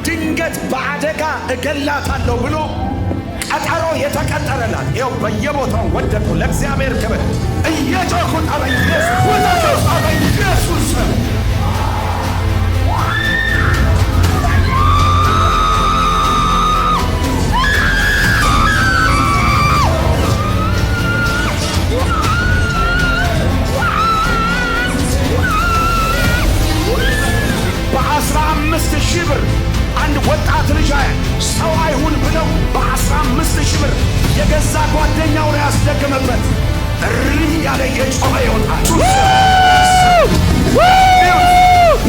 ድንገት በአደጋ እገላታለሁ ብሎ ቀጠሮ የተቀጠረላት ይኸው በየቦታው ወደቁ። ለእግዚአብሔር ክብር እየጮኹ ኢየሱስ በ15,000 ብር አንድ ወጣት ልጅ ሰው አይሁን ብለው በ15,000 ብር የገዛ ጓደኛው ላይ ያስደገመበት እሪ ያለ የጮኸ ይወጣል።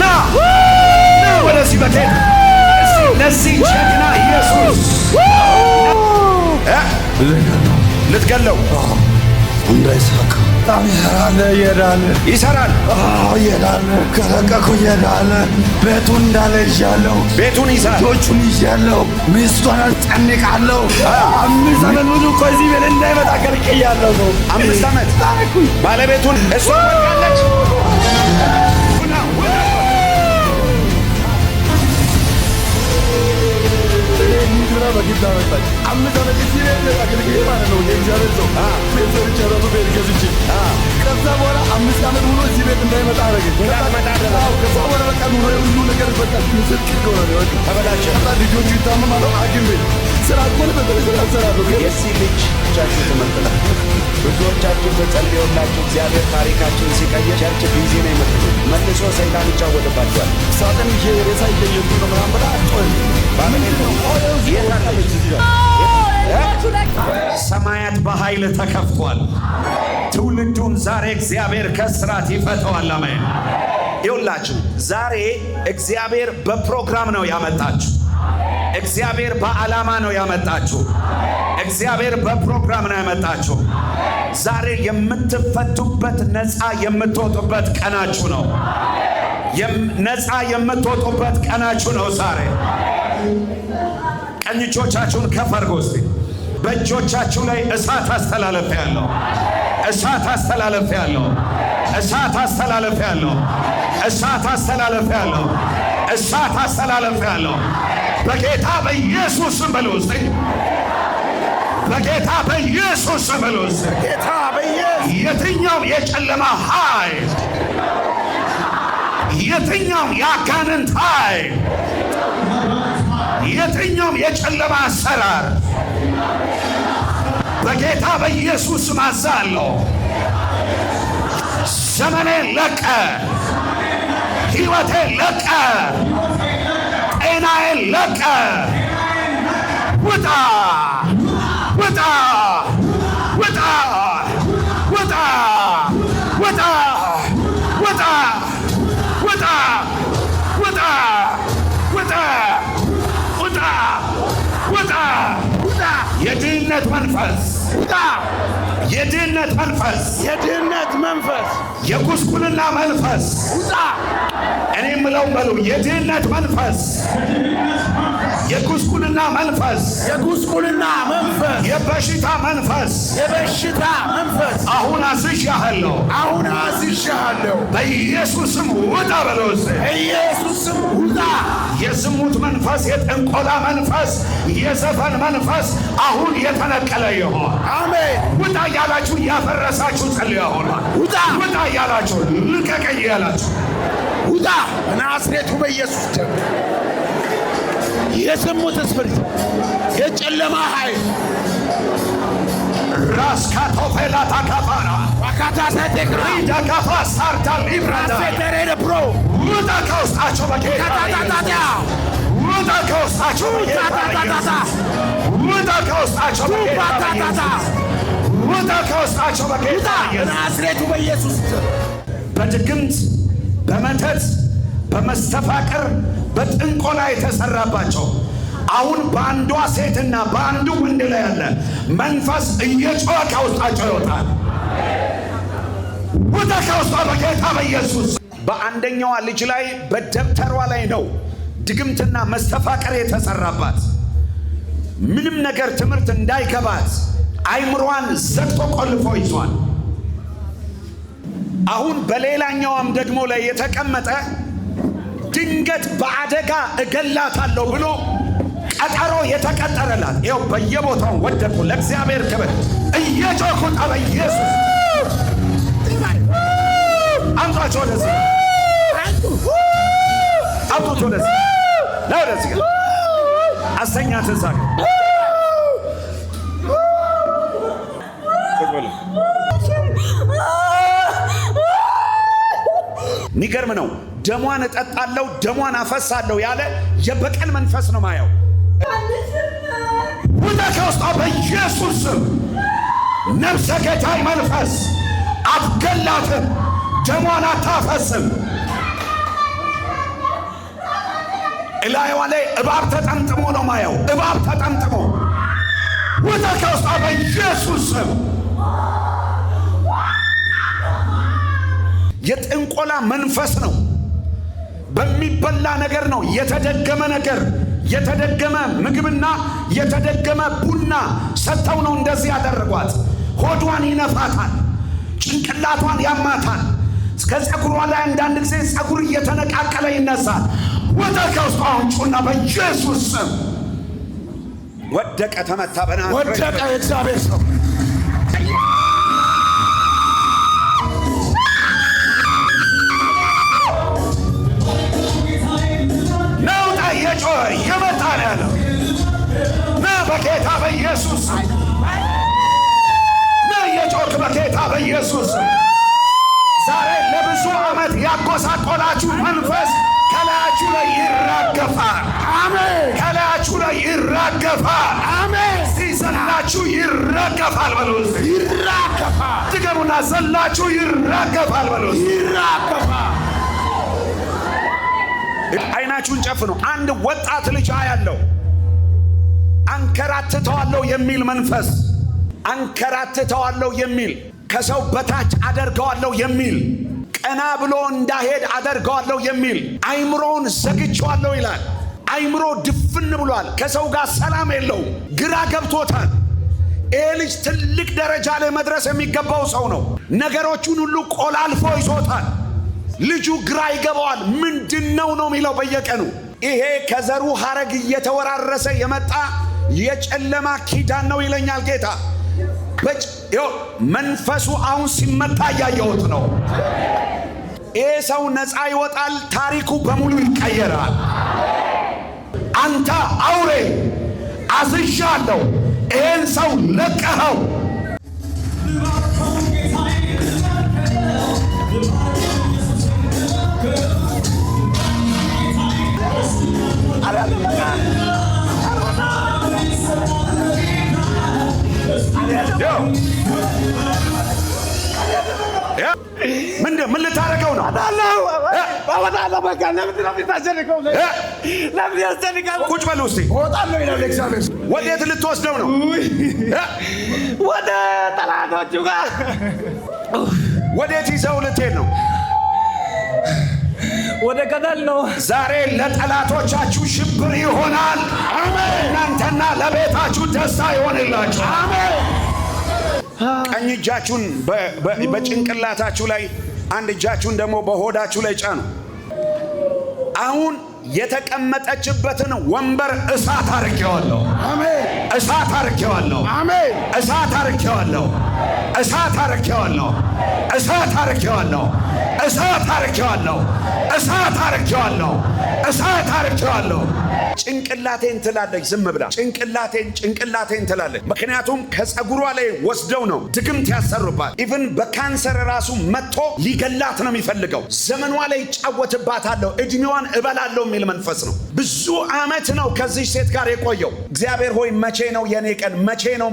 ና ወደዚህ በቴት ለዚህ ጀግና ኢየሱስ ልትገለው እንዳይሳካ ይሰራል። ከለቀኩ ይሄዳል። ቤቱን እንዳለ ይዣለሁ። ቤቱን ይዛል። ልጆቹን ይዣለሁ። ሚስቷን አስጨንቃለሁ። 5 ዓመት ሙሉ እኮ እዚህ ቤት እንዳይመጣ ከልክያለሁ። 5 ዓመት ባለቤቱን እሷ ወዳለች። ከዛ በኋላ 5 ዓመት ሙሉ እዚህ ቤት እንዳይመጣ አደረገኝ። ከዛ በኋላ በቃ ኑሮ ሁሉ ነገር በቃ ምስል ተበላሸ። ልጆቹ ይታመማሉ። ሐኪም ቤት ስራ ኮን በተለይ ሰራሉ። የዚህ ልጅ ቻችሁ ተመልከታ። ብዙዎቻችሁ በጸልዩላችሁ እግዚአብሔር ታሪካችሁን ሲቀይር ቸርች ቢዚ ነው የመጣው። መልሶ ሰይጣን ይጫወትባችኋል። ሳጥን ሬሳ እየየቱ ነው ምናምን ብላ ባለቤት ነው ሰማያት በኃይል ተከፍቷል። ትውልዱን ዛሬ እግዚአብሔር ከስራት ይፈተዋል። አሜን። ይውላችሁ ዛሬ እግዚአብሔር በፕሮግራም ነው ያመጣችሁ። እግዚአብሔር በዓላማ ነው ያመጣችሁ። እግዚአብሔር በፕሮግራም ነው ያመጣችሁ። ዛሬ የምትፈቱበት ነፃ የምትወጡበት ቀናችሁ ነው። ነፃ የምትወጡበት ቀናችሁ ነው ዛሬ። ቀኝ እጆቻችሁን ከፍ አድርጉ እስቲ። በእጆቻችሁ ላይ እሳት አስተላለፊያለሁ። እሳት አስተላለፊያለሁ። እሳት አስተላለፊያለሁ። እሳት አስተላለፊያለሁ። እሳት አስተላለፊያለሁ። በጌታ በኢየሱስ ስም በሉ እስቲ። በጌታ በኢየሱስ ስም በሉ እስቲ። ጌታ በኢየሱስ የትኛው የጨለማ ኃይል፣ የትኛው የአጋንንት ኃይል፣ የትኛው የጨለማ አሰራር በጌታ በኢየሱስ ስም አዛለሁ። ዘመኔ ለቀ፣ ሕይወቴ ለቀ፣ ጤናዬ ለቀ። ውጣ ውጣ ውጣ ውጣ ውጣ ውጣ ውጣ ውጣ ውጣ ውጣ ውጣ ውጣ። የድህነት መንፈስ ውጣ። የድህነት መንፈስ፣ የድህነት መንፈስ፣ የጉስቁልና መንፈስ ውጣ። እኔ የምለው በሉ የድህነት መንፈስ፣ የጉስቁልና መንፈስ፣ የጉስቁልና መንፈስ፣ የበሽታ መንፈስ፣ የበሽታ መንፈስ አሁን አዝዣለሁ። አሁን አዝዣለሁ። በኢየሱስም ውጣ በለው። በኢየሱስም ውጣ። የዝሙት መንፈስ፣ የጥንቆላ መንፈስ፣ የዘፈን መንፈስ አሁን የተነቀለ ይሆን። አሜን። ውጣ እያላችሁ እያፈረሳችሁ ጸልዩ። አሁን ውጣ ውጣ እያላችሁ ልቀቀኝ እያላችሁ ውጣ። በናዝሬቱ በኢየሱስ ደም የዝሙት ስፒሪት፣ የጨለማ ኃይል ራስ ካቶፌላ ታካፋራ ዋካታ ሰቴክራ ዳካፋ ሳርታ ሊብራዳ ሰቴሬ ፕሮ ውጣ ከውስጣቸው በጌታ ታታታታ ውጣ ከውስጣቸው ታታታታ ውጣ ከውስጣቸው ታታታታ ውጣ ከውስጣቸው በጌታ በናዝሬቱ በኢየሱስ በድግምት፣ በመተት፣ በመስተፋቅር፣ በጥንቆላ የተሰራባቸው አሁን በአንዷ ሴትና በአንዱ ወንድ ላይ ያለ መንፈስ እየጮኸ ከውስጣቸው ይወጣል። ውጣ ከውስጧ በጌታ በኢየሱስ። በአንደኛዋ ልጅ ላይ በደብተሯ ላይ ነው ድግምትና መስተፋቅር የተሰራባት። ምንም ነገር ትምህርት እንዳይገባት አይምሯን ዘግቶ ቆልፎ ይዟል። አሁን በሌላኛውም ደግሞ ላይ የተቀመጠ ድንገት በአደጋ እገላታለሁ ብሎ ቀጠሮ የተቀጠረላት ይኸው በየቦታው ወደቁ። ለእግዚአብሔር ክብር እየጮኹ ጠበ ኢየሱስ አምጧቸው ወደዚህ አምጡት ወደዚህ ና ወደዚህ አስተኛት እዛ ሚገርም ነው። ደሟን እጠጣለሁ ደሟን አፈሳለሁ ያለ የበቀል መንፈስ ነው ማየው። ውጣ ከውስጧ በኢየሱስ ስም። ነፍሰ ገዳይ መንፈስ አትገላትም፣ ደሟን አታፈስም። እላይዋ ላይ እባብ ተጠምጥሞ ነው ማየው። እባብ ተጠምጥሞ ውጣ ከውስጧ በኢየሱስ ስም። የጥንቆላ መንፈስ ነው። በሚበላ ነገር ነው የተደገመ ነገር፣ የተደገመ ምግብና የተደገመ ቡና ሰጥተው ነው እንደዚህ ያደረጓት። ሆዷን ይነፋታል፣ ጭንቅላቷን ያማታል። እስከ ፀጉሯ ላይ አንዳንድ ጊዜ ፀጉር እየተነቃቀለ ይነሳል። ወደ ከውስጧ አውጪውና በኢየሱስ ስም ወደቀ፣ ተመታ፣ ወደቀ። የእግዚአብሔር ሰው ነውጣ እየጮኸ እየመጣ ነው ያለው። ና በጌታ በኢየሱስ ና እየጮኽክ በጌታ በኢየሱስ ዛሬ ለብዙ ዓመት ያጎሳቆላችሁ መንፈስ ከላያችሁ ላይ ይራገፋል። አሜን። ከላያችሁ ላይ ይራገፋል። አሜን። ሲዘላችሁ ይራገፋል በሉ። ይራገፋል። ድገሙና ዘላችሁ ይራገፋል በሉ። ይራገፋል። አይናችሁን ጨፍኑ። አንድ ወጣት ልጅ ያለው አንከራትተዋለሁ የሚል መንፈስ፣ አንከራትተዋለሁ የሚል ከሰው በታች አደርገዋለሁ የሚል ቀና ብሎ እንዳሄድ አደርገዋለሁ የሚል አይምሮውን ዘግቼዋለሁ ይላል። አይምሮ ድፍን ብሏል። ከሰው ጋር ሰላም የለውም። ግራ ገብቶታል። ይሄ ልጅ ትልቅ ደረጃ ላይ መድረስ የሚገባው ሰው ነው። ነገሮቹን ሁሉ ቆላልፎ ይዞታል። ልጁ ግራ ይገባዋል። ምንድነው ነው የሚለው በየቀኑ። ይሄ ከዘሩ ሐረግ እየተወራረሰ የመጣ የጨለማ ኪዳን ነው ይለኛል ጌታ። መንፈሱ አሁን ሲመታ እያየሁት ነው። ይሄ ሰው ነፃ ይወጣል። ታሪኩ በሙሉ ይቀየራል። አንተ አውሬ አዝዣለሁ፣ ይህን ሰው ለቀኸው። ምን ልታረገው ነው? ቁጭ በሉ እስቲ። ወዴት ልትወስደው ነው? ወደ ጠላቶቹ ጋር። ወዴት ይዘው ልትሄድ ነው? ወደ ገደል ነው። ዛሬ ለጠላቶቻችሁ ሽብር ይሆናል። አሜን። እናንተና ለቤታችሁ ደስታ ይሆንላችሁ። አሜን። ቀኝ እጃችሁን በጭንቅላታችሁ ላይ፣ አንድ እጃችሁን ደግሞ በሆዳችሁ ላይ ጫኑ። አሁን የተቀመጠችበትን ወንበር እሳት አርጌዋለሁ። አሜን። እሳት አርጌዋለሁ። አሜን። እሳት አርጌዋለሁ። እሳት አርጌዋለሁ። እሳት አርጌዋለሁ። እሳት አርጌዋለሁ። እሳት አርጌዋለሁ። እሳት አርጌዋለሁ። ጭንቅላቴን ትላለች። ዝም ብላ ጭንቅላቴን ትላለች። ምክንያቱም ከፀጉሯ ላይ ወስደው ነው ድግምት ያሰሩባት። ኢቭን በካንሰር ራሱ መጥቶ ሊገላት ነው የሚፈልገው። ዘመኗ ላይ ይጫወትባታለሁ፣ እድሜዋን እበላለሁ የሚል መንፈስ ነው። ብዙ ዓመት ነው ከዚህ ሴት ጋር የቆየው። እግዚአብሔር ሆይ መቼ ነው የኔ ቀን?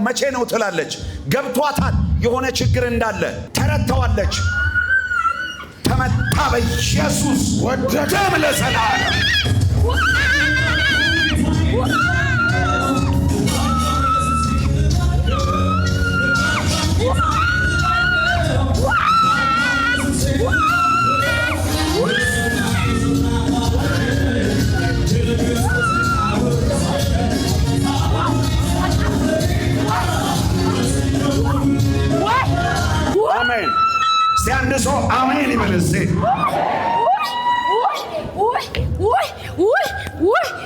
መቼ ነው ትላለች። ገብቷታል የሆነ ችግር እንዳለ ተረድተዋለች። ተመታ በኢየሱስ ወደደም ለዘላለም። አሜን። ሲያንድ ሰው አሜን ይበልሴ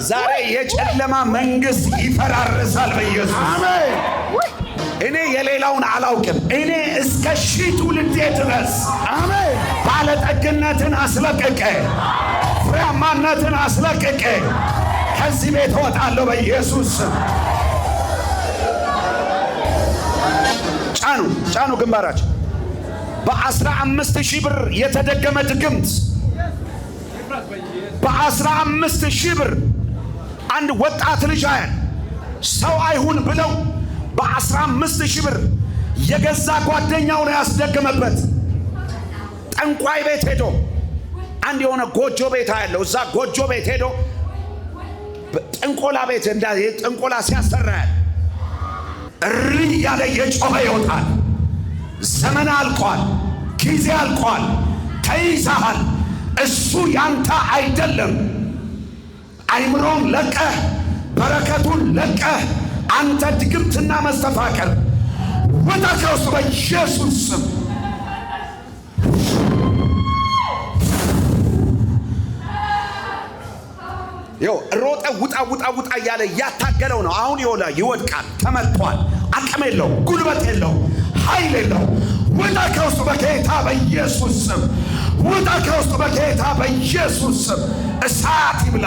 ዛሬ የጨለማ መንግስት ይፈራርሳል በኢየሱስ አሜን። እኔ የሌላውን አላውቅም። እኔ እስከ ሺህ ትውልድ ድረስ አሜን ባለጠግነትን አስለቅቄ ፍሬያማነትን አስለቅቄ ከዚህ ቤት እወጣለሁ በኢየሱስ ስም። ጫኑ ግንባራችሁ። በ15,000 ብር የተደገመ ድግምት በ15,000 ብር አንድ ወጣት ልጅ አያል ሰው አይሁን ብለው በ15,000 ብር የገዛ ጓደኛው ነው ያስደገመበት። ጠንቋይ ቤት ሄዶ አንድ የሆነ ጎጆ ቤት አያለው። እዛ ጎጆ ቤት ሄዶ ጥንቆላ ቤት ጥንቆላ ሲያሰራ እሪ ያለ የጮኸ ይወጣል። ዘመን አልቋል፣ ጊዜ አልቋል፣ ተይዘሃል። እሱ ያንተ አይደለም። አይምሮን ለቀህ በረከቱን ለቀህ አንተ ድግምትና መስተፋቀር ወጣ ከውስጥ በኢየሱስ ስም። ይኸው ሮጠ ውጣ እያለ እያታገለው ነው። አሁን ይወድቃል፣ ተመቷል። አቅም የለው፣ ጉልበት የለው፣ ኃይል የለው። ውጣ ከውስጥ በጌታ በኢየሱስ ስም። ውጣ ከውስጥ በጌታ በኢየሱስ ስም። እሳት ይብላ።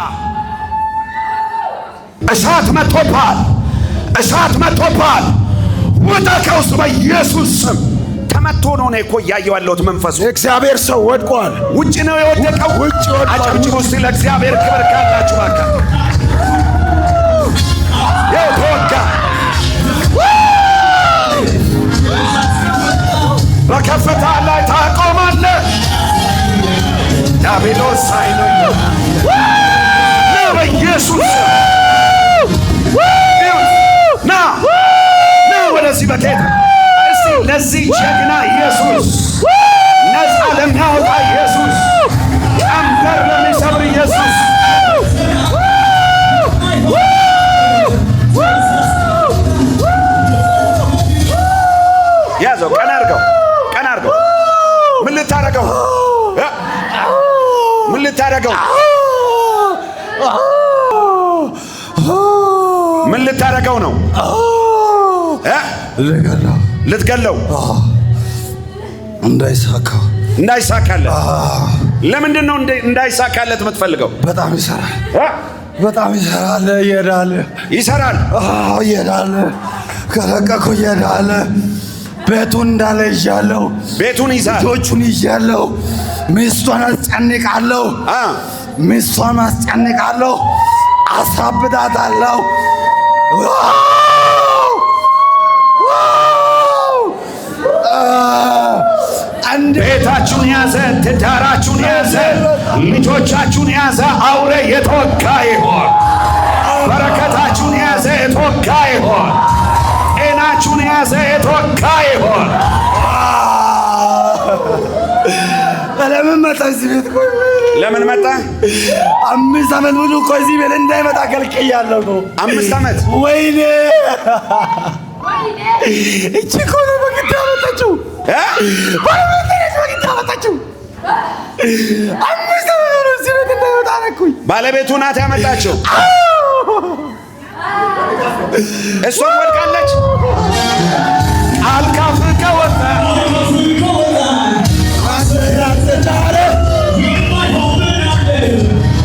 እሳት መጥቶብሃል፣ እሳት መጥቶብሃል። ውጣ ከውስጥ በኢየሱስ ስም። ተመቶ ነው እኮ እያየሁ ያለሁት መንፈሱ። የእግዚአብሔር ሰው ወድቋል። ውጭ ነው የወደቀው። ውጭ ወድቋል። አጨብጭቡ እስቲ ለእግዚአብሔር ክብር ካላችሁ ባካ። ይኸው ተወጋ። በከፍታ ላይ ታቆማለህ። ዲያብሎስ አይኖኝ ና በኢየሱስ ና ወደዚህ በጌታ እስቲ ለዚህ ጀግና ኢየሱስ፣ ነፃ ለሚያወጣ ኢየሱስ፣ ቀንበር ለሚሰብር ኢየሱስ ያዘው። ቀና አድርገው። ምን ልታረገው? ምን ልታረገው? ምን ልታረገው ነው? ልትገለው? እንዳይሳካለት። ለምንድን ነው እንዳይሳካለት የምትፈልገው? በጣም ይሰራል። ይሰራል። ይሄዳል። ከለቀኩ ይሄዳል። ቤቱን እንዳለ ይዣለሁ። ቤቱን ይዛል። ልጆቹን ይዣለሁ። ሚስቷን አስጨንቃለሁ። አሳብዳታለሁ። ቤታችሁን ያዘ፣ ትዳራችሁን ያዘ፣ ልጆቻችሁን ያዘ አውሬ የተወጋ ይሆን። በረከታችሁን ያዘ የተወጋ ይሆን። ጤናችሁን ያዘ የተወጋ ይሆን። ለምን መጣ እዚህ ቤት? ለምን መጣ? 5 ዓመት ሙሉ እኮ እዚህ ቤት እንዳይመጣ ከልክያለሁ። 5 ዓመት? ወይኔ እቺ እኮ ነው በግድ ያመጣችው። በግድ ያመጣችው። 5 ዓመት ሙሉ እዚህ ቤት እንዳይመጣ አደረኩኝ። ባለቤቱ ናት ያመጣችው። እሷም ወድቃለች። አልካፍ ከወጣ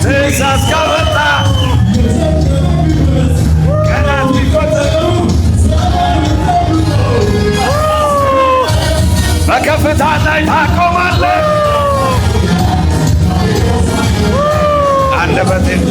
ትእዛዝ ከወጣ ቀናት ቢቆጠሩ በከፍታ ላይ ታቆማለህ። አንደበቴን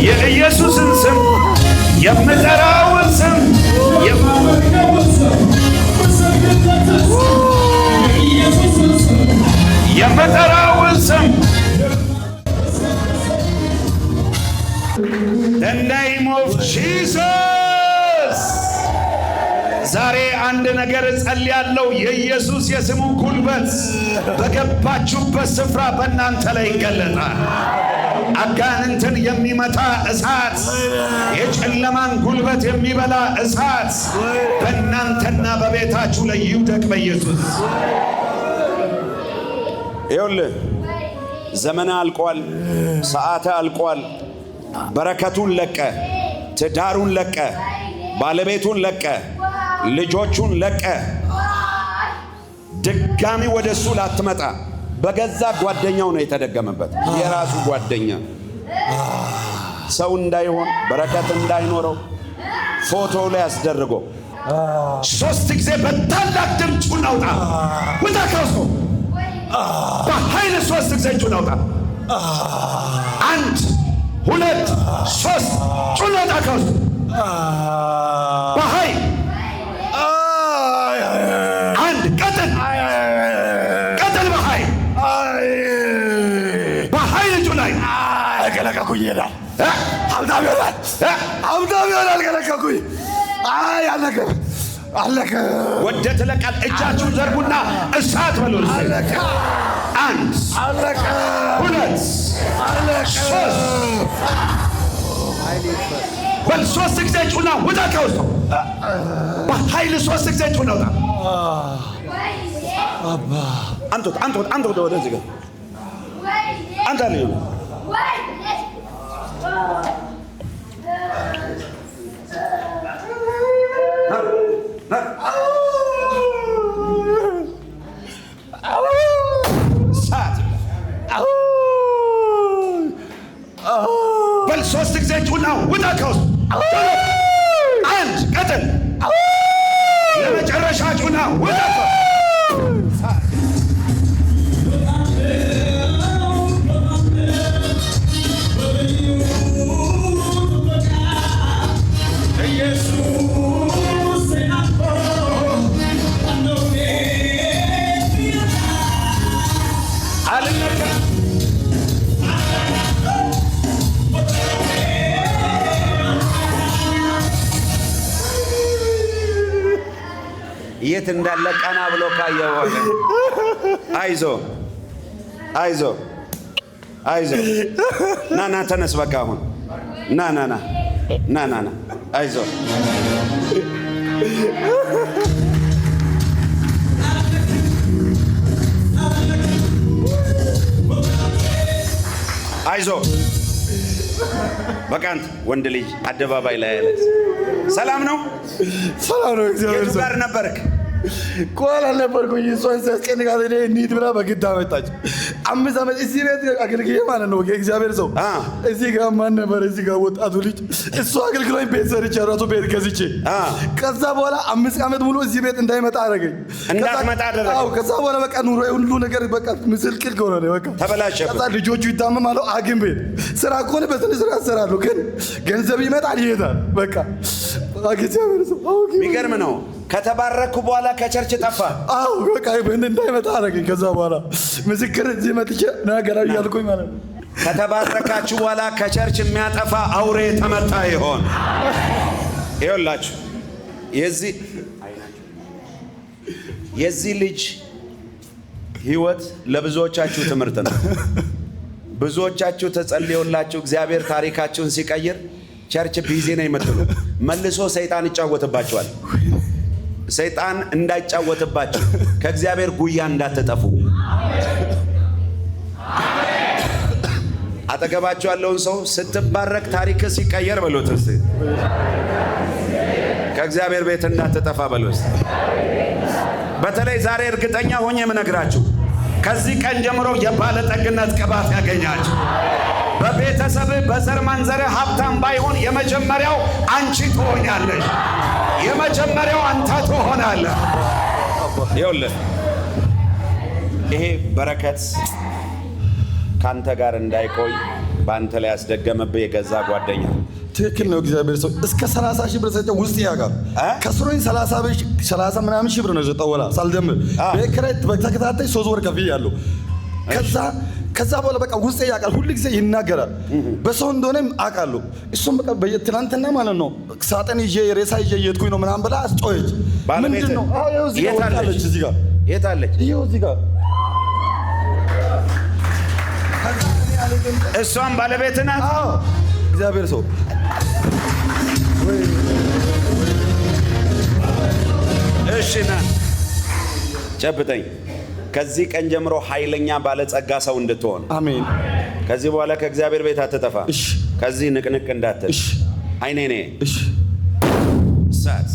የኢየሱስን ስም የምጠራውን ስም የምጠራውን ስም The name of Jesus ዛሬ አንድ ነገር እጸልያለሁ። የኢየሱስ የስሙ ጉልበት በገባችሁበት ስፍራ በእናንተ ላይ ይገለጣል። አጋንንትን የሚመታ እሳት፣ የጨለማን ጉልበት የሚበላ እሳት በእናንተና በቤታችሁ ላይ ይውደቅ በኢየሱስ። ይኸውልህ ዘመን አልቋል፣ ሰዓት አልቋል። በረከቱን ለቀ፣ ትዳሩን ለቀ፣ ባለቤቱን ለቀ፣ ልጆቹን ለቀ። ድጋሚ ወደሱ ላትመጣ በገዛ ጓደኛው ነው የተደገመበት። የራሱ ጓደኛ ሰው እንዳይሆን በረከት እንዳይኖረው ፎቶ ላይ አስደርጎ 3 ጊዜ በታላቅ ድምፅ ጩኸት አውጣ። ውጣ ከውስጡ በኃይል 3 ጊዜ ጩኸት አውጣ። 1 2 3 ጩኸት አውጣ ከውስጡ በኃይል። 1 ቀጥል በኃይል እጁ ላይ ከለቀኩኝ ይሄዳል። ሀብታም ይሆናል። ከለቀኩኝ አለቀ። ወደ ትለቃል። እጃችሁን ዘርጉና እሳት በሉ። 1 2 3 በል 3 ጊዜ ጩና ውጣ ከውስጡ በኃይል 3 ጊዜ ጩና ውጣ። አንተ ወደዚህ ጋር አንተ ልዩ በል 3 ጊዜ ጩና ውጣ ከውስጡ። 1 ቀጥል። የመጨረሻ ጩና ውጣ ከውስጡ። የት እንዳለ ቀና ብሎ ካየው አይዞ ና ተነስ። በቃ አሁን ና አይዞ በቃ አንተ ወንድ ልጅ አደባባይ ላይ ያለ ሰላም ነው። እግዚአብሔር ጋር ነበርክ? ቆላ ነበርኩኝ። እሷን ሲያስጨንቃት እኔ እንሂድ ብላ በግድ አመጣች። 5 ዓመት እዚህ ቤት አገልግዬ ማለት ነው። እግዚአብሔር ሰው እዚህ ጋር ማን ነበር? እዚህ ጋር ወጣቱ ልጅ እሱ አገልግሎኝ ቤት ሰርቼ ራሱ ቤት ገዝቼ ከዛ በኋላ 5 ዓመት ሙሉ እዚህ ቤት እንዳይመጣ አደረገኝ። እንዳትመጣ አደረገኝ። ከዛ በኋላ በቃ ኑሮ ሁሉ ነገር በቃ ምስልክል ሆነ። በቃ ተበላሸ። ከዛ ልጆቹ ይታመማሉ። ሐኪም ቤት ስራ ከሆነ በስነ ስርዓት እሰራለሁ፣ ግን ገንዘብ ይመጣል ይሄዳል። በቃ እግዚአብሔር ሰው የሚገርም ነው። ከተባረኩ በኋላ ከቸርች ጠፋ። በቃ እንዳይመጣ አደረገኝ። ከዛ በኋላ ምስክር እዚህ መጥቼ ነገራዊ ያልኩኝ ማለት ነው። ከተባረካችሁ በኋላ ከቸርች የሚያጠፋ አውሬ ተመታ ይሆን? ይኸውላችሁ የዚህ ልጅ ህይወት ለብዙዎቻችሁ ትምህርት ነው። ብዙዎቻችሁ ተጸልዮላችሁ እግዚአብሔር ታሪካችሁን ሲቀይር ቸርች ቢዚ ነው የምትሉ መልሶ ሰይጣን ይጫወትባችኋል። ሰይጣን እንዳይጫወትባችሁ ከእግዚአብሔር ጉያ እንዳትጠፉ አጠገባችሁ ያለውን ሰው ስትባረክ ታሪክ ሲቀየር በሉት። እስቲ ከእግዚአብሔር ቤት እንዳትጠፋ በሉት። በተለይ ዛሬ እርግጠኛ ሆኜ የምነግራችሁ ከዚህ ቀን ጀምሮ የባለጠግነት ቅባት ያገኛችሁ። በቤተሰብ በዘር ማንዘር ሀብታም ባይሆን የመጀመሪያው አንቺ ትሆኛለሽ። የመጀመሪያው አንተ ትሆናለህ። ይኸውልህ ይሄ በረከት ካንተ ጋር እንዳይቆይ በአንተ ላይ ያስደገመብህ የገዛ ጓደኛ። ትክክል ነው። እግዚአብሔር ሰው እስከ 30 ሺህ ብር ሰጠው ውስጥ ያጋር ከስሮኝ 30 ምናምን ሺህ ብር ነው የሰጠው። ወላ ሳልደምር በክሬት በተከታታይ 3 ወር ከፍያለሁ። ከዛ ከዛ በኋላ በቃ ውስጤ ያውቃል፣ ሁሉ ጊዜ ይናገራል። በሰው እንደሆነም አውቃለሁ። እሱም በቃ በትናንትና ማለት ነው ሳጥን ይዤ ሬሳ ይዤ እየሄድኩኝ ነው ምናምን ብላ አስጮኸች። ምንድን ነው? አዎ ይኸው እዚህ ጋር ወጣለች። እዚህ ጋር የት አለች? ይኸው እዚህ ጋር እሷም ባለቤት ናት። አዎ እግዚአብሔር ሰው እሺ ና ጨብጠኝ። ከዚህ ቀን ጀምሮ ኃይለኛ ባለጸጋ ሰው እንድትሆን አሜን። ከዚህ በኋላ ከእግዚአብሔር ቤት አትጠፋ። እሺ ከዚህ ንቅንቅ እንዳትል። እሺ አይኔ እሺ እሳት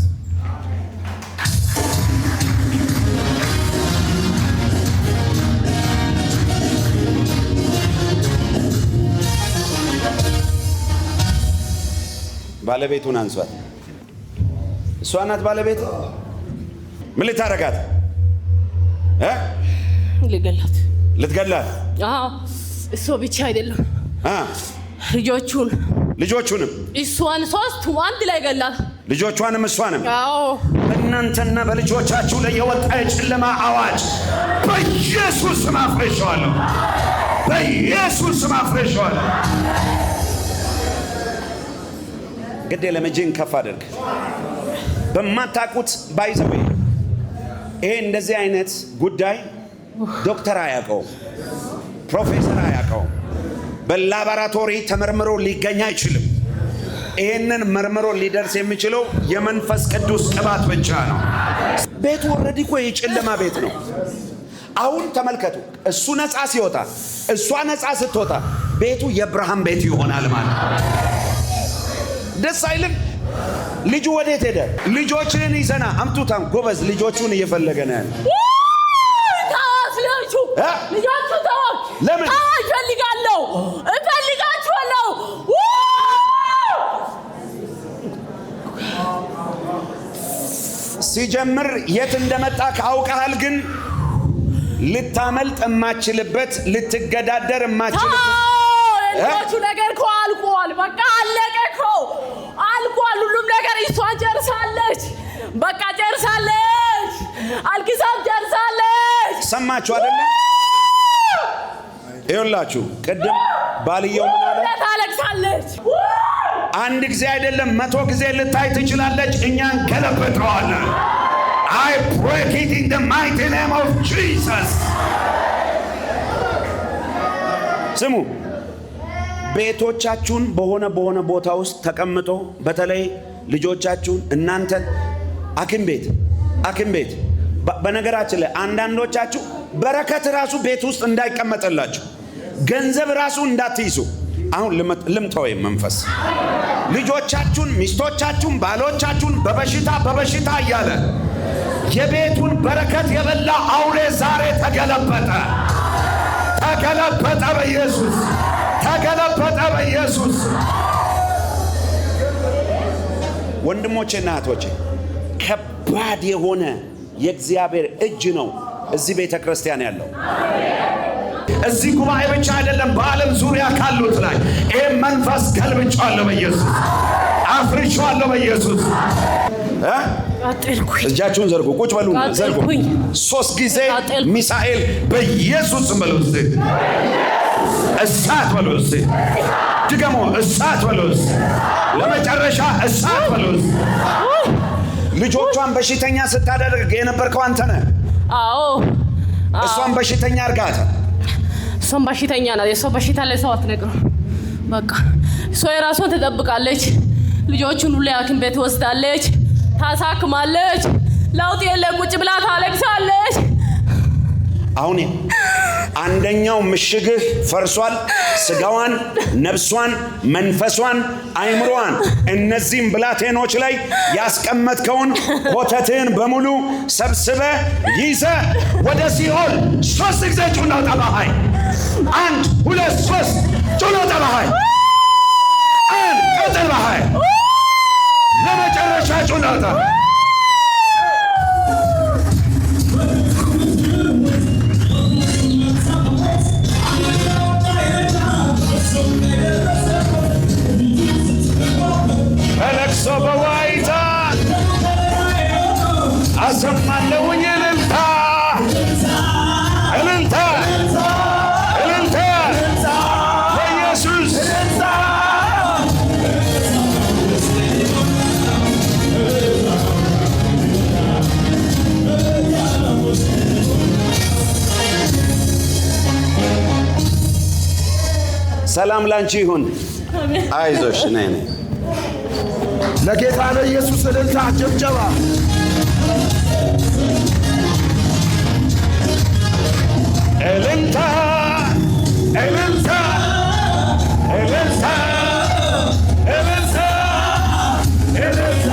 ባለቤቱን አንሷት። እሷ ናት ባለቤት። ምን ልታረጋት? ልትገላት? አዎ እሱ ብቻ አይደለም ልጆቹንም እሷን ሶስት አንድ ላይ ገላት። ልጆቿንም እሷንም። አዎ በእናንተና በልጆቻችሁ ላይ የወጣ የጨለማ አዋጅ በኢየሱስ ስም አፍርሼዋለሁ። በኢየሱስ ስም አፍርሼዋለሁ። ግዴ ለመጄን ከፍ አድርግ። በማታውቁት ባይዘዌ ይሄ እንደዚህ አይነት ጉዳይ ዶክተር አያውቀውም፣ ፕሮፌሰር አያውቀውም። በላቦራቶሪ ተመርምሮ ሊገኝ አይችልም። ይሄንን መርምሮ ሊደርስ የሚችለው የመንፈስ ቅዱስ ቅባት ብቻ ነው። ቤቱ ኦልሬዲ እኮ የጨለማ ቤት ነው። አሁን ተመልከቱ፣ እሱ ነፃ ሲወጣ፣ እሷ ነፃ ስትወጣ ቤቱ የብርሃን ቤት ይሆናል ማለት ደስ አይልም? ልጁ ወዴት ሄደ? ልጆችን ይዘና አምጡታም። ጎበዝ ልጆቹን እየፈለገ ነው ያለ። ልጆቹ ተው። ለምን? እፈልጋችኋለሁ። ሲጀምር የት እንደመጣ ካውቀሃል፣ ግን ልታመልጥ የማችልበት ልትገዳደር የማችልበት ልጆቹ ነገር እኮ አልቋል። በቃ አለቀ እኮ አልቋል። ሁሉም ነገር እሷን ጨርሳለች። በቃ ጨርሳለች። አልኪሳም ጨርሳለች። ሰማችሁ አይደለ? ይኸውላችሁ ቅድም ባልየው ምን አለ? ታለቅሳለች። አንድ ጊዜ አይደለም 100 ጊዜ ልታይ ትችላለች። እኛን ገለበጠዋለን። I break it in the mighty name of Jesus። ስሙ፣ ቤቶቻችሁን በሆነ ቦታ ውስጥ ተቀምጦ በተለይ ልጆቻችሁን እናንተን አክም ቤት በነገራችን ላይ አንዳንዶቻችሁ በረከት ራሱ ቤት ውስጥ እንዳይቀመጥላችሁ ገንዘብ ራሱ እንዳትይዙ አሁን ልምታው መንፈስ ልጆቻችሁን፣ ሚስቶቻችሁን፣ ባሎቻችሁን በበሽታ እያለ የቤቱን በረከት የበላ አውሬ ዛሬ ተገለበጠ በኢየሱስ ተገለበጠ በኢየሱስ። ወንድሞቼና እህቶቼ ከባድ የሆነ የእግዚአብሔር እጅ ነው እዚህ ቤተ ክርስቲያን ያለው። እዚህ ጉባኤ ብቻ አይደለም፣ በዓለም ዙሪያ ካሉት ላይ ይሄ መንፈስ ገልብጫለሁ በኢየሱስ፣ አፍርሻለሁ በኢየሱስ። እጃችሁን ዘርጉ፣ ቁጭ በሉ፣ ዘርጉ። 3 ጊዜ ሚሳኤል በኢየሱስ በሉ እስቲ፣ እሳት በሉ እስቲ፣ ድገሞ እሳት በሉ እስቲ፣ ለመጨረሻ እሳት በሉ እስቲ። ልጆቿን በሽተኛ ስታደርግ የነበርከው አንተ ነህ። አዎ እሷን በሽተኛ አርጋት። እሷን በሽተኛ ናት። የሷ በሽታ ለሰው አትነግረው። በቃ እሷ የራሷን ትጠብቃለች። ልጆቹን ሁሉ ሐኪም ቤት ወስዳለች፣ ታሳክማለች። ለውጥ የለም፣ ቁጭ ብላ ታለቅሳለች። አሁን አንደኛው ምሽግህ ፈርሷል። ስጋዋን፣ ነፍሷን፣ መንፈሷን፣ አይምሮዋን እነዚህም ብላቴኖች ላይ ያስቀመጥከውን ኮተትህን በሙሉ ሰብስበ ይዘ ወደ ሲኦል 3 ጊዜ ጩና ጠባሃይ 1 2 3 ጩና ጠባሃይ 1 ቀጥል ባሃይ ለመጨረሻ ጩና ጠባሃይ በለቅሶ በዋይታ አሰማለሁኝ እልልታ እልልታ እልልታ ሰላም ላንቺ ይሁን። አይዞሽ ነይ። ለጌታ ለኢየሱስ እልልታ ጭብጨባ። እልልታ እልልታ እልልታ እልልታ እልልታ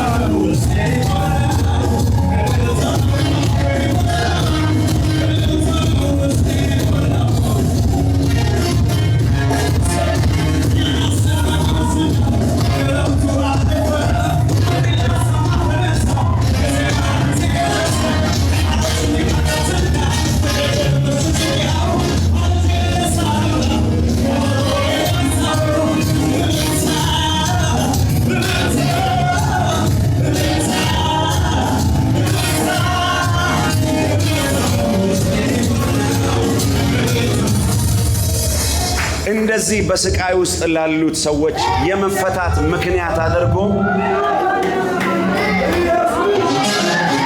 እንደዚህ በስቃይ ውስጥ ላሉት ሰዎች የመፈታት ምክንያት አድርጎ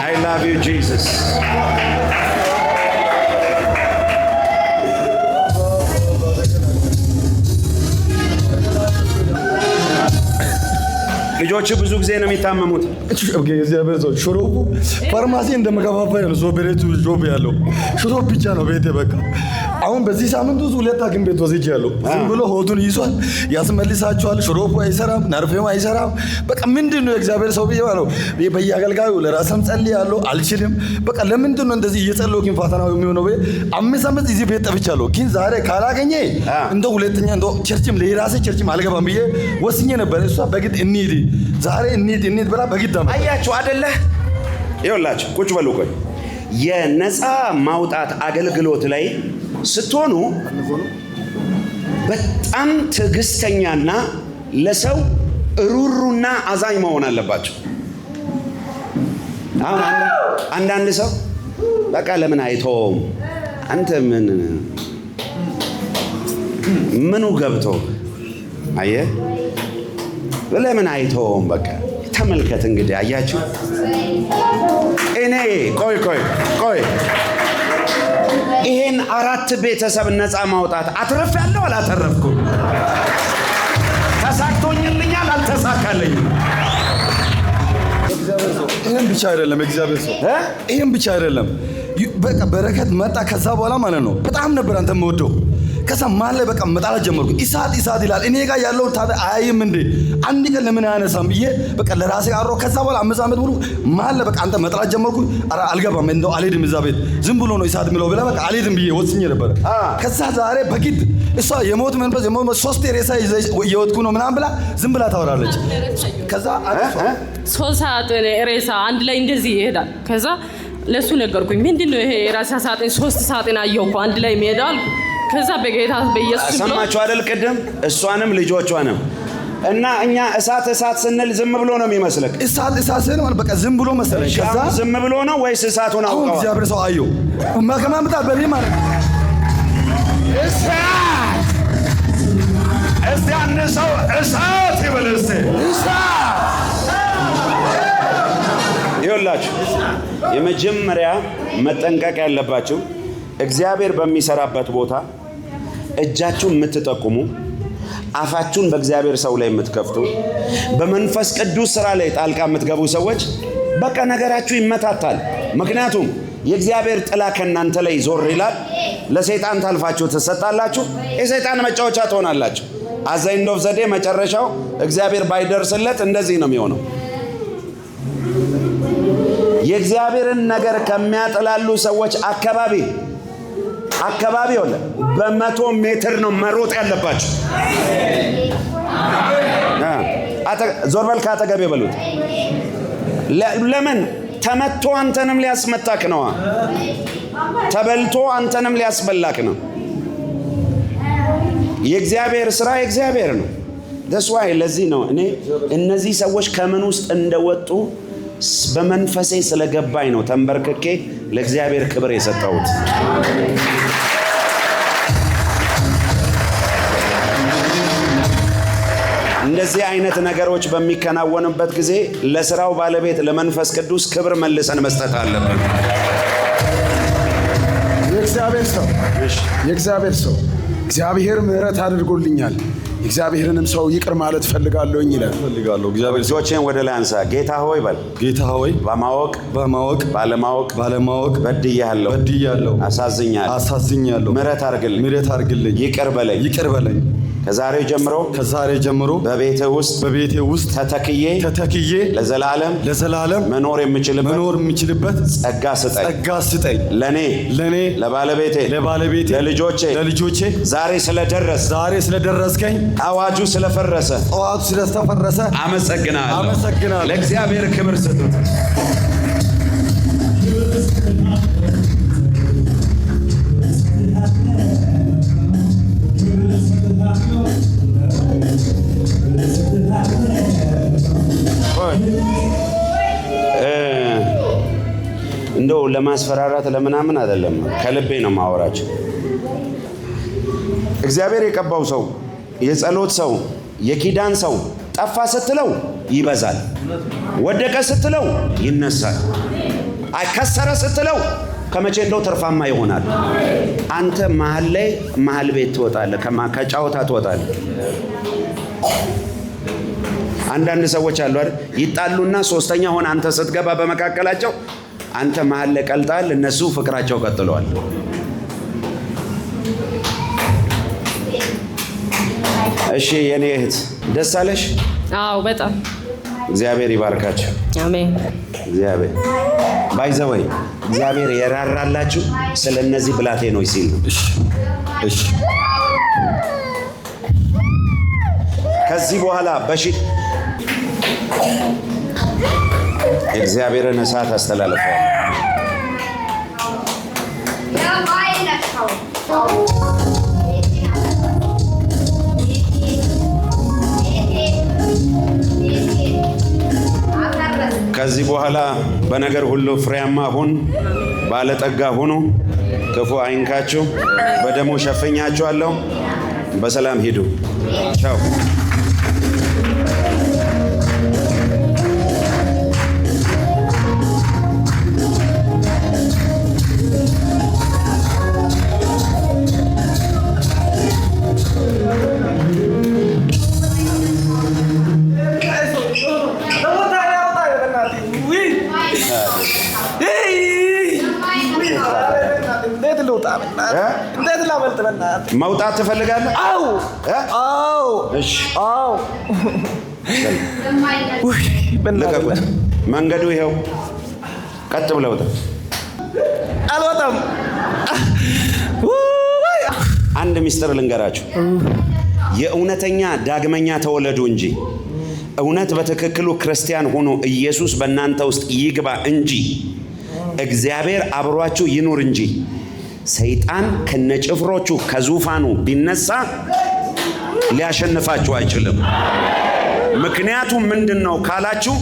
I love you Jesus ልጆች ብዙ ጊዜ ነው የሚታመሙት። እግዚአብሔር ሰው ሽሮቡ ፋርማሲ እንደመከፋፈያ ነው። ሶበሬቱ ጆብ ያለው ሽሮብ ብቻ ነው ቤቴ። በቃ አሁን በዚህ ሳምንት ውስጥ 2 ሐኪም ቤት ወስጃለሁ። ዝም ብሎ ሆዱን ይዟል፣ ያስመልሳቸዋል። ሽሮቡ አይሰራም፣ ነርፌው አይሰራም። በቃ ምንድነው እግዚአብሔር ሰው ብዬ ማለት በየአገልጋዩ ለራስም ጸልያለሁ፣ አልችልም። በቃ ለምንድነው እንደዚህ እየጸለይኩኝ ፋተናው የሚሆነው? 5 ዓመት እዚህ ቤት ጠብቻለሁ። ግን ዛሬ ካላገኘ እንደው ሁለተኛ እንደው ቸርችም ለራሴ ቸርችም አልገባም ብዬ ወስኜ ነበር። እሷ በግድ እንሂድ ዛሬ እንሂድ ብላ በግድ አያችሁ አይደለ? ይኸውላችሁ ቁጭ በሉ። ቆይ የነፃ ማውጣት አገልግሎት ላይ ስትሆኑ በጣም ትዕግስተኛና ለሰው ሩሩና አዛኝ መሆን አለባቸው። አሁን አንዳንድ ሰው በቃ ለምን አይተውም? አንተ ምኑ ገብቶ አየህ ለምን አይተውም? በቃ ተመልከት እንግዲህ አያችሁ። እኔ ቆይ ይሄን 4 ቤተሰብ ነፃ ማውጣት አትረፍ ያለው አላተረፍኩም? ተሳክቶኝልኛል አልተሳካለኝም? ይሄን ብቻ አይደለም እግዚአብሔር ሰው ይሄን ብቻ አይደለም። በቃ በረከት መጣ። ከዛ በኋላ ማለት ነው በጣም ነበር አንተ የምወደው። ከዛ ማን ላይ በቃ መጣላት ጀመርኩ። ኢሳት ይላል። እኔ ጋር ያለው ታዲያ አያይም እንዴ? አንድ ቀን ለምን አያነሳም ብዬ በቃ ለራሴ አሮ። ከዛ በኋላ 5 ዓመት ሙሉ ማን ላይ በቃ አንተ መጣላት ጀመርኩ። ኧረ አልገባም እንደው አልሄድም እዛ ቤት ዝም ብሎ ነው ኢሳት የሚለው ብላ በቃ አልሄድም ብዬ ወስኜ ነበር። ከዛ ዛሬ በግድ እሷ የሞት መንፈስ 3 ሬሳ እየወጥኩ ነው ምናምን ብላ ዝም ብላ ታወራለች። ከዛ 3 ሰዓት ሬሳ አንድ ላይ እንደዚህ ይሄዳል። ከዛ ለሱ ነገርኩኝ። ምንድነው ይሄ የራሳ ሳጥን 3 ሳጥን አየሁ እኮ አንድ ላይ ይሄዳል። ከዛ በጌታ በኢየሱስ ብሎ ሰማችሁ አይደል? ቅድም እሷንም ልጆቿንም እና እኛ እሳት ስንል ዝም ብሎ ነው የሚመስልክ። እሳት ስንል ማለት በቃ ዝም ብሎ መሰለኝ። ከዛ ዝም ብሎ ነው ወይስ እሳቱን አውቀው? እግዚአብሔር ሰው አየው ማከማምጣ በኔ ማለት እሳት እስቲ አንድ ሰው እሳት ይበል እስቲ። ይኸውላችሁ የመጀመሪያ መጠንቀቅ ያለባችሁ እግዚአብሔር በሚሰራበት ቦታ እጃችሁን የምትጠቁሙ፣ አፋችሁን በእግዚአብሔር ሰው ላይ የምትከፍቱ፣ በመንፈስ ቅዱስ ስራ ላይ ጣልቃ የምትገቡ ሰዎች በቃ ነገራችሁ ይመታታል። ምክንያቱም የእግዚአብሔር ጥላ ከእናንተ ላይ ዞር ይላል። ለሰይጣን ታልፋችሁ ትሰጣላችሁ። የሰይጣን መጫወቻ ትሆናላችሁ። አዘይንዶ ዘዴ መጨረሻው እግዚአብሔር ባይደርስለት እንደዚህ ነው የሚሆነው። የእግዚአብሔርን ነገር ከሚያጥላሉ ሰዎች አካባቢ ሆነ በ100 ሜትር ነው መሮጥ ያለባችሁ። ዞር በል ካጠገብ ይበሉት። ለምን ተመቶ አንተንም ሊያስመታክ ነው። ተበልቶ አንተንም ሊያስበላክ ነው። የእግዚአብሔር ስራ የእግዚአብሔር ነው። ደስዋይ ለዚህ ነው እኔ እነዚህ ሰዎች ከምን ውስጥ እንደወጡ በመንፈሴ ስለገባኝ ነው ተንበርክኬ ለእግዚአብሔር ክብር የሰጠሁት። እንደዚህ አይነት ነገሮች በሚከናወንበት ጊዜ ለስራው ባለቤት ለመንፈስ ቅዱስ ክብር መልሰን መስጠት አለብን። የእግዚአብሔር ሰው እግዚአብሔር ምህረት አድርጎልኛል እግዚአብሔርንም ሰው ይቅር ማለት ፈልጋለሁኝ ይላል። እግዚአብሔር እጆቼን ወደ ላይ አንሳ። ጌታ ሆይ በል። ጌታ ሆይ በማወቅ ባለማወቅ በድያለሁ አሳዝኛለሁ ምህረት አድርግልኝ ይቅር በለኝ ከዛሬ ጀምሮ በቤቴ ውስጥ ተተክዬ ለዘላለም መኖር የምችልበት ጸጋ ስጠኝ ለኔ ለባለቤቴ ለልጆቼ ዛሬ ስለደረስከኝ አዋጁ ስለፈረሰ አመሰግናለሁ። ለእግዚአብሔር ክብር ስጡት። እንደው ለማስፈራራት ለምናምን አይደለም፣ ከልቤ ነው ማወራቸው። እግዚአብሔር የቀባው ሰው፣ የጸሎት ሰው፣ የኪዳን ሰው ጠፋ ስትለው ይበዛል፣ ወደቀ ስትለው ይነሳል፣ ከሰረ ስትለው ከመቼ እንደው ትርፋማ ይሆናል። አንተ መሀል ቤት ትወጣለህ፣ ከጫወታ ትወጣለህ። አንዳንድ ሰዎች አሉ አይደል? ይጣሉና ሶስተኛ ሆነ አንተ ስትገባ በመካከላቸው አንተ መሀል ላይ ቀልጣል፣ እነሱ ፍቅራቸው ቀጥለዋል። እሺ የኔ እህት ደስ አለሽ? አዎ በጣም። እግዚአብሔር ይባርካችሁ። አሜን። እግዚአብሔር ባይዘወይ እግዚአብሔር የራራላችሁ ስለነዚህ ብላቴኖች ሲል ነው። እሺ ከዚህ በኋላ እግዚአብሔርን እሳት አስተላልፈዋል። ከዚህ በኋላ በነገር ሁሉ ፍሬያማ ሁን፣ ባለጠጋ ሁኑ፣ ክፉ አይንካችሁ፣ በደሙ ሸፍኛችኋለሁ። በሰላም ሂዱ። ቻው። መውጣት ትፈልጋለህ? አዎ። እሺ። ልቀቁት። መንገዱ ይኸው፣ ቀጥ ብለው ውጣ። አልወጣም። አንድ ሚስጥር ልንገራችሁ። የእውነተኛ ዳግመኛ ተወለዱ እንጂ እውነት በትክክሉ ክርስቲያን ሆኖ ኢየሱስ በእናንተ ውስጥ ይግባ እንጂ እግዚአብሔር አብሯችሁ ይኑር እንጂ ሰይጣን ከነጭፍሮቹ ከዙፋኑ ቢነሳ ሊያሸንፋችሁ አይችልም። ምክንያቱም ምንድነው ካላችሁ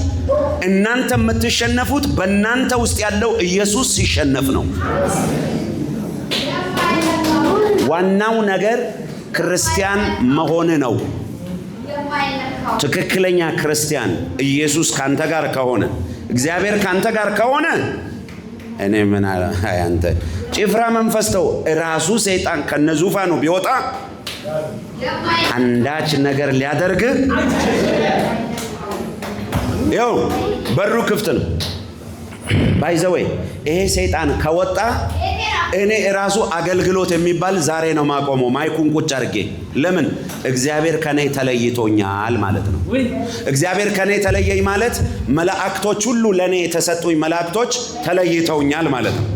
እናንተ የምትሸነፉት በእናንተ ውስጥ ያለው ኢየሱስ ሲሸነፍ ነው። ዋናው ነገር ክርስቲያን መሆን ነው። ትክክለኛ ክርስቲያን ኢየሱስ ካንተ ጋር ከሆነ፣ እግዚአብሔር ካንተ ጋር ከሆነ እኔ ምን አንተ ጭፍራ መንፈስተው ራሱ ሰይጣን ከነዙፋኑ ቢወጣ አንዳች ነገር ሊያደርግ ይኸው በሩ ክፍት ነው። ባይዘወይ ይሄ ሰይጣን ከወጣ እኔ ራሱ አገልግሎት የሚባል ዛሬ ነው ማቆመው፣ ማይኩን ቁጭ አድርጌ። ለምን? እግዚአብሔር ከኔ ተለይቶኛል ማለት ነው። እግዚአብሔር ከኔ ተለየኝ ማለት መላእክቶች ሁሉ ለኔ የተሰጡኝ መላእክቶች ተለይተውኛል ማለት ነው።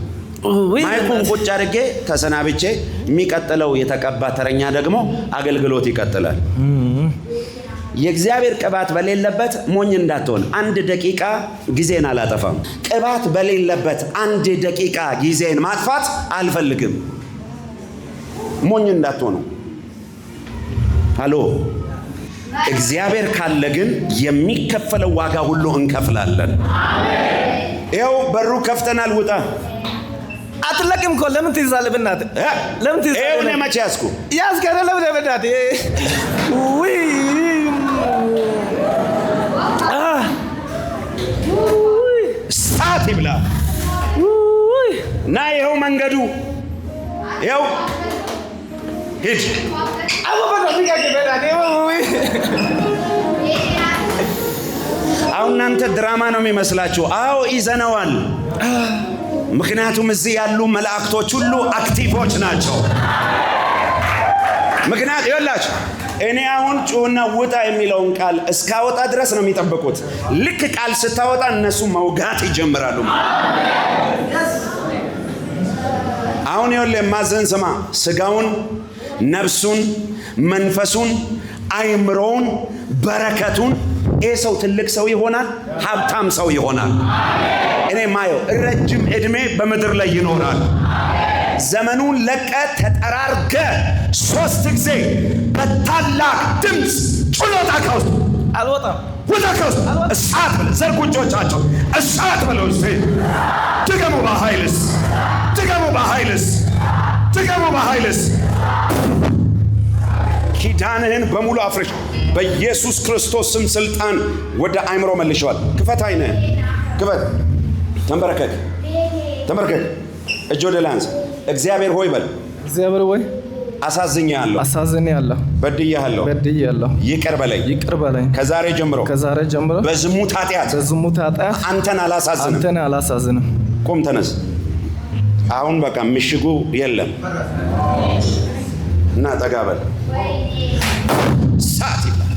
ማይኩን ቁጭ አድርጌ ተሰናብቼ የሚቀጥለው የተቀባ ተረኛ ደግሞ አገልግሎት ይቀጥላል። የእግዚአብሔር ቅባት በሌለበት ሞኝ እንዳትሆን። 1 ደቂቃ ጊዜን አላጠፋም። ቅባት በሌለበት 1 ደቂቃ ጊዜን ማጥፋት አልፈልግም። ሞኝ እንዳትሆኑ። ሃሎ። እግዚአብሔር ካለ ግን የሚከፈለው ዋጋ ሁሉ እንከፍላለን። ይኸው በሩ ከፍተናል። ውጣ። አትለቅም እኮ ለምን ትይዛለህ? በእናትህ ለምን ትይዛለህ? ይኸው እኔ መቼ ያዝኩ? ያዝከኝ ለምን? በእናትህ ውይ እሳት ይብላ እና ይኸው መንገዱ ይኸው ሂድ። አሁን እናንተ ድራማ ነው የሚመስላችሁ? አዎ ይዘነዋል። ምክንያቱም እዚህ ያሉ መላእክቶች ሁሉ አክቲቮች ናቸው። ምክንያት ይኸውላችሁ እኔ አሁን ጩኸና ውጣ የሚለውን ቃል እስካወጣ ድረስ ነው የሚጠብቁት። ልክ ቃል ስታወጣ እነሱ መውጋት ይጀምራሉ። አሁን ይኸውልህ ማዘን ስማ። ስጋውን፣ ነፍሱን፣ መንፈሱን፣ አይምሮውን፣ በረከቱን ይህ ሰው ትልቅ ሰው ይሆናል፣ ሀብታም ሰው ይሆናል። እኔ ማየው ረጅም ዕድሜ በምድር ላይ ይኖራል። ዘመኑን ለቀ ተጠራርገ 3 ጊዜ በታላቅ ድምፅ ጩኸት ከውስጥ አልወጣም። ወጣ ከውስጥ እሳት ብለህ ዘርጉ እጆቻቸው። እሳት ብለው እስቲ ድገሙ በኃይልስ፣ ድገሙ በኃይልስ፣ ድገሙ በኃይልስ። ኪዳንህን በሙሉ አፍርሽ። በኢየሱስ ክርስቶስ ስም ስልጣን ወደ አይምሮ መልሸዋል። ክፈት፣ አይንህን ክፈት። ተንበረከክ፣ ተንበረከክ። እጅ ወደ ላይ አንሳ። እግዚአብሔር ሆይ በል። እግዚአብሔር ሆይ አሳዝኛለሁ፣ በድያለሁ፣ ይቅር በለኝ፣ ከዛሬ ጀምሮ በዝሙት ኃጢአት አንተን አላሳዝንም። ቁም፣ ተነስ። አሁን በቃ ምሽጉ የለም እና ጠጋ በል። ሳት ይላል።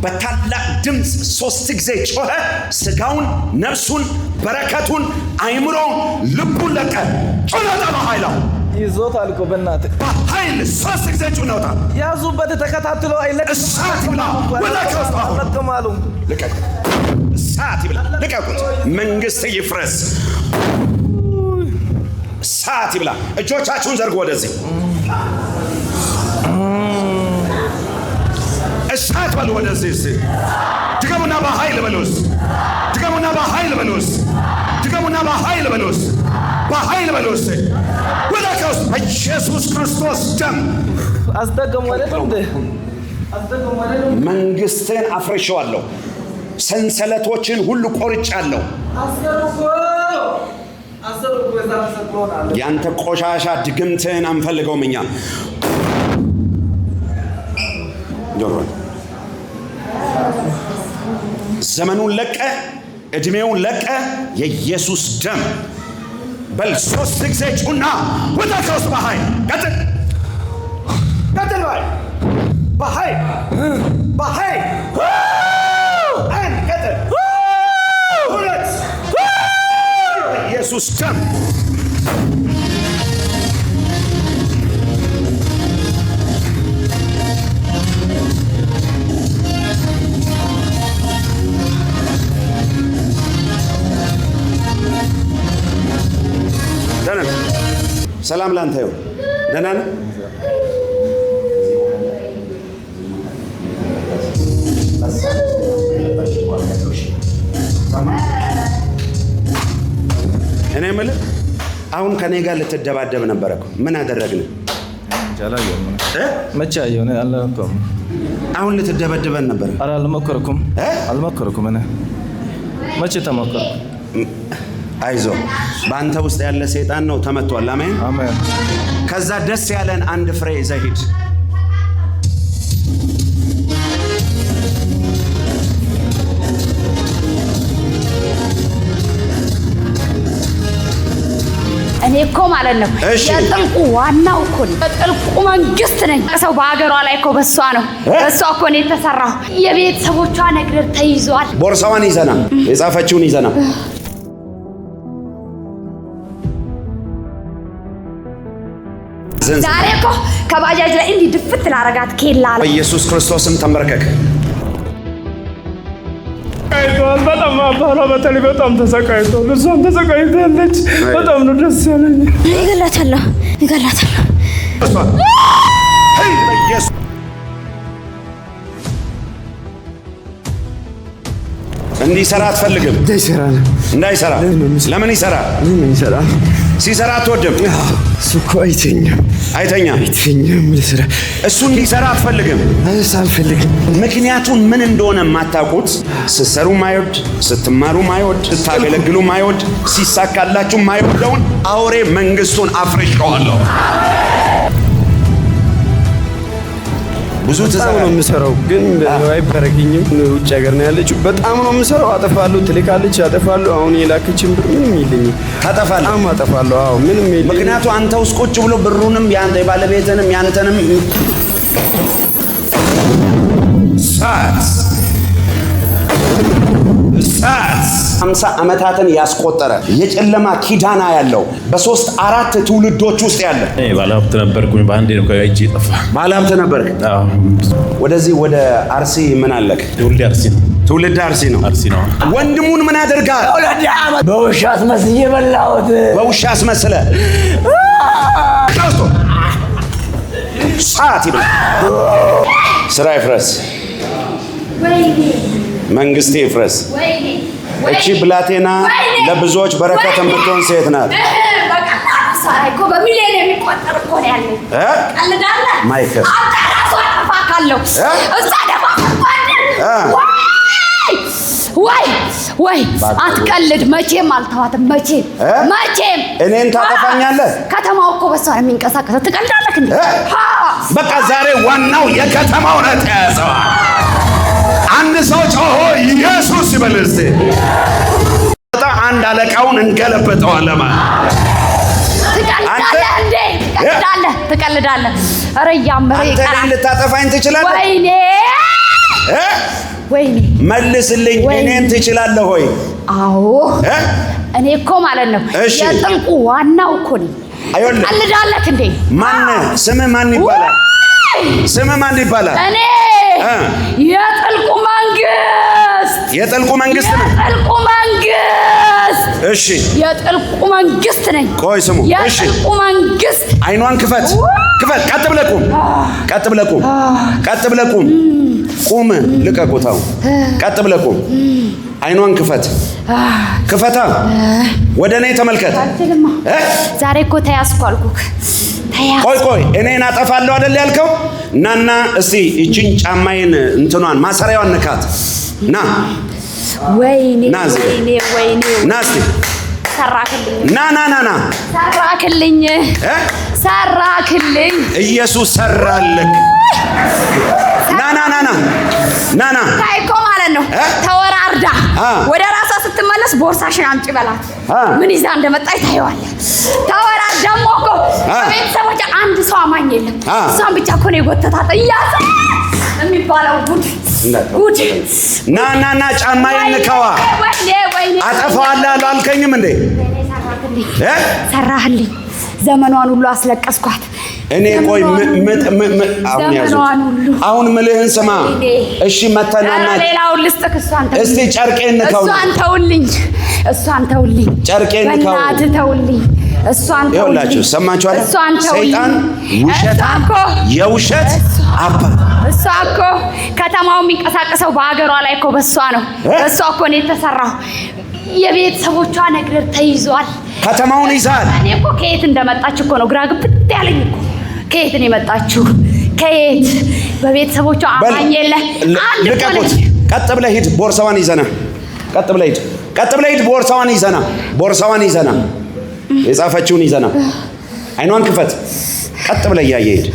በታላቅ ድምፅ 3 ጊዜ ጮኸ። ስጋውን፣ ነፍሱን፣ በረከቱን፣ አይምሮውን፣ ልቡን ለቀ። ጩኸታ በኃይል ይዞታል እኮ በእናትህ በኃይል 3 ጊዜ ጩኸታ ያዙበት። ተከታትሎ አይለቅም። እሳት ይብላ። ወደ ክርስቶስ ለቀማሉ። ልቀቅ። እሳት ይብላ። ልቀቁት። መንግስት ይፍረስ። እሳት ይብላ። እጆቻችሁን ዘርጉ ወደዚህ። እሳት በሉ ወደዚህ። እስቲ ድገሙና በኃይል በሉስ። ድገሙና በኃይል በሉስ። ድገሙና በኃይል በሉስ። በኃይል በሉስ። ወደ ክርስቶስ በኢየሱስ ክርስቶስ ደም አስደገሙ አይደል? መንግስትን አፍርሼዋለሁ። ሰንሰለቶችን ሁሉ ቆርጫለሁ። ያንተ ቆሻሻ ድግምትን አንፈልገውም እኛ። ዘመኑን ለቀ፣ እድሜውን ለቀ። የኢየሱስ ደም በል 3 ጊዜ ጩና ወጣ ከውስጥ በኃይል ቀጥል፣ ቀጥል። በኃይል በኃይል ቀጥል። 2 ኢየሱስ ደም ሰላም ላንተ ይሁን። ደህና ነህ? እኔ የምልህ አሁን ከኔ ጋር ልትደባደብ ነበረ እኮ። ምን አደረግን? መቼ አየሁ? አልነበረም። አሁን ልትደበድበን ነበር። ኧረ አልሞከርኩም። እኔ መቼ ተሞከርኩ? አይዞ፣ በአንተ ውስጥ ያለ ሰይጣን ነው ተመቷል። አሜን አሜን። ከዛ ደስ ያለን አንድ ፍሬ ይዘህ ሂድ። እኔ እኮ ማለት ነው የጥልቁ ዋናው እኮ የጥልቁ መንግስት ነኝ። ሰው በሀገሯ ላይ እኮ በሷ ነው በሷ እኮ ነው የተሰራው። የቤተሰቦቿ ነገር ተይዟል። ቦርሳዋን ይዘና የጻፈችውን ይዘና ዛሬ እኮ ከባጃጅ ላይ እንዲህ ድፍት ላረጋት ኬላ አለ። በኢየሱስ ክርስቶስም ተንበርከክ። በጣም አባሯ በተለይ በጣም ተሰቃይቷል። እሷም ተሰቃይታለች። በጣም ነው ደስ ያለኝ። ይገላታለሁ። እንዲሰራ አትፈልግም? እንዳይሰራ ለምን ይሰራል? ሲሰራ አትወድም? እሱ እኮ አይተኛም። እሱ እንዲሰራ አትፈልግም? አልፈልግም። ምክንያቱን ምን እንደሆነ የማታውቁት፣ ስትሰሩ ማይወድ፣ ስትማሩ ማይወድ፣ ስታገለግሉ ማይወድ፣ ሲሳካላችሁ ማይወደውን አውሬ መንግስቱን አፍርሼዋለሁ። ብዙ በጣም ነው የምሰራው፣ ግን አይበረክኝም። ውጭ ሀገር ነው ያለችው። በጣም ነው የምሰራው። አጠፋለሁ፣ ትልካለች፣ አጠፋለሁ። አሁን የላከችን ብር ምንም የለኝም። ታጠፋለህ? በጣም አጠፋለሁ። አዎ ምንም የለኝም። ምክንያቱ አንተ ውስጥ ቁጭ ብሎ ብሩንም ያንተ የባለቤትንም ያንተንም ሳት 50 ዓመታትን ያስቆጠረ የጨለማ ኪዳና ያለው በ3 4 ትውልዶች ውስጥ ያለ ባለሀብት ነበርኩኝ። በአንዴ ነው ከእጄ ጠፋ። ባለሀብት ነበርክ? አዎ። ወደዚህ ወደ አርሲ ምን አለክ? ትውልድ አርሲ ነው። ትውልድ አርሲ ነው። አርሲ ነው። ወንድሙን ምን አደርጋል? በውሻ አስመስዬ በላሁት። በውሻ አስመስለ ሰዓት ይብላ። ስራ ይፍረስ፣ መንግስቴ ይፍረስ። እቺ ብላቴና ለብዙዎች በረከት የምትሆን ሴት ናት። እኮ በሚሊዮን የሚቆጠር እኮ ነው ያለው። ቀልዳለህ? ማይከል ወይ አትቀልድ። መቼም አልተዋትም። መቼም እኔን ታጠፋኛለህ። ከተማው እኮ በሷ ነው የሚንቀሳቀሰው። ትቀልዳለህ እንዴ? በቃ ዛሬ ዋናው የከተማው ነው ተያዘው። አንድ ሰው ጮሆ ኢየሱስ ይበል እስቲ። አንድ አለቃውን እንገለበጠዋለን ማለት ትቀልዳለህ እንዴ? ትቀልዳለህ። ኧረ እያመረ ይቀራል። አንተ ልታጠፋኝ ትችላለህ? ወይኔ መልስልኝ። እኔን ትችላለህ ሆይ? አዎ እኔ እኮ ማለት ነው የጥልቁ ዋናው እኮ ነኝ። ትቀልዳለህ እንዴ? ማን ስምህ? ማን ይባላል? ስምህ ማን ይባላል? እኔ የጥልቁ መንግስት። የጥልቁ መንግስት ነው። የጥልቁ መንግስት። እሺ የጥልቁ መንግስት ነኝ። ቆይ ስሙ። እሺ የጥልቁ መንግስት። አይኗን ክፈት፣ ክፈት። ቀጥ ብለህ ቁም፣ ቀጥ ብለህ ቁም፣ ቀጥ ብለህ ቁም። ቁም። ልቀቁት። አሁን ቀጥ ብለህ ቁም። አይኗን ክፈት፣ ክፈታ። ወደ እኔ ተመልከት። ዛሬ እኮ ተያዝኩ አልኩህ። ቆይ እኔን አጠፋለሁ አይደል ያልከው? ናና እስቲ እቺን ጫማዬን እንትኗን ማሰሪያዋን ንካት። ና ወይኔ ወይኔ ና እስቲ ሰራክልኝ። ና ሰራክልኝ፣ ሰራክልኝ። ኢየሱስ ሰራልክ። ና ታይኮ ማለት ነው። ተወራርዳ ወደ ራሷ ስትመለስ ቦርሳሽን አምጪ በላት። ምን ይዛ እንደመጣች ታየዋለህ። ተወራርዳ ደግሞ እኮ በቤተሰቦች አንድ ሰው አማኝ የለም። እሷን ብቻ እኮ ነው የጎተታት። እያሰ የሚባለው ጉድ። ና ጫማዬን ንካዋ። ወይኔ አጠፋዋለሁ አላልከኝም እንዴ? ሰራህልኝ። ዘመኗን ሁሉ አስለቀስኳት። እኔ ቆይ አሁን ያዙት። አሁን ምልህን ስማ እሺ። መተናና ሌላውን ልስጥክ። እሷን ተውልኝ እስቲ ጨርቄን ንካው። እሷን ተውልኝ። ጨርቄን ንካው። በእናትህ ተውልኝ። እሷን ተውልኝ። ይኸውላችሁ ሰማችኋል? ሰይጣን ውሸት፣ የውሸት አባት። እሷ እኮ ከተማው የሚንቀሳቀሰው በሀገሯ ላይ እኮ በሷ ነው። በሷ እኮ ነው የተሰራው። የቤተሰቦቿ ነገር ተይዟል። ከተማውን ይዛል። እኔ እኮ ከየት እንደመጣች እኮ ነው ግራ ግብት ያለኝ እኮ። ከየት ነው የመጣችው? ከየት? በቤተሰቦቿ አማኝ የለ። አንድ ልቀቁት። ቀጥ ብለህ ሂድ። ቦርሳዋን ይዘና ቀጥ ብለህ ሂድ። ቦርሳዋን ይዘና የጻፈችውን ይዘና። አይኗን ክፈት። ቀጥ ብለህ እያየ ሂድ።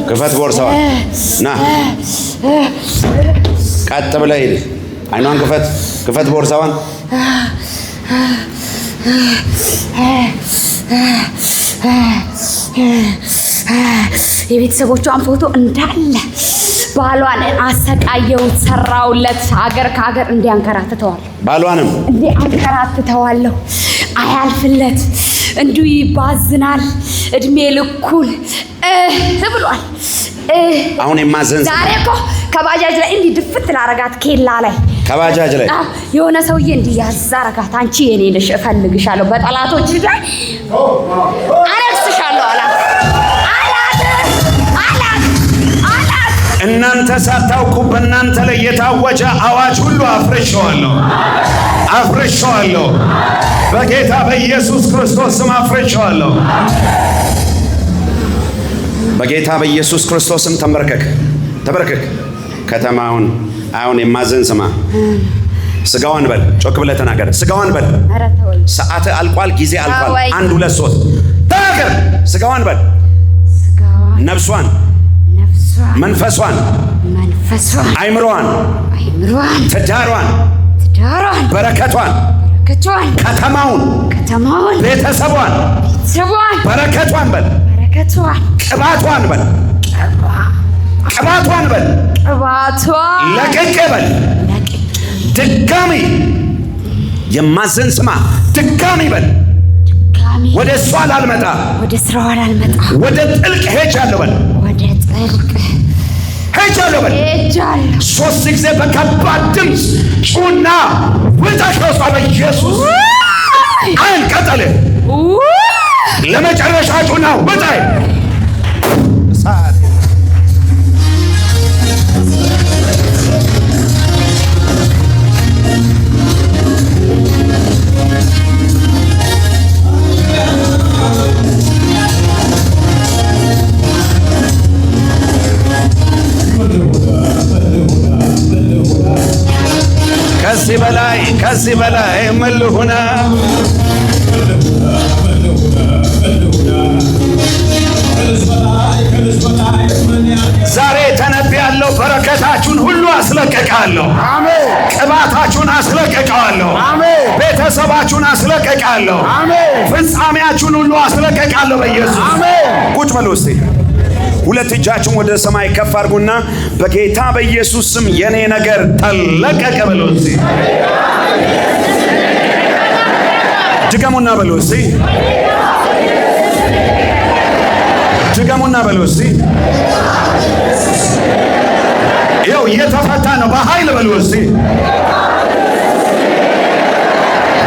ክፈት ቦርሳዋን። ና ቀጥ ብለህ ሂድ። አይኗን ክፈት ቦርሳዋን። የቤተሰቦቿን ፎቶ እንዳለ ባሏን አሰቃየሁት፣ ሰራውለት። ሀገር ከሀገር እንዲያንከራትተዋል። ባሏንም እንዲያንከራትተዋለሁ። አያልፍለት፣ እንዲሁ ይባዝናል እድሜ ልኩን ብሏል። አሁን የማዘን ዛሬ እኮ ከባጃጅ ላይ እንዲህ ድፍት ላረጋት፣ ኬላ ላይ ከባጃጅ ላይ የሆነ ሰውዬ እንዲህ ያዝ አረጋት። አንቺ የኔ ነሽ፣ እፈልግሻለሁ፣ በጠላቶች ላይ አረግስሻለሁ አላት። እናንተ ሳታውቁ በእናንተ ላይ የታወጀ አዋጅ ሁሉ አፍርሼዋለሁ። በጌታ በኢየሱስ ክርስቶስ ስም አፍርሼዋለሁ። በጌታ በኢየሱስ ክርስቶስ ስም ተንበርከክ። ከተማውን አሁን የማዘን ስማ። ስጋዋን በል፣ ጮክ ብለህ ተናገር። ስጋዋን በል። ሰዓት አልቋል፣ ጊዜ አልቋል። 1 2 3 ተናገር። ስጋዋን በል። ነፍሷን፣ መንፈሷን፣ አይምሮዋን፣ ትዳሯን፣ በረከቷን፣ ከተማውን፣ ቤተሰቧን፣ በረከቷን በል። ቅባቷን በል። ለቅቄ በል። ድጋሚ የማዘን ስማ። ድጋሚ በል። ወደ እሷ ላልመጣ፣ ወደ ጥልቅ ሄጃለሁ በል። ሄጃለሁ። 3 ጊዜ በከባድ ድምፅ ጩና ውጣ ከውስጧ በኢየሱስ አንቀጠል። ለመጨረሻ ጩና ውጣ። ከዚህ በላይ ምን ልሁን? ዛሬ ተነብያለሁ። በረከታችሁን ሁሉ አስለቀቃለሁ። አሜን። ቅባታችሁን አስለቀቃለሁ። አሜን። ቤተሰባችሁን አስለቀቃለሁ። አሜን። ፍጻሜያችሁን ሁሉ አስለቀቃለሁ በኢየሱስ አሜን። ቁጭ በሉ እስቲ። 2 እጃችሁን ወደ ሰማይ ከፍ አድርጉና በጌታ በኢየሱስ ስም የኔ ነገር ተለቀቀ በሉ እስቲ። ድገሙና በሉ እስቲ። በሉ እስቲ። ይኸው እየተፈታ ነው። በኃይል በሉ እስቲ።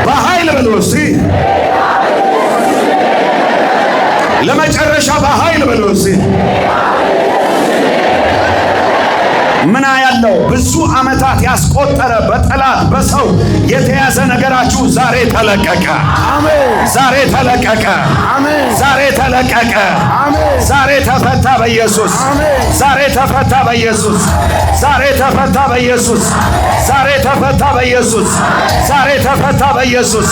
በኃይል በሉ እስቲ። ለመጨረሻ በኃይል በሉ እስቲ። ምን ያለው ብዙ ዓመታት ያስቆጠረ በጠላት በሰው የተያዘ ነገራችሁ ዛሬ ተለቀቀ። አሜን። ዛሬ ተለቀቀ። አሜን። ዛሬ ተለቀቀ። አሜን። ዛሬ ተፈታ በኢየሱስ። አሜን። ዛሬ ተፈታ በኢየሱስ። ዛሬ ተፈታ በኢየሱስ። ዛሬ ተፈታ በኢየሱስ። ዛሬ ተፈታ በኢየሱስ።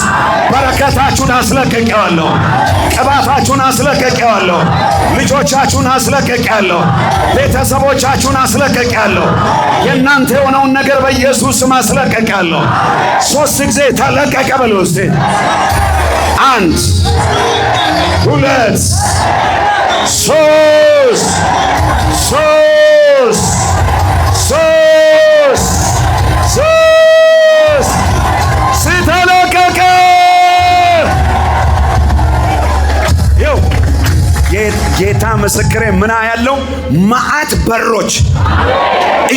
በረከታችሁን አስለቅቄዋለሁ። ቅባታችሁን አስለቅቄዋለሁ። ልጆቻችሁን አስለቅቄያለሁ። ቤተሰቦቻችሁን አስለቅቄያለሁ። የእናንተ የሆነውን ነገር በኢየሱስ ስም አስለቅቄያለሁ። 3 ጊዜ ተለቀቀ በሉ እስቲ። 1 2 3 3 3 3 ሲተለቀቀ ይው ጌታ ምስክሬ ምን ያለው መዓት በሮች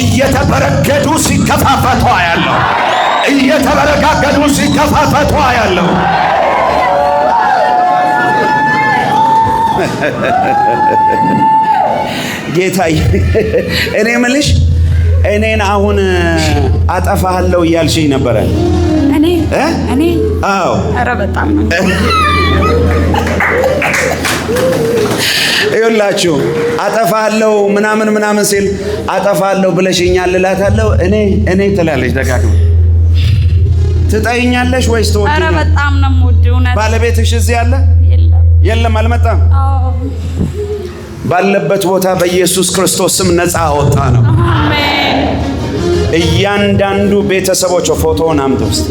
እየተበረገዱ ሲከፋፈቱ ያለው እየተበረጋገዱ ሲከፋፈቱ ያለው ጌታ እኔ ምልሽ እኔን አሁን አጠፋለሁ እያልሽኝ ነበረ። እኔ አዎ፣ ኧረ በጣም ነው። ይኸውላችሁ አጠፋለሁ ምናምን ሲል አጠፋለሁ ብለሽኛል እላታለሁ። እኔ ትላለች ደጋግማ። ትጠይኛለሽ ወይስ ትወጪ? ኧረ በጣም ነው የምወደው። ባለቤትሽ እዚህ አለ? የለም፣ አልመጣም። ባለበት ቦታ በኢየሱስ ክርስቶስ ስም ነፃ አወጣ ነው። አሜን። እያንዳንዱ ቤተሰቦች ፎቶውን አምጡ ውስጥ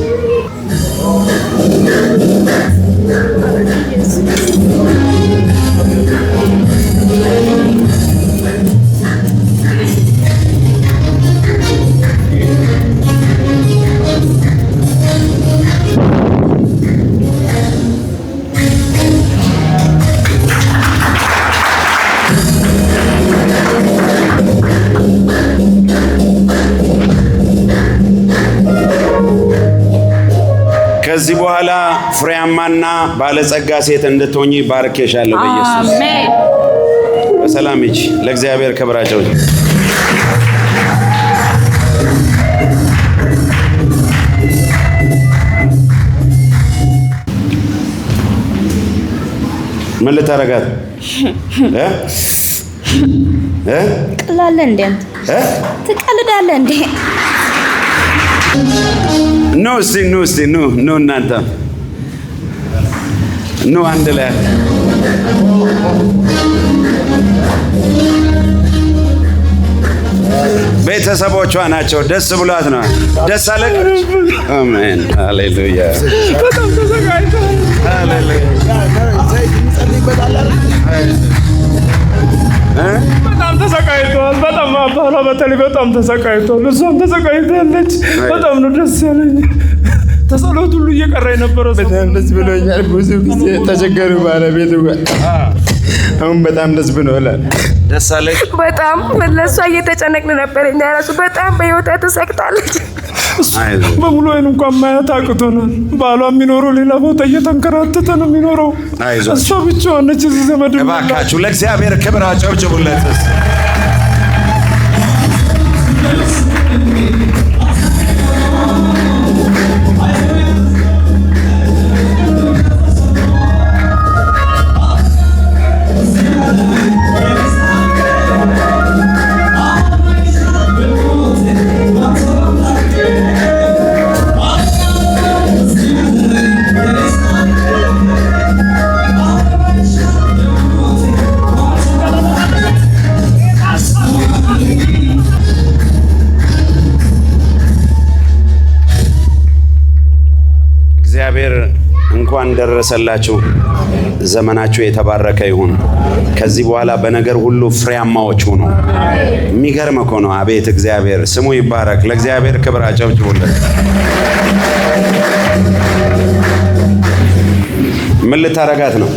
ከዚህ በኋላ ፍሬያማና ባለጸጋ ሴት እንድትሆኚ ባርኬሻለሁ በኢየሱስ። አሜን። በሰላም ሂጂ። ለእግዚአብሔር ክብራቸው ምን ልታረጋት? ትቀላለህ እንዴ? ትቀልዳለህ እንዴ? ኑ እናንተ ኑ አንድ ላይ ቤተሰቦቿ ናቸው። ደስ ብሏት ነው። ደስ አለ። አሜን ሃሌሉያ። በጣም ተሰቃይቷል። በጣም ተሰቃይቷል። በጣም አባሏ በተለይ በጣም ተሰቃይቷል። እሷም ተሰቃይታለች። በጣም ነው ደስ ያለኝ። ተጸሎት ሁሉ እየቀረ የነበረው በጣም ደስ ብሎኛል። ብዙ ጊዜ ተቸገሩ ባለቤቱ ጋር አሁን በጣም ደስ ብሎናል። ደስ አለች። በጣም ለእሷ እየተጨነቅን ነበር። እኛ ራሱ በጣም በህይወቷ ተሰቅታለች። በሙሉ አይን እንኳን ማየት አቅቶናል። ባሏ የሚኖረው ሌላ ቦታ እየተንከራተተ ነው የሚኖረው። እሷ ብቻዋን ነች እዚህ ዘመድ። እባካችሁ ለእግዚአብሔር ክብር አጨብጭቡለት። እግዚአብሔር እንኳን ደረሰላችሁ። ዘመናችሁ የተባረከ ይሁን። ከዚህ በኋላ በነገር ሁሉ ፍሬያማዎች ሁኑ። የሚገርም እኮ ነው። አቤት እግዚአብሔር ስሙ ይባረክ። ለእግዚአብሔር ክብር አጨብጭቡለት። ምን ልታረጋት ነው?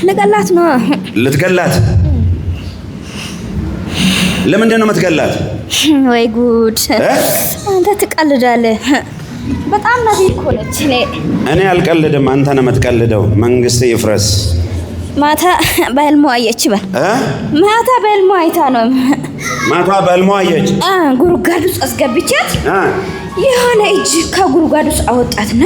ልገላት ነው። ልትገላት? ለምንድን ነው የምትገላት? ወይ ጉድ! አንተ ትቀልዳለህ። በጣም ነቢይ እኮ ነች። እኔ አልቀልድም፣ አንተ ነህ የምትቀልደው። መንግስት ይፍረስ። ማታ በህልሟ አየች። ማታ በህልሟ አይታ ነው። ማታ በህልሟ አየች። ጉድጓድ ውስጥ አስገብቻት የሆነ እጅ ከጉድጓድ ውስጥ አወጣትና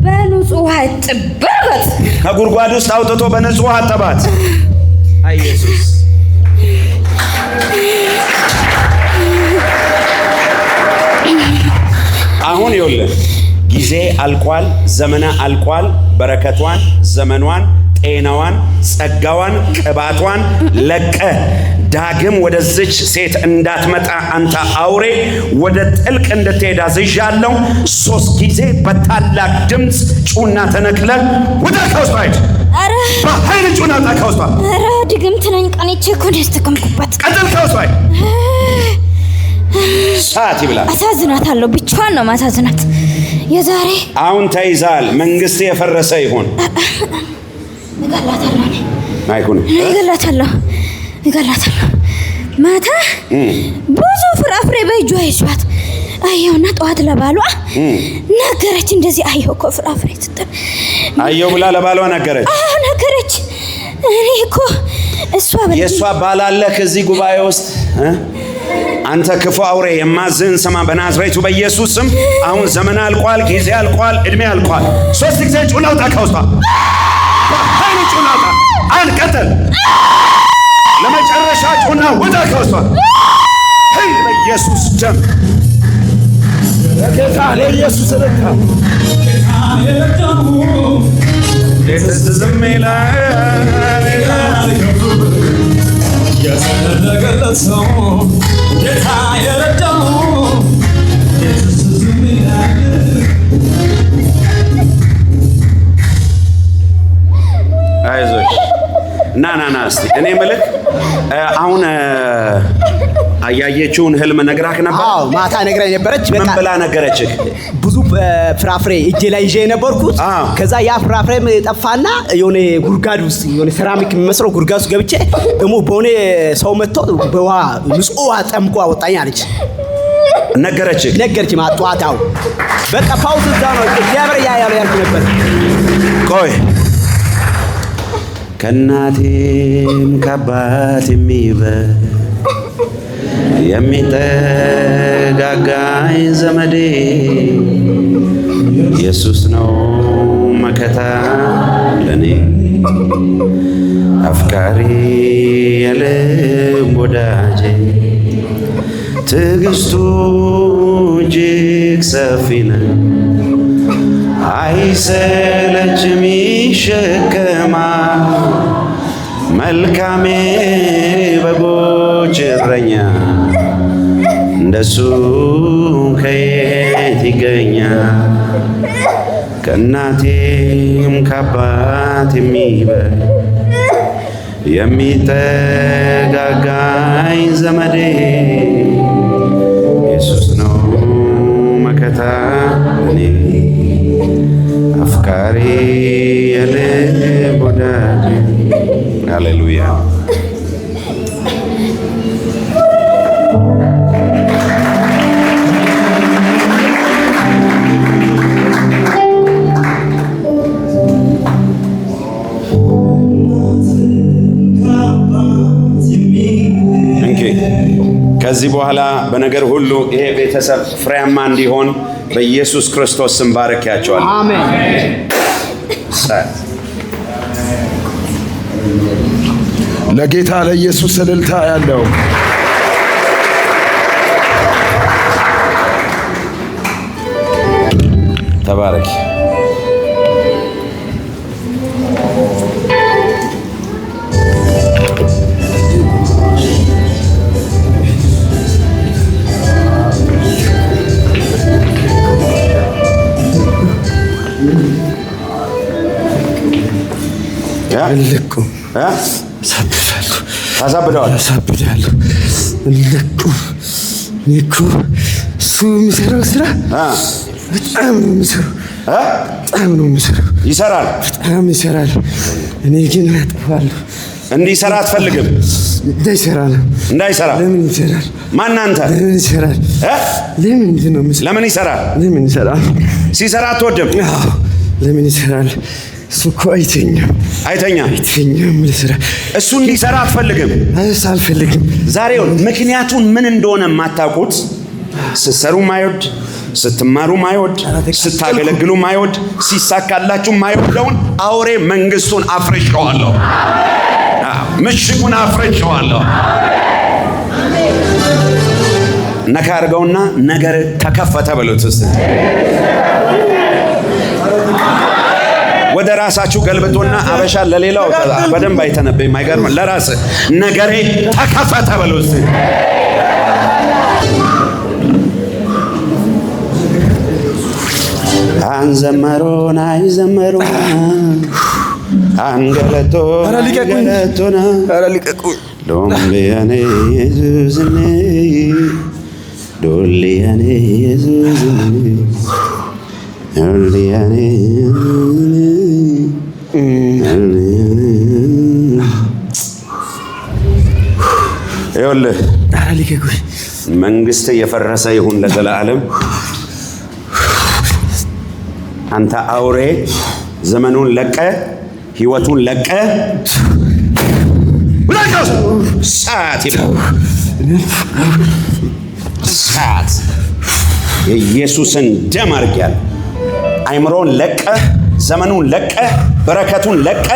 በንጹህ ውሃ ጥበበት። ከጉድጓድ ውስጥ አውጥቶ በንጹህ ውሃ አጠባት። አይ ኢየሱስ! አሁን ይኸውልህ ጊዜ አልቋል፣ ዘመነ አልቋል። በረከቷን፣ ዘመኗን፣ ጤናዋን፣ ጸጋዋን፣ ቅባቷን ለቀ ዳግም ወደዚች ሴት እንዳትመጣ አንተ አውሬ ወደ ጥልቅ እንድትሄድ አዝዣለሁ። 3 ጊዜ በታላቅ ድምፅ ጩና ተነቅለ ወደ ከውስጥ ሂድ። አረ በኃይል ጩና ከውስጥ። አረ ድግምት ነኝ። ቀኔቼ እኮ ነው ያስተከምኩበት። ቀጥል ከውስጥ ሰዓት ይብላል። አሳዝናታለሁ። ብቻዋን ነው ማሳዝናት። የዛሬ አሁን ተይዛል። መንግስት የፈረሰ ይሁን። እገላታለሁ። ማታ ብዙ ፍራፍሬ በእጇ ይዟት አየውና ጠዋት ለባሏ ነገረች። እንደዚህ አየው እኮ ፍራፍሬ ስትል አየው ብላ ለባሏ ነገረች። ነገረች። እኔ እኮ የእሷ ባል አለ ከዚህ ጉባኤ ውስጥ አንተ ክፉ አውሬ የማዝህን ስማ። በናዝሬቱ በኢየሱስ ስም አሁን ዘመን አልቋል፣ ጊዜ አልቋል፣ እድሜ አልቋል። 3 ጊዜ ጩና ውጣ ከውስጧ። በኃይል ጩና ውጣ። አንቀጥል። ለመጨረሻ ጩና ውጣ ከውስጧ። ሄይ በኢየሱስ ደም ለጌታ ለኢየሱስ ረታ ዝም ይላል ያስነገለት ሰው ጌታ የረዳው ዝም ይላል። አይዞሽ ና እስቲ እኔ ምልክ አሁን አያየችውን ህልም ነግራክ ነበር? አዎ ማታ ነግራኝ ነበረች። ምን ብላ ነገረችህ? ብዙ ፍራፍሬ እጄ ላይ ይዤ የነበርኩት ከዛ ያ ፍራፍሬ ጠፋና የሆነ ጉድጓድ ውስጥ የሆነ ሴራሚክ የሚመስለው ጉድጓድ ውስጥ ገብቼ ደግሞ በሆነ ሰው መጥቶ በውሃ ንጹህ ውሃ ጠምቆ አወጣኝ አለች። ነገረች ማጥዋታው በቃ ፓውዝ እዛ ነው። እግዚአብሔር ያያለው ያልኩ ነበር። ቆይ ከእናቴም ከአባት የሚጠጋጋኝ ዘመዴ ኢየሱስ ነው መከታ ለኔ አፍቃሪ የልብ ወዳጄ ትዕግስቱ እጅግ ሰፊ ነው አይሰለችም ይሸከማል መልካሜ በጎች እረኛ እንደሱ ከየት ይገኛል ከእናቴም ከአባት የሚጠጋጋኝ ዘመዴ ኢየሱስ ነው መከታ ለኔ አፍቃሪ የልብ ወዳጄ ሃሌሉያ ከዚህ በኋላ በነገር ሁሉ ይሄ ቤተሰብ ፍሬያማ እንዲሆን በኢየሱስ ክርስቶስ ስም ባርኬያቸዋለሁ። አሜን። ለጌታ ለኢየሱስ እልልታ ያለው ተባረክ። ልቁ አሳብዳለሁ ልቁ እኮ እሱ የሚሰራው ስራ በጣም ነው የሚሰራው ይሰራል በጣም ይሰራል እኔ ግን አጥፋለሁ እንዲሰራ አትፈልግም እንዳይሰራ ለምን ይሰራል ማን አንተ ለምን ይሰራል ለምን ይሰራል ሲሰራ አትወድም ለምን ይሰራል እሱ እኮ አይተኛም ለስራ እሱ እንዲሰራ አትፈልግም አልፈልግም ዛሬው ምክንያቱን ምን እንደሆነ የማታውቁት ስትሰሩ ማይወድ ስትማሩ ማይወድ ስታገለግሉ ማይወድ ሲሳካላችሁ ማይወደውን አውሬ መንግስቱን አፍርሼዋለሁ ምሽጉን አፍርሼዋለሁ ነካ አድርገውና ነገር ተከፈተ በሉት እስቲ ወደ ራሳችሁ ገልብጦና አበሻ ለሌላው በደንብ አይተነበይም አይገርም ለራስ ነገሬ ተከፈተ በለው እስቲ አንዘመሮና አንገለቶና ዶምቢያኔ ኢየሱስኔ ዶሊያኔ ኢየሱስኔ ዶሊያኔ ይኸውልህ መንግስት የፈረሰ ይሁን ለዘላለም አንተ አውሬ ዘመኑን ለቀ ህይወቱን ለቀ ሰዓት የኢየሱስን ደም አድርጊያለሁ አይምሮን ለቀ ዘመኑን ለቀ በረከቱን ለቀ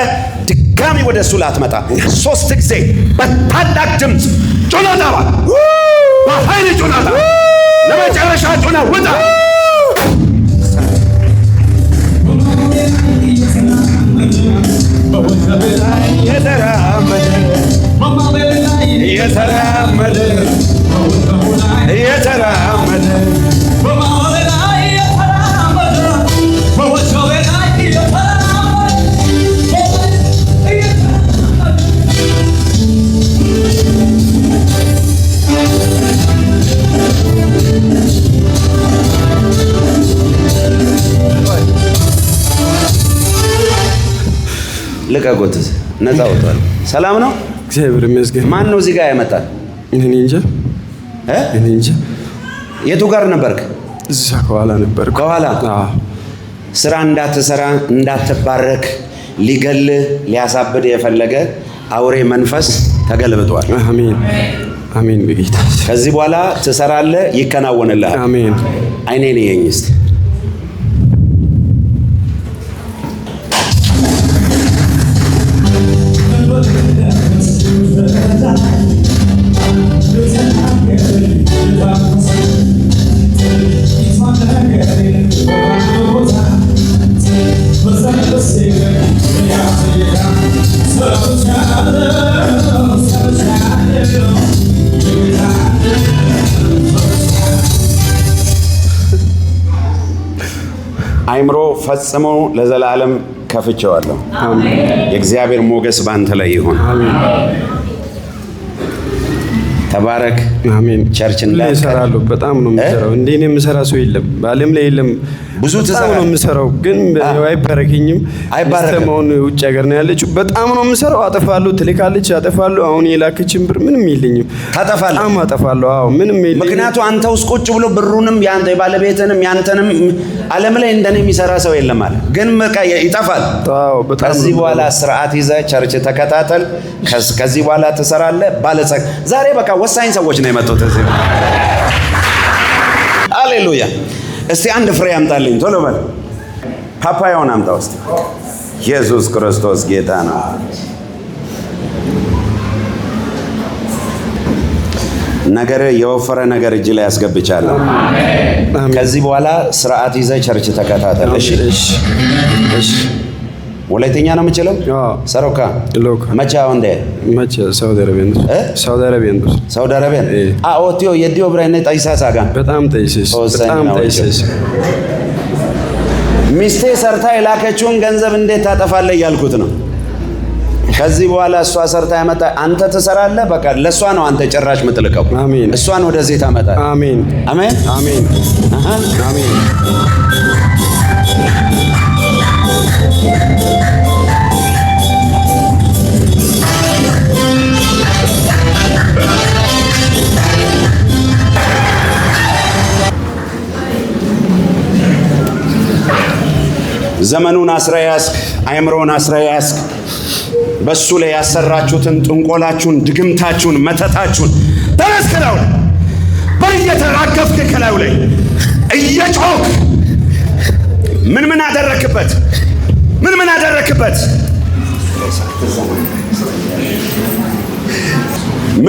ድጋሚ ወደ እሱ ላትመጣ 3 ጊዜ በታላቅ ድምፅ ጩኸት በኃይል ጩኸት ለመጨረሻ ጩኸት ውጣ የተራመደ ልቀቁት ነፃ ወጥቷል ሰላም ነው እግዚአብሔር ይመስገን ማን ነው እዚህ ጋር ያመጣል እኔ እንጃ የቱ ጋር ነበርክ እዛ ከኋላ ነበርኩ ከኋላ ስራ እንዳትሰራ እንዳትባረክ ሊገልህ ሊያሳብድ የፈለገ አውሬ መንፈስ ተገልብጧል። አሜን አሜን። በጌታ ከዚህ በኋላ ትሰራለህ፣ ይከናወንልሃል። አሜን። አይኔን ይየኝ እስቲ። አይምሮ ፈጽሞ ለዘላለም ከፍቼዋለሁ። የእግዚአብሔር ሞገስ ባንተ ላይ ይሁን። ተባረክ። አሜን። ቸርች እንሰራለሁ። በጣም ነው የምሰራው። እንደ እኔ የምሰራ ሰው የለም በዓለም ላይ የለም። ብዙ በጣም ነው የምሰራው፣ ግን አይባረከኝም። አይባረከም። ውጭ ሀገር ነው ያለችው። በጣም ነው የምሰራው። አጠፋለሁ፣ ትልካለች፣ አጠፋለሁ። አሁን የላከችን ብር ምንም የለኝም። ታጠፋለህ? በጣም አጠፋለሁ። አዎ፣ ምንም የለኝም። ምክንያቱም አንተ ውስጥ ቁጭ ብሎ ብሩንም ያንተ የባለቤትንም ያንተንም ዓለም ላይ እንደኔ የሚሰራ ሰው የለም አለ። ግን በቃ ይጠፋል። አዎ፣ በጣም። ከዚህ በኋላ ስርዓት ይዘህ ቸርች ተከታተል። ከዚህ በኋላ ትሰራለህ። ባለጸጋ ዛሬ በቃ ወሳኝ ሰዎች ነው የመጡት እዚህ። ሃሌሉያ። እስቲ አንድ ፍሬ አምጣልኝ ቶሎ በል። ፓፓያውን አምጣ ውስጥ። ኢየሱስ ክርስቶስ ጌታ ነው። ነገር የወፈረ ነገር እጅ ላይ ያስገብቻለሁ። ከዚህ በኋላ ስርዓት ይዘህ ቸርች ተከታተል። እሺ እሺ። ወላይተኛ ነው የምችለው? ሰሮካ መቻ ወንዴ መቻ ሳውዲ አረቢያ ነው። ሳውዲ አረቢያ ነው። ሳውዲ አረቢያ ኦቲዮ የዲዮ ብራይነ ጠይሳ ሳጋ በጣም ጠይሰሽ በጣም ጠይሰሽ። ሚስቴ ሰርታ የላከችውን ገንዘብ እንዴት ታጠፋለህ እያልኩት ነው። ከዚህ በኋላ እሷ ሰርታ ያመጣ አንተ ትሰራለህ። በቃ ለእሷ ነው አንተ ጭራሽ ምትልቀው። አሜን። እሷን ወደዚህ ታመጣለህ። አሜን አሜን አሜን አሜን። ዘመኑን አስረያስክ፣ አይምሮን አስረያስክ። በሱ ላይ ያሰራችሁትን ጥንቆላችሁን፣ ድግምታችሁን፣ መተታችሁን ተነስ ከላዩ ላይ በየተራገፍክ ከላዩ ላይ እየጮክ ምን አደረክበት? ምን አደረክበት?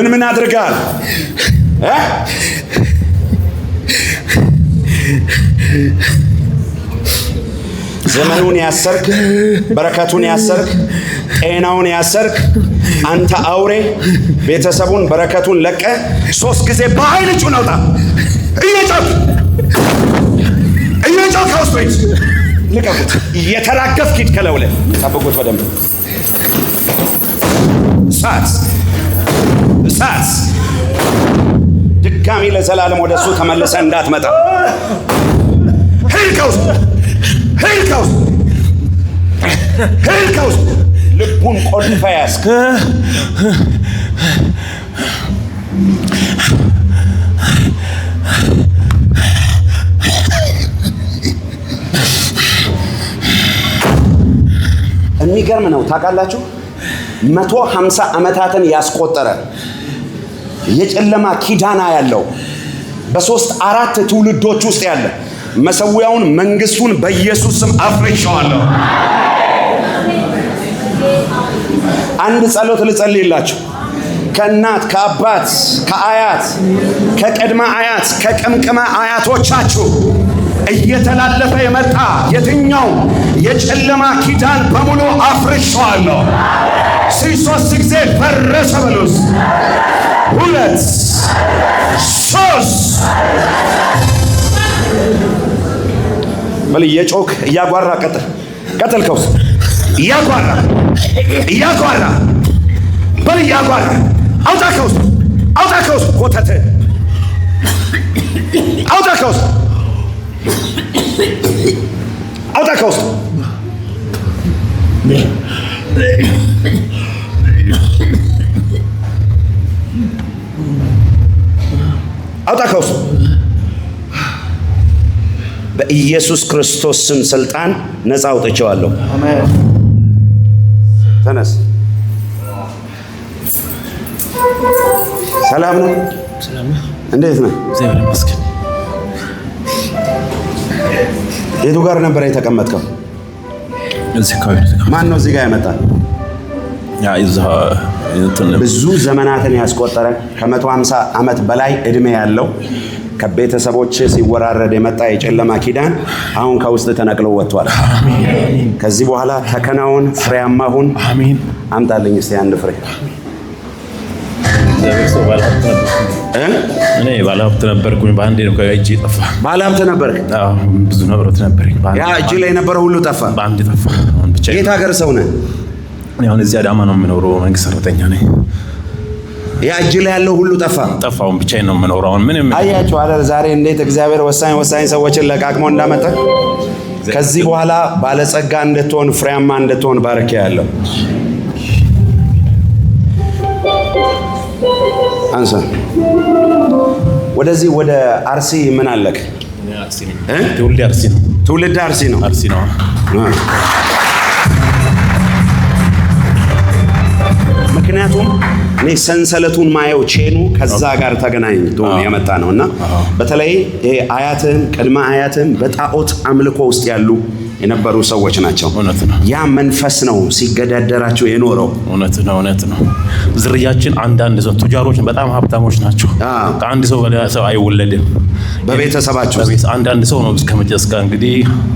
ምን አድርጋል? ዘመኑን ያሰርክ፣ በረከቱን ያሰርክ፣ ጤናውን ያሰርክ አንተ አውሬ ቤተሰቡን በረከቱን ለቀ 3 ጊዜ በኃይል ጩኸት አውጣ። እየጮክ አውስቶች ልቀቁት። እየተራገፍክ ሂድ ከላዩ ላይ ጠብቁት በደንብ። እሳት ድጋሚ ለዘላለም ወደሱ ተመለሰ እንዳትመጣ። ሂድ ከውስጥ ልቡን ቆልፈ ያዝክ። የሚገርም ነው ታውቃላችሁ። 150 ዓመታትን ያስቆጠረ የጨለማ ኪዳና ያለው በ3-4 ትውልዶች ውስጥ ያለ መሰዊያውን መንግስቱን በኢየሱስ ስም አፍርሼዋለሁ። አንድ ጸሎት ልጸልይላችሁ። ከእናት ከአባት ከአያት ከቅድመ አያት ከቅምቅመ አያቶቻችሁ እየተላለፈ የመጣ የትኛው የጨለማ ኪዳን በሙሉ አፍርሼዋለሁ። 3 ጊዜ ፈረሰ በሉስ። 2 3 በል። እየጮክ እያጓራ ቀጥል ከውስጥ እያጓራ በል። እያጓራ አውጣ ከውስጥ ኮተት አውጣ ከውስጥ በኢየሱስ ክርስቶስ ስም ስልጣን ነፃ አውጥቼዋለሁ። ተነስ። ሰላም ነው? እንዴት ነህ? እግዚአብሔር ይመስገን። የቱ ጋር ነበር የተቀመጥከው? እዚህ አካባቢ ነው። ማን ነው እዚህ ጋር ያመጣ? ብዙ ዘመናትን ያስቆጠረ ከ150 ዓመት በላይ እድሜ ያለው ከቤተሰቦች ሲወራረድ የመጣ የጨለማ ኪዳን አሁን ከውስጥ ተነቅሎ ወጥቷል። ከዚህ በኋላ ተከናውን፣ ፍሬያማ ሁን። አሜን። አምጣልኝ እስቲ አንድ ፍሬ። እኔ ባለሀብት ነበርኩኝ። በአንዴ ነው ከእጄ ጠፋ። ባለሀብት ነበርክ? አዎ፣ ብዙ ንብረት ነበረኝ። ያ እጅ ላይ የነበረው ሁሉ ጠፋ። በአንዴ ጠፋ። የት ሀገር ሰው ነህ? አሁን እዚህ አዳማ ነው የምኖረው። መንግስት ሰራተኛ ነኝ። ያ እጅ ላይ ያለው ሁሉ ጠፋ። ጠፋውን ብቻዬን ነው የምኖረው። አሁን ምንም አያችሁ አይደል? ዛሬ እንዴት እግዚአብሔር ወሳኝ ሰዎችን ለቃቅሞ እንዳመጣ። ከዚህ በኋላ ባለጸጋ እንድትሆን፣ ፍሬያማ እንድትሆን ባርኬ ያለው አንሳ። ወደዚህ ወደ አርሲ ምን አለክ? ትውልድ አርሲ ነው። ትውልድ አርሲ ነው። አርሲ ነው። ምክንያቱም እኔ ሰንሰለቱን ማየው ቼኑ ከዛ ጋር ተገናኝቶ የመጣ ነውና በተለይ ይሄ አያትህም ቅድመ አያትህም በጣዖት አምልኮ ውስጥ ያሉ የነበሩ ሰዎች ናቸው። እውነት ነው። ያ መንፈስ ነው ሲገዳደራቸው የኖረው። እውነት ነው። እውነት ነው። ዝርያችን አንዳንድ ሰው ቱጃሮች በጣም ሀብታሞች ናቸው። ከአንድ ሰው በላይ ሰው አይወለድም በቤተሰባቸው። አንዳንድ ሰው ነው እስከ እንግዲህ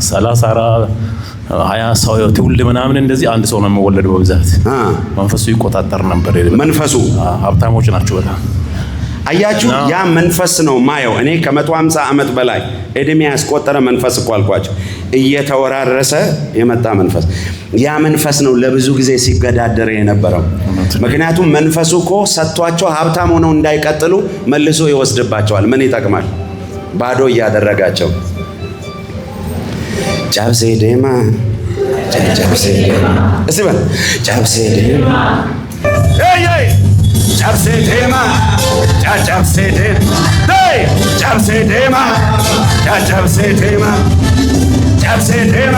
30 20 ሰው ትውልድ ምናምን እንደዚህ አንድ ሰው ነው የሚወለደው በብዛት። መንፈሱ ይቆጣጠር ነበር። መንፈሱ ሀብታሞች ናቸው በጣም። አያችሁ፣ ያ መንፈስ ነው ማየው። እኔ ከ150 ዓመት በላይ እድሜ ያስቆጠረ መንፈስ እኮ አልኳቸው፣ እየተወራረሰ የመጣ መንፈስ። ያ መንፈስ ነው ለብዙ ጊዜ ሲገዳደር የነበረው። ምክንያቱም መንፈሱ እኮ ሰጥቷቸው ሀብታም ሆነው እንዳይቀጥሉ መልሶ ይወስድባቸዋል። ምን ይጠቅማል? ባዶ እያደረጋቸው። ጫብሴ ዴማ ጫብሴ ዴማ እስቲ በል ጫብሴ ዴማ ጫብሴ ዴማ ጫብሴ ዴማ ጫብሴ ዴማ ጫብሴ ዴማ ጫብሴ ዴማ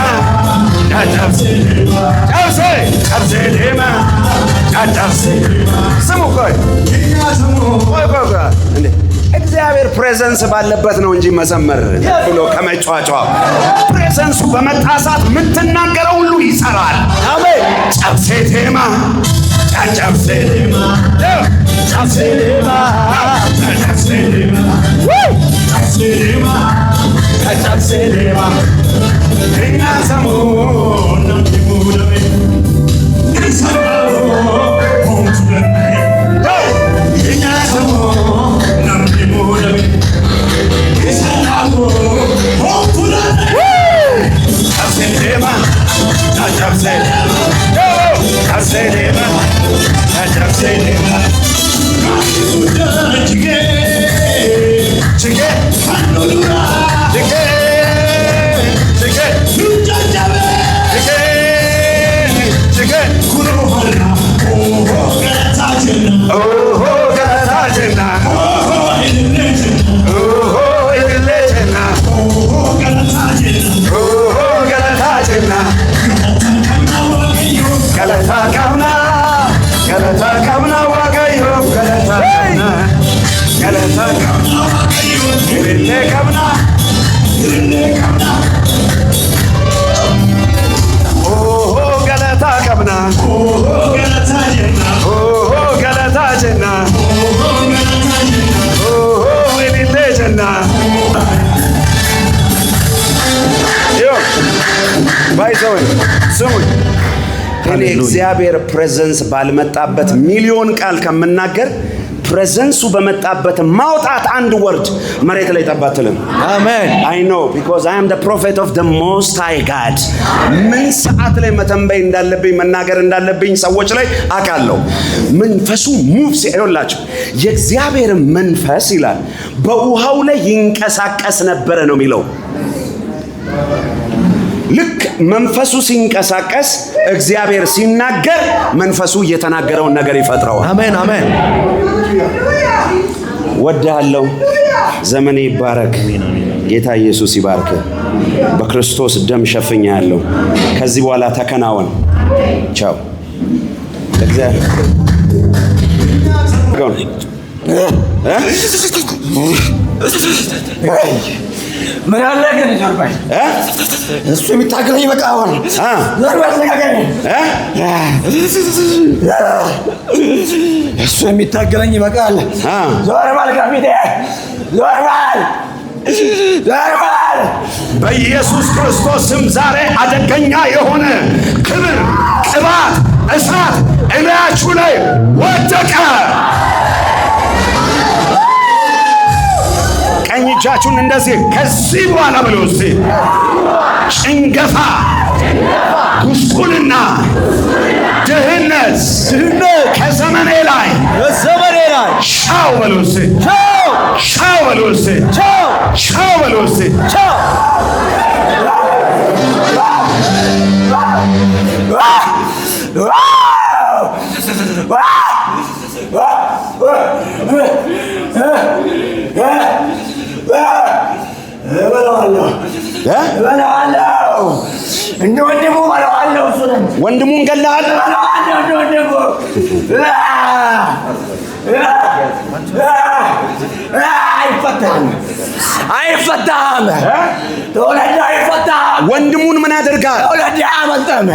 ጫብሴ ዴማ ጫብሴ ስሙ። ቆይ እንዴ እግዚአብሔር ፕሬዘንስ ባለበት ነው እንጂ መዘመር ብሎ ከመጫጫ ፕሬዘንሱ በመጣ ሰዓት የምትናገረው ሁሉ ይሰራል። አሜን። ጫብሴ ዴማ ጫብሴ ዴማ ጫብሴ ዴማ ጫብሴ ዴማ ጫብሴ ዴማ ጫብሴ ዴማ እኛ ሰሙ ነው ዲሙደሜ ይሰራው ሆንቱደሜ እኛ ሰሙ ነው ዲሙደሜ ይሰራው ሆንቱደሜ ጫብሴ ዴማ ጫብሴ ጫብሴ ዴማ ጫብሴ ዴማ ችጌ አንዶሉራ ችጌ ችጌ ኑጃጃበ ችጌ ችጌ ኩሩሆራ ኦሆ ገለታጀና ኦሆ ገለታጀና ኦሆ ኢልሌጀና ኦሆ ኢልሌጀና ኦሆ ገለታጀና ኦሆ ገለታጀና ገለታ ቀምና ገለታ ቀምና ዋጋዮ ገለታ ቀምና ገለታ ቀምና ዋጋዮ ኢልሌ ቀምና ኢልሌ ቀምና ኦሆ ገለታ ቀምና ኦሆ ገለታ ጀና ኦሆ ገለታ ጀና ኦሆ ገለታ ጀና ኦሆ ኢልሌ ጀና ዮ ባይዘው ስሙኝ። እኔ እግዚአብሔር ፕሬዘንስ ባልመጣበት ሚሊዮን ቃል ከምናገር ፕሬዘንሱ በመጣበት ማውጣት አንድ ወርድ መሬት ላይ ጠባትልም። አሜን። I know because I am the prophet of the most high God። ምን ሰዓት ላይ መተንበይ እንዳለብኝ መናገር እንዳለብኝ ሰዎች ላይ አውቃለሁ። መንፈሱ ሙቭ ሲያዩላችሁ የእግዚአብሔር መንፈስ ይላል በውሃው ላይ ይንቀሳቀስ ነበረ ነው የሚለው። ልክ መንፈሱ ሲንቀሳቀስ እግዚአብሔር ሲናገር መንፈሱ እየተናገረውን ነገር ይፈጥረዋል። አሜን አሜን። ወዳለው ዘመኔ ይባረክ። ጌታ ኢየሱስ ይባርክ። በክርስቶስ ደም ሸፍኛ ያለው ከዚህ በኋላ ተከናወን። ቻው ምን አለ ግን ዞርባይ እሱ የሚታገለኝ በቃ አሁን ዞርባይ ተናገረኝ እሱ የሚታገለኝ ይበቃል ዞርባል ከፊቴ ዞርባል በኢየሱስ ክርስቶስ ስም ዛሬ አደገኛ የሆነ ክብር፣ ቅባት፣ እሳት እላያችሁ ላይ ወደቀ። ቀኝ እጃችሁን እንደዚህ ከዚህ በኋላ ብሎ እስቲ ጭንገፋ፣ ጉስቁልና፣ ድህነት ከዘመኔ ላይ ሻው በሎ እስቲ ሻው በሎ እስቲ ሻው በሎ እስቲ ወንድሙን ገለሃል። አይፈታም። ተወለደ አይፈታም። ወንድሙን ምን ያደርጋል? ተወለደ አያመልጥም።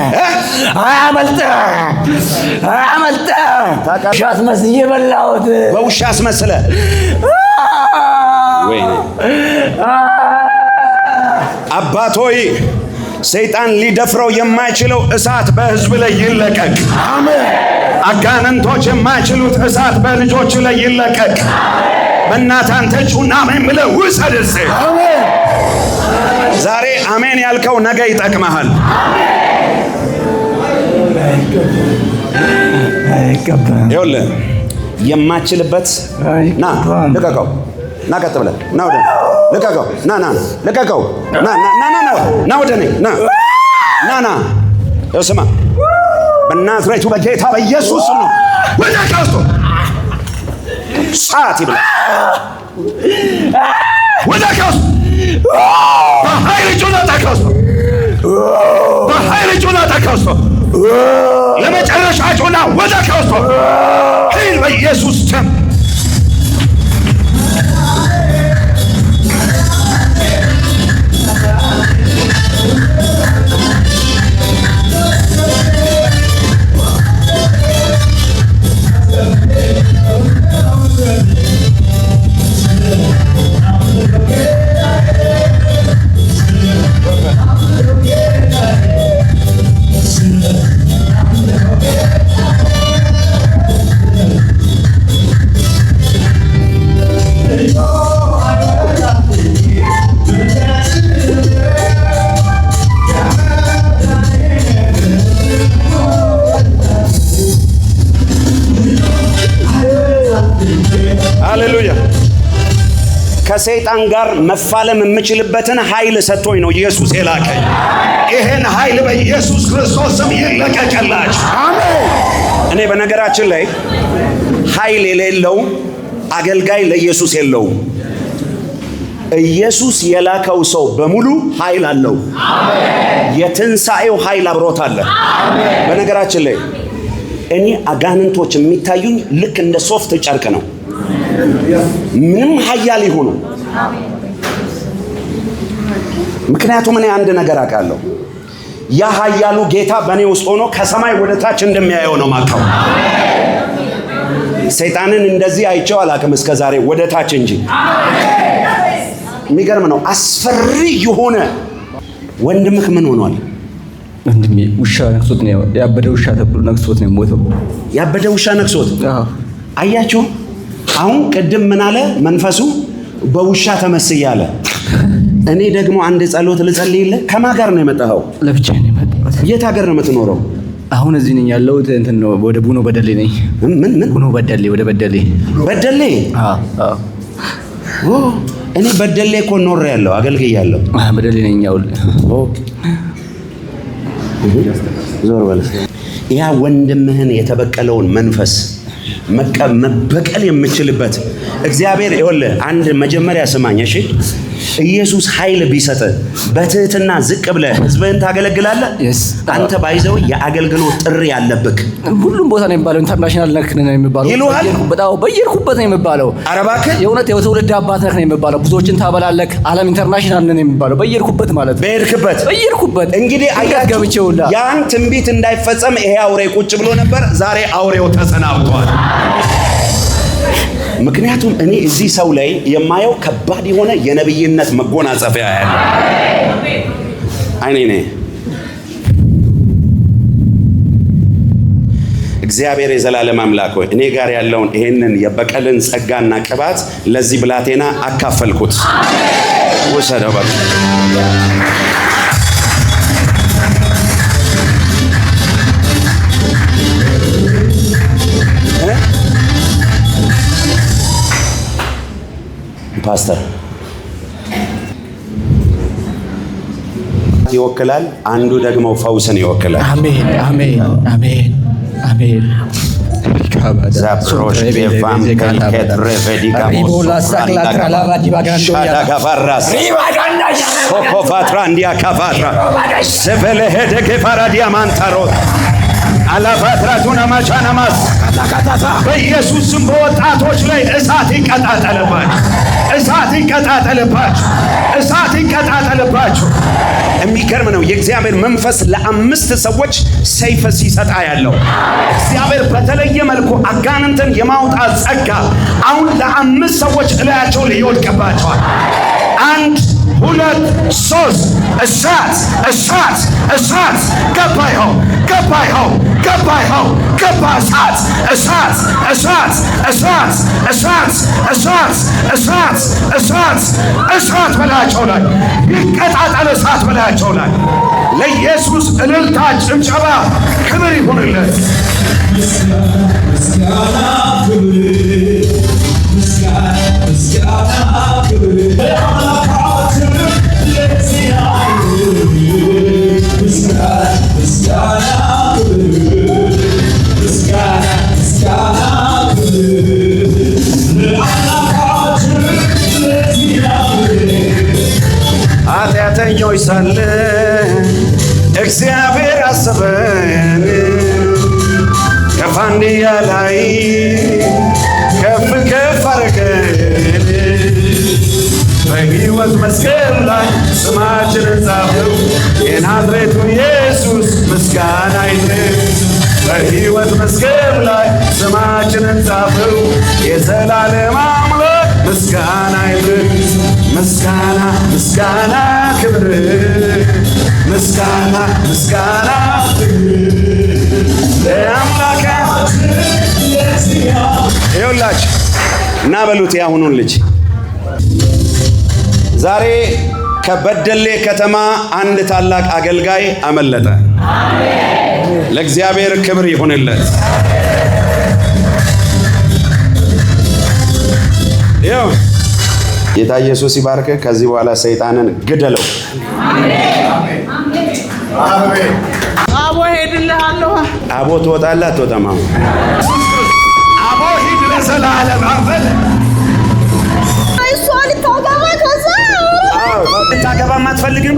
ውሻ አስመስዬ በላሁት። በውሻ አስመስለ አባቶይ ሰይጣን ሊደፍረው የማይችለው እሳት በህዝብ ላይ ይለቀቅ። አሜን። አጋንንቶች የማይችሉት እሳት በልጆች ላይ ይለቀቅ። በእናትህ አንተ ጩና አሜን ብለህ ውሰድ። አሜን። ዛሬ አሜን ያልከው ነገ ይጠቅመሃል። ይኸውልህ የማችልበት ና ልቀቀው፣ ና ቀጥ ብለህ ና ወደ ልቀቀው፣ ና ልቀቀው፣ ና ወደ እኔ ና ስማ፣ በናዝሬቱ በጌታ በኢየሱስ ነው ወደ ቀውስቶ ሰዓት ይብላ ወደ ቀውስቶ በኃይል ጩና ቀውስቶ በኃይል ጩና ቀውስቶ ለመጨረሻ ጩና ወደ ቀውስቶ ኃይል በኢየሱስ ስም ሃሌሉያ። ከሰይጣን ጋር መፋለም የምችልበትን ኃይል ሰጥቶኝ ነው ኢየሱስ የላከኝ። ይሄን ኃይል በኢየሱስ ክርስቶስ ስም ይለቀቅላችሁ። አሜን። እኔ በነገራችን ላይ ኃይል የሌለው አገልጋይ ለኢየሱስ የለውም። ኢየሱስ የላከው ሰው በሙሉ ኃይል አለው። አሜን። የትንሣኤው ኃይል አብሮት አለ። አሜን። በነገራችን ላይ እኔ አጋንንቶች የሚታዩኝ ልክ እንደ ሶፍት ጨርቅ ነው። ምንም ኃያል ይሁኑ። ምክንያቱም እኔ አንድ ነገር አውቃለሁ። ያ ኃያሉ ጌታ በእኔ ውስጥ ሆኖ ከሰማይ ወደ ታች እንደሚያየው ነው ማውቀው። ሰይጣንን እንደዚህ አይቼው አላውቅም እስከ ዛሬ ወደ ታች እንጂ። የሚገርም ነው። አስፈሪ የሆነ ወንድምህ ምን ሆኗል? ወንድሜ ውሻ ነክሶት ነው። ያበደ ውሻ ተብሎ ነክሶት ነው የሞተው። ያበደ ውሻ ነክሶት? አያችሁ። አሁን ቅድም ምን አለ መንፈሱ? በውሻ ተመስያለ። እኔ ደግሞ አንድ ጸሎት ልጸልይልህ። ከማን ጋር ነው የመጣኸው? ለብቻዬ ነው የመጣሁት። የት ሀገር ነው የምትኖረው? አሁን እዚህ ነኝ ያለሁት። እንትን ነው ወደ ቡኖ በደሌ ነኝ። ምን ቡኖ በደሌ? ወደ በደሌ። በደሌ? እኔ በደሌ እኮ ኖር ያለው አገልግያለሁ። በደሌ ነኝ ያው። ዞር በል። ያ ወንድምህን የተበቀለውን መንፈስ መበቀል የምችልበት እግዚአብሔር ይኸውልህ፣ አንድ መጀመሪያ ስማኝ እሺ። ኢየሱስ ኃይል ቢሰጥ በትህትና ዝቅ ብለህ ህዝብህን ታገለግላለህ። አንተ ባይዘው የአገልግሎት ጥሪ ያለብክ ሁሉም ቦታ ነው የሚባለው። ኢንተርናሽናል ነክ ነው የሚባለው። በጣም በየርኩበት ነው የሚባለው። አረባክ የእውነት የትውልድ አባት ነክ ነው የሚባለው። ብዙዎችን ታበላለክ። ዓለም ኢንተርናሽናል ነው የሚባለው። በየርኩበት ማለት ነው። በየርኩበት እንግዲህ አያገብቼው ያን ትንቢት እንዳይፈጸም ይሄ አውሬ ቁጭ ብሎ ነበር። ዛሬ አውሬው ተሰናብቷል። ምክንያቱም እኔ እዚህ ሰው ላይ የማየው ከባድ የሆነ የነብይነት መጎናጸፊያ ያለ አይኔ እግዚአብሔር የዘላለም አምላክ ሆይ እኔ ጋር ያለውን ይሄንን የበቀልን ጸጋና ቅባት ለዚህ ብላቴና አካፈልኩት። ወሰደው በቃ ፓስተር ይወክላል፣ አንዱ ደግሞ ፈውስን ይወክላል። አሜን አሜን አሜን አሜን። ዛፕሮሽ ዴቫም ከትሬቬዲጋሞስ ሻዳጋፋራስ ኮኮፋትራ እንዲያካፋትራ ሰበለሄደ ከፋራዲያ ማንታሮት አላፋትራቱና ማቻናማስ በኢየሱስ ስም በወጣቶች ላይ እሳት ይቀጣጠልባችሁ፣ እሳት ይቀጣጠልባችሁ፣ እሳት ይቀጣጠልባችሁ። የሚገርም ነው። የእግዚአብሔር መንፈስ ለአምስት ሰዎች ሰይፍ ሲሰጣ ያለው እግዚአብሔር በተለየ መልኩ አጋንንትን የማውጣት ጸጋ አሁን ለአምስት ሰዎች እላያቸው ሊወድቅባቸዋል። 1 2 3 እሳት እሳት እሳት ገባ ይኸው ገባ ይኸው ገባ ይኸው ገባ እሳት እሳት እሳት እሳት እሳት እሳት እሳት እሳት እሳት በላያቸው ላይ ይቀጣጠል። እሳት በላያቸው ላይ ለኢየሱስ እልልታ ጭብጨባ ክብር ይሁንለት። ኃጢአተኞች ሳለን እግዚአብሔር አሰበን፣ ከፋንድያ ላይ ከፍ ከፍ አረገን። በሕይወት መዝገብ ላይ ስማችንን ጻፈው፣ የናዝሬቱ ኢየሱስ ምስጋና ይድረስ። በሕይወት መዝገብ ላይ ስማችንን ጻፈው፣ የዘላለም አምላክ ምስጋና ይድረስ። ምስጋና ምስጋና ክብር ምስጋና ምስጋና ለአምላካችን። ይኸውላችሁ እና በሉት ያሁኑን ልጅ ዛሬ ከበደሌ ከተማ አንድ ታላቅ አገልጋይ አመለጠ። ለእግዚአብሔር ክብር ይሁንለት። ይኸው ጌታ ኢየሱስ ይባርክ። ከዚህ በኋላ ሰይጣንን ግደለው። አቦ ሄድልሃለሁ። አቦ ትወጣለህ አትወጣም? አቦ ሂድ ለዘላለም አፈል ልታገባም አትፈልግም?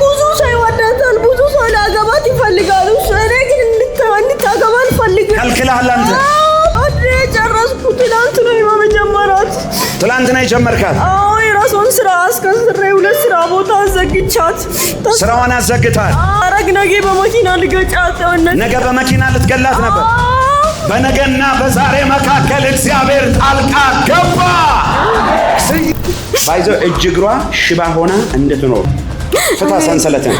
ብዙ ሰው ይወዳታል፣ ብዙ ሰው ላገባት ይፈልጋል። እኔ ግን እንድታገባ አልፈልግም። ከልክለሃል አንተ? ጨረስኩ። ትናንት ነው የመጀመራት። ትናንት ነው የጀመርካት? አዎ፣ የራሷን ስራ አስከስሬ 2 ስራ ቦታ አዘግቻት። ስራዋን አዘግታል? አረግ ነገ በመኪና ልገጫት። ነገ በመኪና ልትገላት ነበር። በነገና በዛሬ መካከል እግዚአብሔር ጣልቃ ገባ። ባይዘው እጅ እግሯ ሽባ ሆና እንድትኖር ፍታ፣ ሰንሰለትን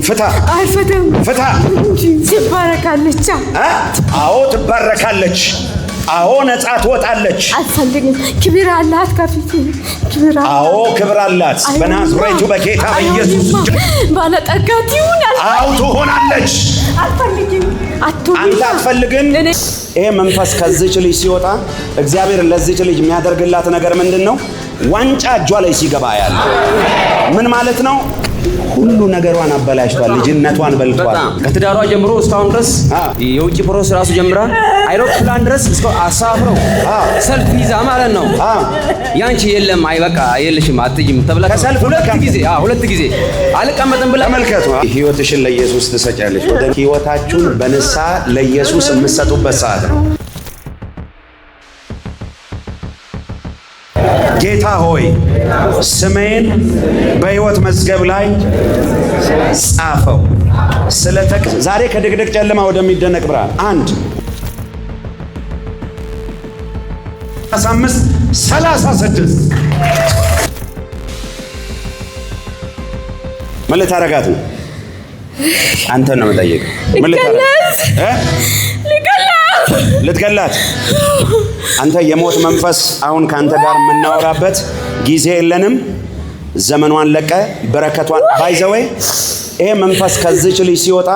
ፍታ። አልፈታም። ፍታ። ትባረካለች። አዎ ትባረካለች። አዎ ነጻ ትወጣለች። አልፈልግም። ክብር አላት ከፊት ክብር አላት። አዎ ክብር አላት። በናዝሬቱ በጌታ በኢየሱስ ባለጠጋ ትሆናለች። አዎ ትሆናለች። አልፈልግም። አንተ አትፈልግም። ይሄ መንፈስ ከዚህች ልጅ ሲወጣ እግዚአብሔር ለዚህች ልጅ የሚያደርግላት ነገር ምንድን ነው? ዋንጫ እጇ ላይ ሲገባ ያለ ምን ማለት ነው? ሁሉ ነገሯን አበላሽቷል። ልጅነቷን በልቷል። ከትዳሯ ጀምሮ እስካሁን ድረስ የውጭ ፕሮሰስ ራሱ ጀምራ አይሮፕላን ድረስ እስከ አሳፍረው ሰልፍ ይዛ ማለት ነው። ያንቺ የለም አይበቃ የለሽም አትጅም ተብላ ከሰልፍ ሁለት ጊዜ አልቀመጥም ብላ ተመልከቱ። ህይወትሽን ለኢየሱስ ትሰጫለሽ። ወደ ህይወታችሁን በንስሐ ለኢየሱስ የምትሰጡበት ሰዓት ነው። ጌታ ሆይ ስሜን በሕይወት መዝገብ ላይ ጻፈው። ዛሬ ከድቅድቅ ጨለማ ወደሚደነቅ ብርሃን 1:35:36 ምን ልታረጋት ነው? አንተን ነው መጠየቅ። ምን ልትገላት? አንተ የሞት መንፈስ አሁን ካንተ ጋር የምናወራበት ጊዜ የለንም። ዘመኗን ለቀ በረከቷን ባይዘወይ ይሄ መንፈስ ከዚች ልጅ ሲወጣ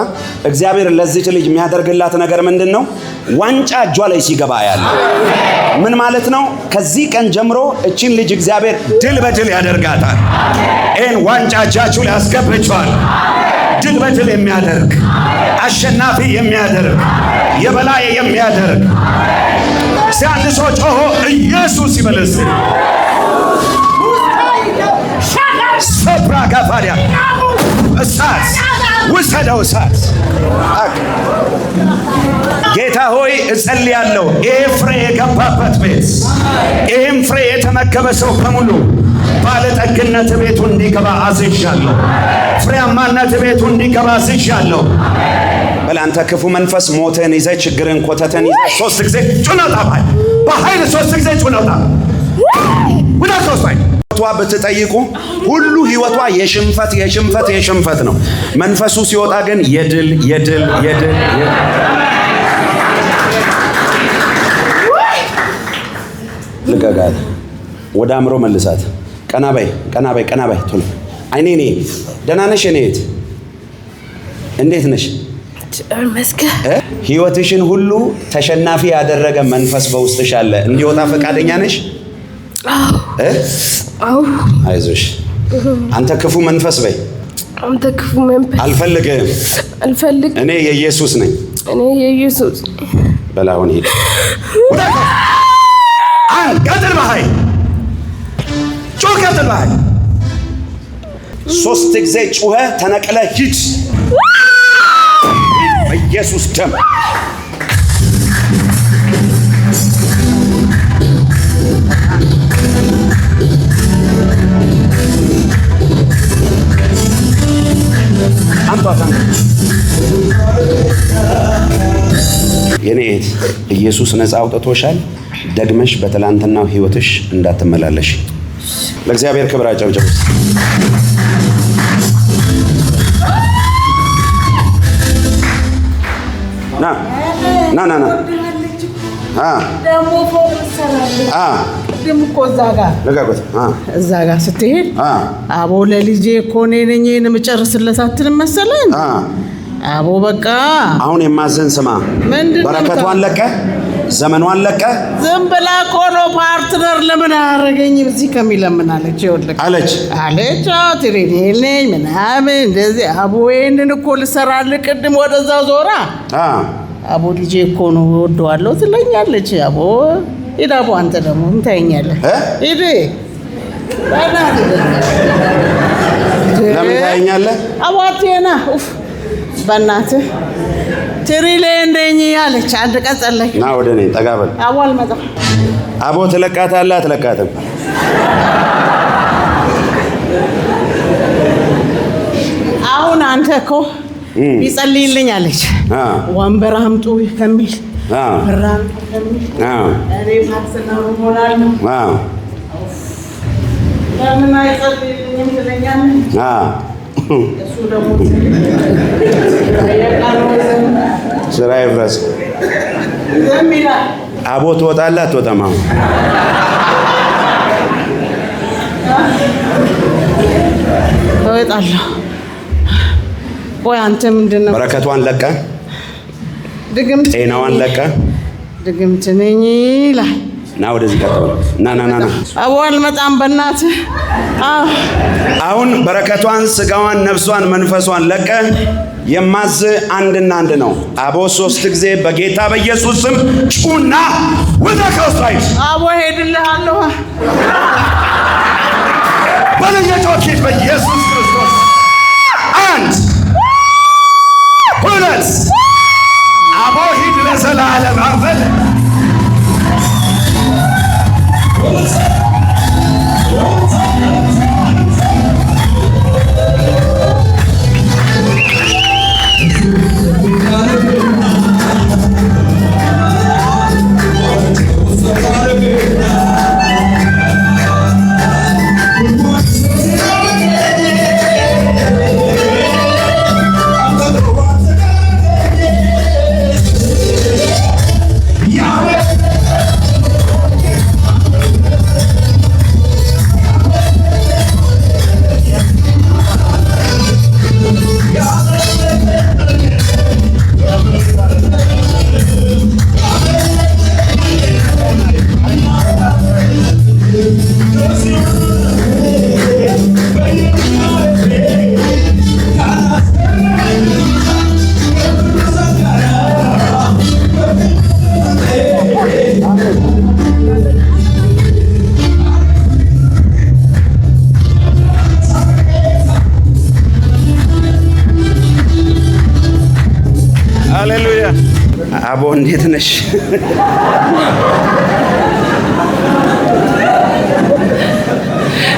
እግዚአብሔር ለዚች ልጅ የሚያደርግላት ነገር ምንድነው? ዋንጫ እጇ ላይ ሲገባ ያለ ምን ማለት ነው? ከዚህ ቀን ጀምሮ እቺን ልጅ እግዚአብሔር ድል በድል ያደርጋታል። ይሄን ዋንጫ እጃችሁ ላይ ያስገብቻል። ድል በድል የሚያደርግ አሸናፊ የሚያደርግ የበላይ የሚያደርግ ሲያንድ ሰው ጮሆ ኢየሱስ ይበለስ። ሰብራ ጋፋሪያ እሳት ውሰደው እሳት። ጌታ ሆይ እጸልያለሁ፣ ይሄ ፍሬ የገባበት ቤት ይህም ፍሬ የተመገበ ሰው በሙሉ ባለጠግነት ቤቱ እንዲገባ አዝዣለሁ። ፍሬያማነት ቤቱ እንዲገባ አዝዣለሁ። በላንተ ክፉ መንፈስ ሞትን ይዘ ችግርን ኮተትን ይዘ 3 ጊዜ ጩነውጣ በኃይል 3 ጊዜ ጩነውጣ ወደ 3 ላይ ብትጠይቁ ሁሉ ህይወቷ የሽንፈት ነው። መንፈሱ ሲወጣ ግን የድል ልቀቃት። ወደ አእምሮ መልሳት። ቀና በይ ቶሎ። አይኔ ደህና ነሽ? እኔት እንዴት ነሽ? ህይወትሽን ሁሉ ተሸናፊ ያደረገ መንፈስ በውስጥሽ አለ። እንዲወጣ ፈቃደኛ ነሽ? አዎ። አይዞሽ። አንተ ክፉ መንፈስ በይ። አንተ ክፉ መንፈስ አልፈልግም። እኔ የኢየሱስ ነኝ። በላሁን ሂድ። ቀጥል በኃይል ጮህ። ቀጥል በኃይል 3 ጊዜ ጩኸ ተነቅለ ሂድ በኢየሱስ ደም። የኔ እህት ኢየሱስ ነፃ አውጥቶሻል። ደግመሽ በትላንትናው ህይወትሽ እንዳትመላለሽ። ለእግዚአብሔር ክብር አጨብጭቡ። ና ደግሞ ፎቅ ትሰራለች። ቅድም እኮ እዛ ጋር ስትሄድ አቦ ለልጄ እኮ እኔ ነኝ የምጨርስለት አትልም መሰለኝ። አቦ በቃ አሁን የማዘን ስማ። በረከቷን ለቀ፣ ዘመኗን ለቀ። ዝም ብላ እኮ ነው ፓርትነር ለምን አያረገኝም እዚህ ከሚለምን አለች። ይኸውልህ አለች ትሬድ ነኝ ምናምን እንደዚህ። አቦ ይሄንን እኮ ልሰራልህ ቅድም ወደዛ ዞራ አቦ ልጄ እኮ ነው ወደዋለሁ ትለኛለች። አቦ ሂድ አቦ አንተ ደግሞ ምን ታየኛለህ? ሂድ ለምን ታየኛለህ? አቦ አትየና በእናትህ ትሪሌ እንደኝ ያለች አንድ ቀን ጸለይ። ና ወደ እኔ ጠጋ በል። አቦ አልመጣም። አቦ ትለቃታለህ አትለቃትም? አሁን አንተ እኮ ይጸልይልኝ አለች። ወንበር አምጡ ከሚል ብራም ከሚል እኔ ፓርትነር ሆናለሁ። ለምን አይጸልይልኝም ትለኛለህ? እሱ ደግሞ ስራ ይፍረስ። አቦ ትወጣለህ አትወጣም? አሁን እወጣለሁ። ቆይ አንተ ምንድን ነው? በረከቷን ለቀ፣ ድግምት ጤናዋን ለቀ። ድግምት ነኝ ይላል። ና ወደዚህ ቀጥሎ ና አቦ አልመጣም በእናትህ። አሁን በረከቷን ስጋዋን ነፍሷን መንፈሷን ለቀ የማዝ አንድና አንድ ነው። አቦ 3 ጊዜ በጌታ በኢየሱስ ስም ጩና ወደ ከውስጥ አቦ ሄድልሃለሁ በለየቶች በኢየሱስ ክርስቶስ 1 2 አቦ ሂድ ለዘላለም አፈል ሃሌሉያ። አቦ እንዴት ነሽ?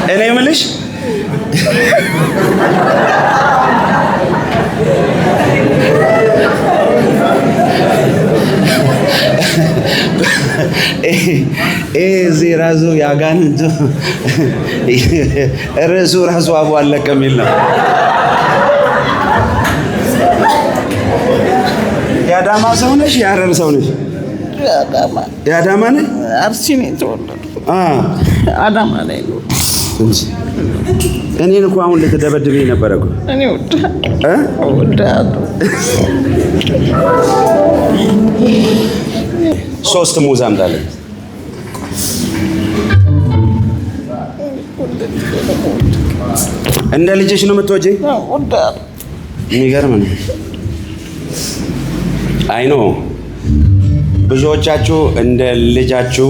እኔ የምልሽ እዚህ ራሱ ያጋንንቱ ርዕሱ ራሱ አቦ አለቀ የሚል ነው። የአዳማ ሰው ነሽ? የሐረር ሰው ነሽ? የአዳማ ነሽ? አርሲ ነው የተወለድኩት። አዳማ ላይ ነው። እኔን እኮ አሁን ልትደበድበኝ ነበረ እኮ። እኔ ወዳለሁ። 3 ሙዝ አምጣለኝ። እንደ ልጅሽ ነው የምትወጂኝ? የሚገርም ነው። አይኖ ብዙዎቻችሁ እንደ ልጃችሁ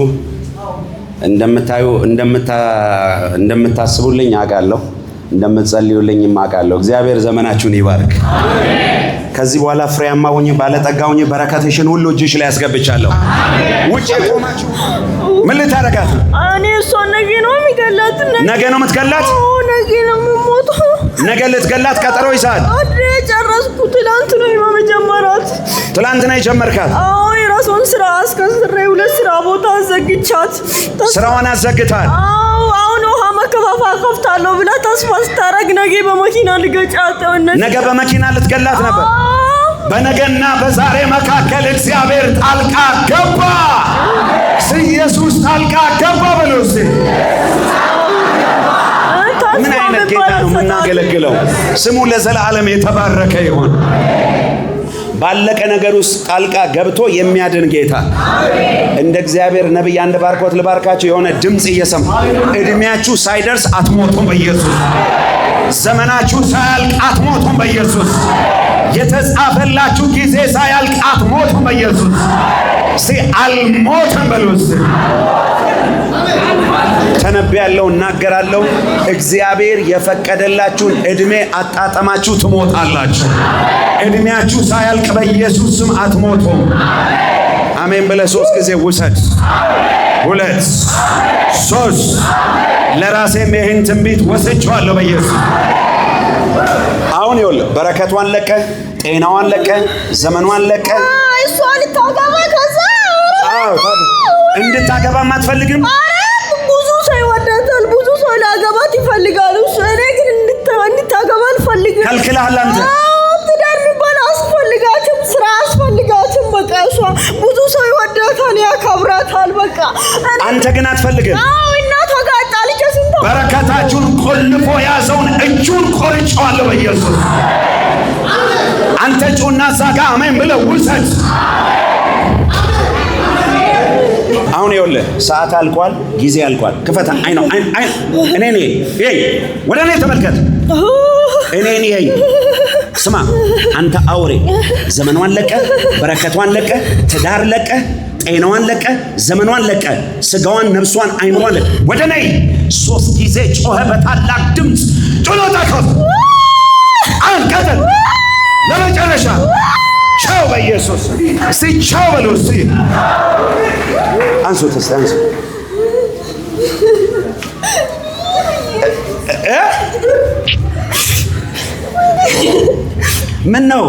እንደምታስቡልኝ አውቃለሁ፣ እንደምትጸልዩልኝም አውቃለሁ። እግዚአብሔር ዘመናችሁን ይባርክ። ከዚህ በኋላ ፍሬያማ ሁኚ፣ ባለጠጋ ሁኚ። በረከትሽን ሁሉ እጅሽ ላይ ያስገብቻለሁ። ውጪ ቆማችሁ ምን ልታረጋት? እኔ እሷን ነገ ነው የሚገላት። ነገ ነው የምትገላት? ነገ ነው የምሞተው። ነገ ልትገላት ቀጠሮ ይሳል። ጨረስኩ። ትላንት ነው የመጀመራት። ትላንት ነው የጀመርካት? አዎ፣ የራሷን ስራ አስከስሬ 2 ስራ ቦታ አዘግቻት። ስራዋን አዘግታል? አዎ፣ አሁን ውሃ መከፋፋ ከፍታለሁ ብላ ተስፋ ስታረግ ነገ በመኪና ልገጫት። ነገ በመኪና ልትገላት ነበር። በነገና በዛሬ መካከል እግዚአብሔር ጣልቃ ገባ። ኢየሱስ ጣልቃ ገባ በለው እስቲ። ምን አይነት ጌታ ነው የምናገለግለው? ስሙ ለዘላለም የተባረከ ይሁን። ባለቀ ነገር ውስጥ ጣልቃ ገብቶ የሚያድን ጌታ እንደ እግዚአብሔር ነብይ አንድ ባርኮት ልባርካችሁ። የሆነ ድምጽ እየሰማ እድሜያችሁ ሳይደርስ አትሞቱም በኢየሱስ። ዘመናችሁ ሳያልቅ አትሞቱም በኢየሱስ። የተጻፈላችሁ ጊዜ ሳያልቅ አትሞቱም በኢየሱስ። እስቲ አልሞትም በሉ እስቲ። ተነብያለሁ፣ እናገራለሁ። እግዚአብሔር የፈቀደላችሁን እድሜ አጣጠማችሁ ትሞታላችሁ። እድሜያችሁ ሳያልቅ በኢየሱስ ስም አትሞቱም። አሜን ብለህ 3 ጊዜ ውሰድ። 2 3 ለራሴም ይህን ትንቢት ወስጄዋለሁ በኢየሱስ። አሁን ይኸውልህ በረከቷን ለቀ፣ ጤናዋን ለቀ፣ ዘመኗን ለቀ። እሷን ልታገባ ከዛ እንድታገባም አትፈልግም? ብዙ ሰው ይወዳታል፣ ብዙ ሰው ላገባት ይፈልጋል። እኔ ግን እንድታገባ አልፈልግም። ከልክለሃል አንተ። ትዳር የሚባል አስፈልጋትም፣ ስራ አስፈልጋትም። በቃ እሷ ብዙ ሰው ይወዳታል፣ ያከብራታል። በቃ አንተ ግን አትፈልግም። እናቷ ጋር ጣልቼ ስንት በረከታችሁን ቆልፎ ያዘውን እጁን ቆርጬዋለሁ በኢየሱስ። አንተ ጩና እዛ ጋ አሜን ብለህ ውሰድ። አሁን አሁን ይኸውልህ ሰዓት አልቋል፣ ጊዜ አልቋል። ክፈታ አይ ነው እኔ ወደ እኔ ተመልከት። እኔ ስማ አንተ አውሬ ዘመኗን ለቀ፣ በረከቷን ለቀ፣ ትዳር ለቀ፣ ጤናዋን ለቀ፣ ዘመኗን ለቀ፣ ስጋዋን፣ ነፍሷን፣ አይምሯን ለቀ። ወደ እኔ 3 ጊዜ ጮኸ በታላቅ ድምፅ ጩኸታ ከፍ አንቀጥል ለመጨረሻ ቻው በኢየሱስ እስቲ ቻው በሉ እስቲ አንሱት እስቲ አንሱ ምን ነው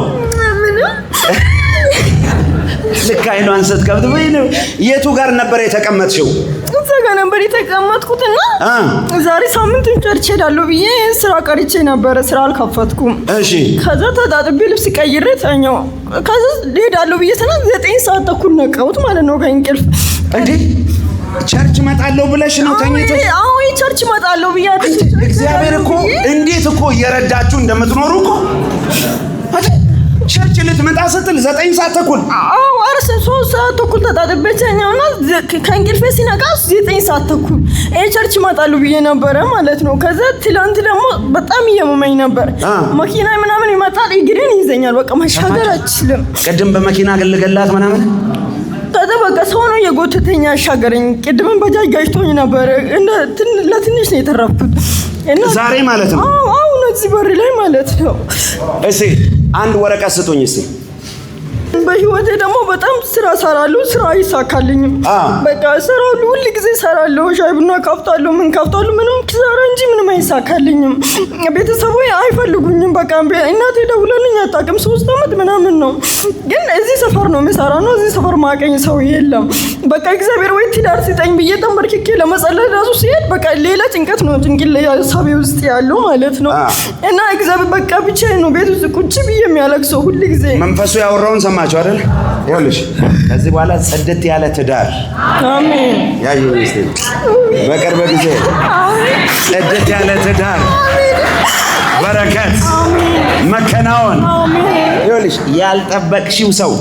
ልክ አይኗን ስትከፍት ወይ ነው የቱ ጋር ነበር የተቀመጥሽው? እዛ ጋር ነበር የተቀመጥኩትና ዛሬ ሳምንቱን ጨርሼ ሄዳለሁ ብዬ ስራ ቀርቼ ነበር። ስራ አልከፈትኩም። እሺ ከዛ ተጣጥቤ ልብስ ቀይሬ ተኛው። ከዛ ሄዳለሁ ብዬ ተና 9 ሰዓት ተኩል ነቃሁት ማለት ነው ከእንቅልፍ። እንዴ ቸርች እመጣለሁ ብለሽ ነው ተኝተሽ? አዎ ቸርች እመጣለሁ ብያለሁ። እግዚአብሔር እኮ እንዴት እኮ እየረዳችሁ እንደምትኖሩ እኮ ቸርች ልትመጣ ስትል 9 ሰዓት ተኩል አረ 3 ሰዓት ተኩል ተጣጥቤ ተኛውና ከእንቅልፌ ሲነቃ 9 ሰዓት ተኩል ቸርች እመጣለሁ ብዬ ነበረ ማለት ነው። ከዛ ትላንት ደግሞ በጣም እየመመኝ ነበር። መኪና ምናምን ይመጣል እግሬን ይዘኛል። በቃ መሻገር አልችልም። ቅድም በመኪና ገለገላት ምናምን ከዛ በቃ ሰው ነው የጎተተኛ አሻገረኝ። ቅድምን በጃጅ ጋጭቶኝ ነበር። ለትንሽ ነው የተረፍኩት። ዛሬ ማለት ነው? አዎ እዚህ በር ላይ ማለት ነው። እሺ አንድ ወረቀት ስጡኝ እስቲ። በህይወቴ ደግሞ በጣም ስራ ሰራለሁ፣ ስራ አይሳካልኝም። በቃ ሰራለሁ፣ ሁሉ ጊዜ ሰራለሁ፣ ሻይ ቡና ካፍታለሁ፣ ምን ካፍታለሁ፣ ምንም ኪሳራ እንጂ ምንም አይሳካልኝም። ቤተሰቡ አይፈልጉኝም። በቃ እናቴ ደውላልኝ አታውቅም። 3 ዓመት ምናምን ነው። ግን እዚህ ሰፈር ነው የምሰራው ነው። እዚህ ሰፈር ማቀኝ ሰው የለም። በቃ እግዚአብሔር ወይ ትዳር ሲጠኝ ብዬ ተንበርክኬ ለመጸለይ ራሱ ሲሄድ በቃ ሌላ ጭንቀት ነው ጭንቅላት ሀሳቤ ውስጥ ያለው ማለት ነው። እና እግዚአብሔር በቃ ብቻ ነው ቤት ውስጥ ቁጭ ብዬ የሚያለቅሰው ሁሉ ጊዜ። መንፈሱ ያወራውን ሰማችሁ አይደል? ይኸውልሽ ከዚህ በኋላ ጽድት ያለ ትዳር አሜን ያዩ እስቲ በቅርብ ጊዜ ጽድት ያለ ትዳር በረከት መከናወን ይኸውልሽ ያልጠበቅሽው ሰው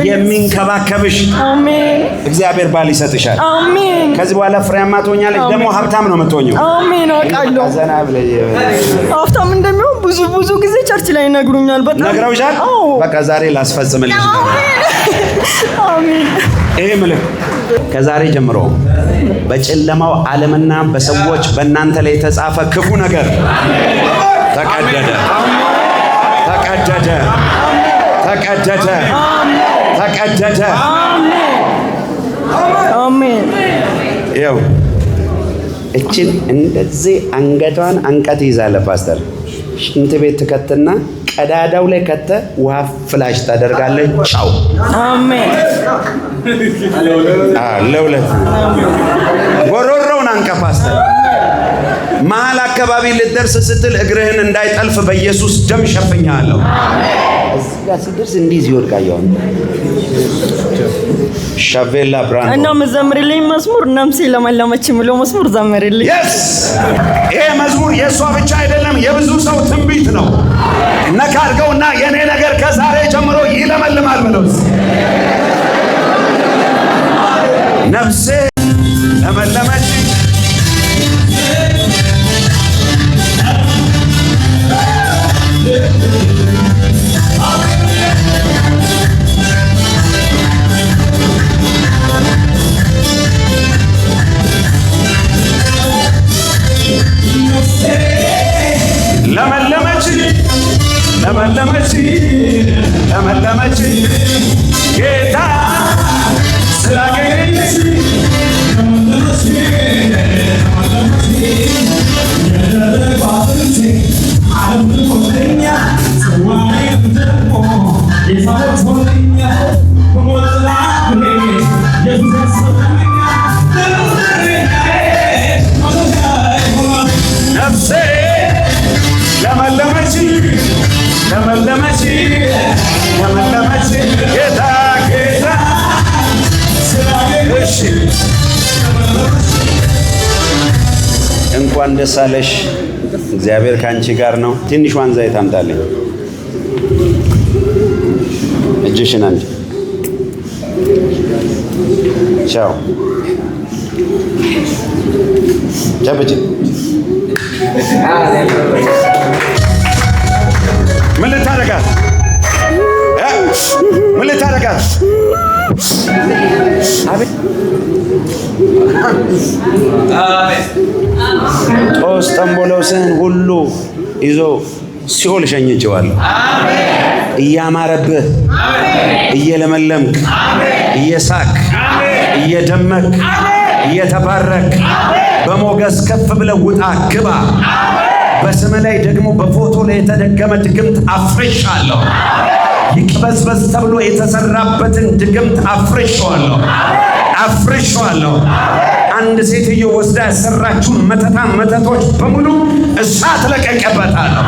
የሚንከባከብሽ እግዚአብሔር ባል ይሰጥሻል። አሜን። ከዚህ በኋላ ፍሬያማ ትሆኛለሽ። ደግሞ ሀብታም ነው የምትሆኚው። አሜን። አውቃለሁ ሀብታም እንደሚሆን ብዙ ጊዜ ቸርች ላይ ይነግሩኛል። በጣም ነግረውሻል? በቃ ዛሬ ላስፈጽምልሽ። አሜን። ይሄ ምልክ ከዛሬ ጀምሮ በጨለማው ዓለምና በሰዎች በእናንተ ላይ የተጻፈ ክፉ ነገር ተቀደደ፣ ተቀደደ፣ ተቀደደ፣ ተቀደደ። አሜን። ይኸው እችን እንደዚህ አንገቷን አንቀት ይዛለ ፓስተር ሽንት ቤት ትከትና ቀዳዳው ላይ ከተ ውሃ ፍላሽ ታደርጋለች። ቻው። አሜን። ለሁለት ጎሮሮውን አንቀ ፓስተር መሀል አካባቢ ልትደርስ ስትል እግርህን እንዳይጠልፍ በኢየሱስ ደም ሸፍኛለሁ። እዚህ ጋር ሲደርስ እንዲህ ይወድቃየው ሻቬላ ብራንዶ እና መዘምርልኝ መዝሙር ነፍሴ ለመለመች የሚለው መዝሙር ዘምርልኝ። ይሄ መዝሙር የእሷ ብቻ አይደለም፣ የብዙ ሰው ትንቢት ነው። ነካ አድርገውና የኔ ነገር ከዛሬ ጀምሮ ይለመልማል ብለው ነፍሴ ለመለመች ለመለመች ለመለመች ለመለመች ጌታ ስላገኘች ነፍሴ ለመለመች ለመለመች ለመለመች ጌታ ጌታ እሺ እንኳን ደስ አለሽ። እግዚአብሔር ካንቺ ጋር ነው። ትንሿን ዘይት አምጣልኝ። እጅሽን አንቺ ቻው ጨብጭ። ምን ልታደርጋት? ምን ልታደርጋት? አቤት ጦስ ጠንቦሎስህን ሁሉ ይዞ ሲኦል ሸኝቼዋለሁ። እያማረብህ እየለመለምክ እየሳክ እየደመክ እየተባረክ በሞገስ ከፍ ብለህ ውጣ ግባ። በስም ላይ ደግሞ በፎቶ ላይ የተደገመ ድግምት አፍርሻለሁ። ይቅበዝበዝ ተብሎ የተሰራበትን ድግምት አፍርሻለሁ። አንድ ሴትዮ ወስዳ ያሰራችሁን መተቶች በሙሉ እሳት ለቀቀበታለሁ